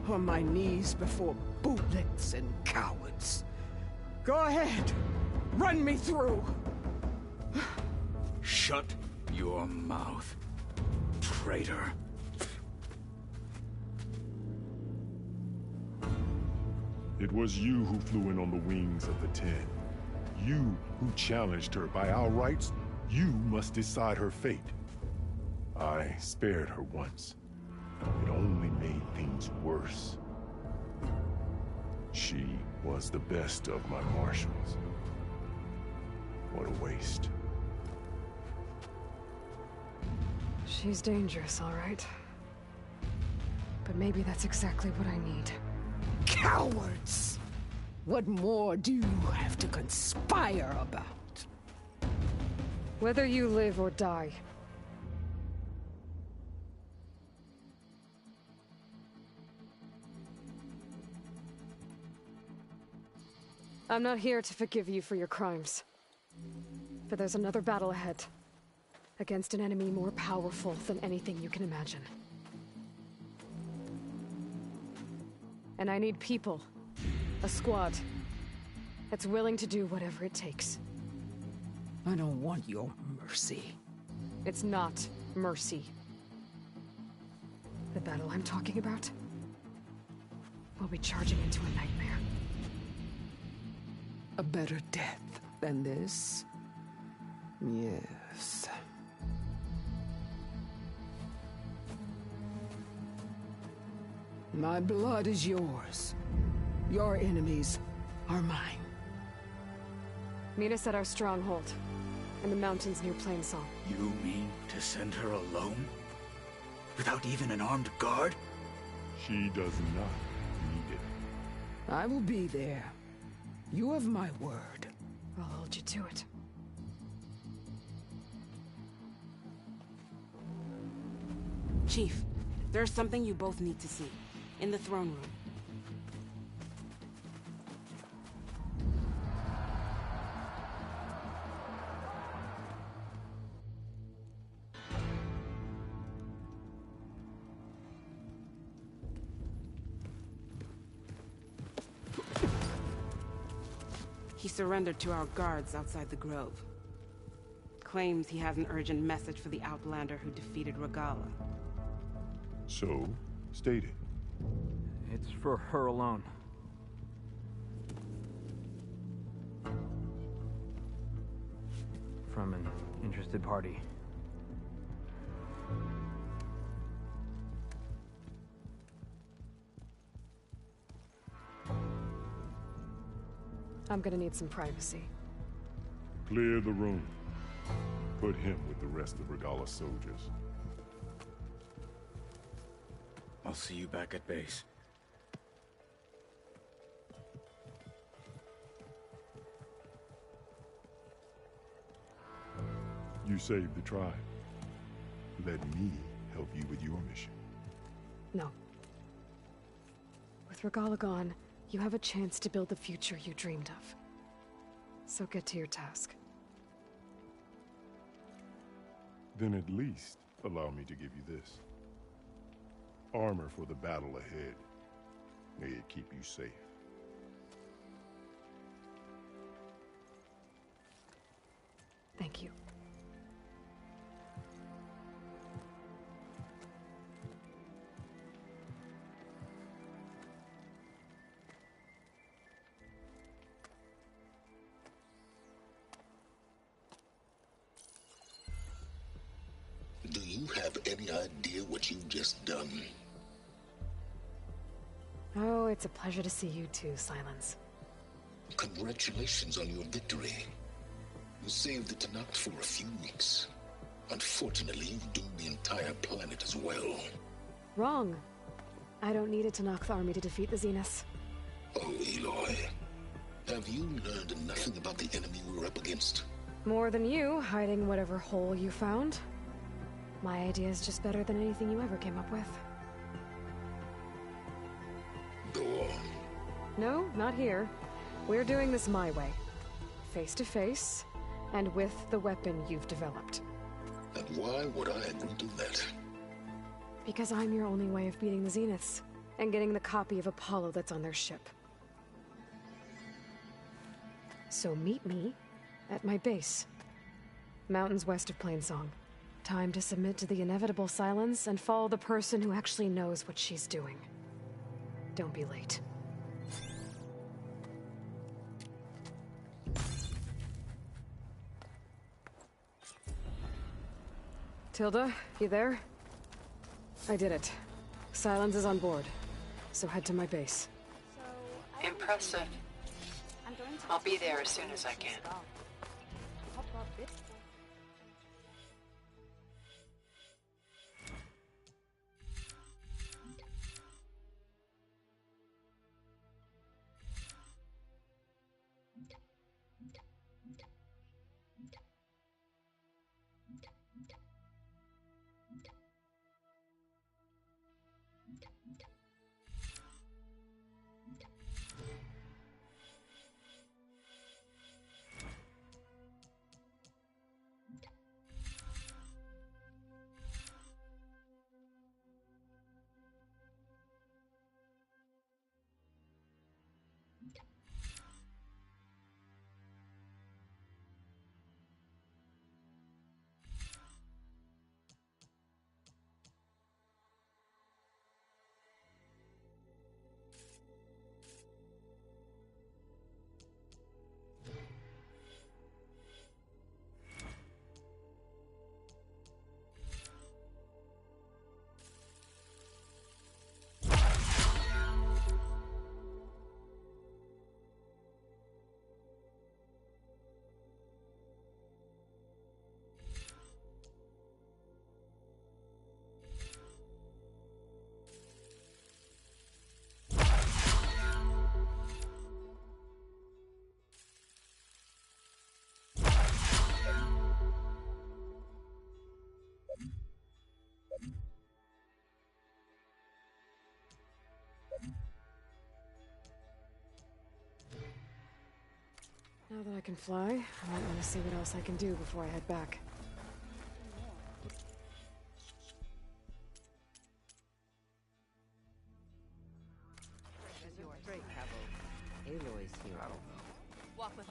[SPEAKER 1] On my knees before bootlets and cowards. Go ahead. Run me through.
[SPEAKER 6] Shut your mouth, traitor.
[SPEAKER 22] It was you who flew in on the wings of the 10. You who challenged her. By our rights, you must decide her fate. I spared her once. It only made things worse. She was the best of my marshals. What a waste.
[SPEAKER 3] She's dangerous, all right. But maybe that's exactly what I need.
[SPEAKER 1] Cowards! What more do you have to conspire about?
[SPEAKER 3] Whether you live or die. I'm not here to forgive you for your crimes. But there's another battle ahead. Against an enemy more powerful than anything you can imagine. And I need people. A squad. That's willing to do whatever it takes.
[SPEAKER 1] I don't want your mercy.
[SPEAKER 3] It's not mercy. The battle I'm talking about will be charging into a nightmare.
[SPEAKER 1] A better death than this? Yes. My blood is yours. Your enemies are mine.
[SPEAKER 3] Meet us at our stronghold, in the mountains near Plainsong.
[SPEAKER 6] You mean to send her alone? Without even an armed guard?
[SPEAKER 22] She does not need it.
[SPEAKER 1] I will be there. You have my word.
[SPEAKER 3] I'll hold you to it.
[SPEAKER 23] Chief, there's something you both need to see. In the throne room. He surrendered to our guards outside the grove. Claims he has an urgent message for the Outlander who defeated Regala.
[SPEAKER 22] So, state it.
[SPEAKER 7] It's for her alone. From an interested party.
[SPEAKER 3] I'm gonna need some privacy.
[SPEAKER 22] Clear the room. Put him with the rest of Regala's soldiers.
[SPEAKER 6] I'll see you back at base.
[SPEAKER 22] You saved the tribe. Let me help you with your mission.
[SPEAKER 3] No. With Regala gone, you have a chance to build the future you dreamed of. So get to your task.
[SPEAKER 22] Then at least allow me to give you this. Armor for the battle ahead. May it keep you safe.
[SPEAKER 3] Thank you.
[SPEAKER 17] Do you have any idea what you've just done?
[SPEAKER 3] Oh, it's a pleasure to see you too, Silence.
[SPEAKER 17] Congratulations on your victory. You saved the Tanakh for a few weeks. Unfortunately, you've doomed the entire planet as well.
[SPEAKER 3] Wrong. I don't need a Tanakh army to defeat the Zenith.
[SPEAKER 17] Oh, Eloy. Have you learned nothing about the enemy we're up against?
[SPEAKER 3] More than you, hiding whatever hole you found. My idea is just better than anything you ever came up with.
[SPEAKER 17] Go on.
[SPEAKER 3] No, not here. We're doing this my way. Face to face, and with the weapon you've developed.
[SPEAKER 17] And why would I agree to that?
[SPEAKER 3] Because I'm your only way of beating the Zeniths, and getting the copy of Apollo that's on their ship. So meet me at my base. Mountains west of Plainsong. Time to submit to the inevitable silence and follow the person who actually knows what she's doing. Don't be late. Tilda, you there? I did it. Silence is on board, so head to my base.
[SPEAKER 16] Impressive. I'll be there as soon as I can.
[SPEAKER 3] Now that I can fly, I might want to see what else I can do before I head back.
[SPEAKER 4] Aloy's here.
[SPEAKER 5] I don't know.
[SPEAKER 4] Walk with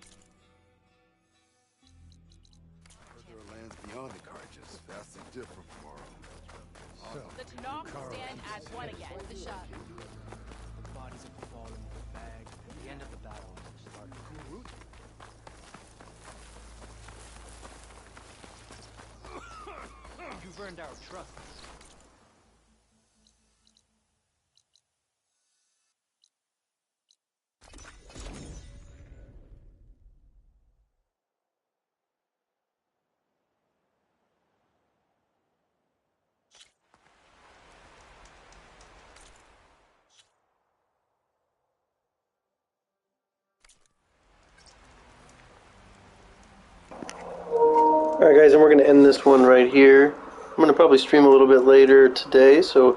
[SPEAKER 5] There are lands beyond the Carjas, vastly different from our own.
[SPEAKER 4] the Tanakh stand as one again. The shot.
[SPEAKER 7] The bodies of the fallen in the bag. At the end of the battle, start Kurut. You've earned our trust.
[SPEAKER 10] Alright guys, and we're going to end this one right here. I'm going to probably stream a little bit later today, so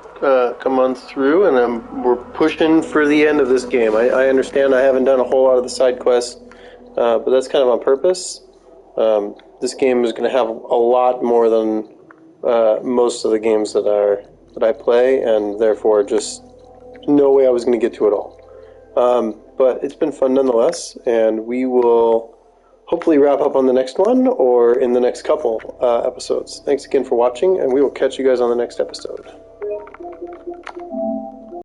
[SPEAKER 10] come on through, and we're pushing for the end of this game. I understand I haven't done a whole lot of the side quests, but that's kind of on purpose. This game is going to have a lot more than most of the games that I play, and therefore just no way I was going to get to it all. But it's been fun nonetheless, and we will hopefully wrap up on the next one or in the next couple episodes. Thanks again for watching, and we will catch you guys on the next episode.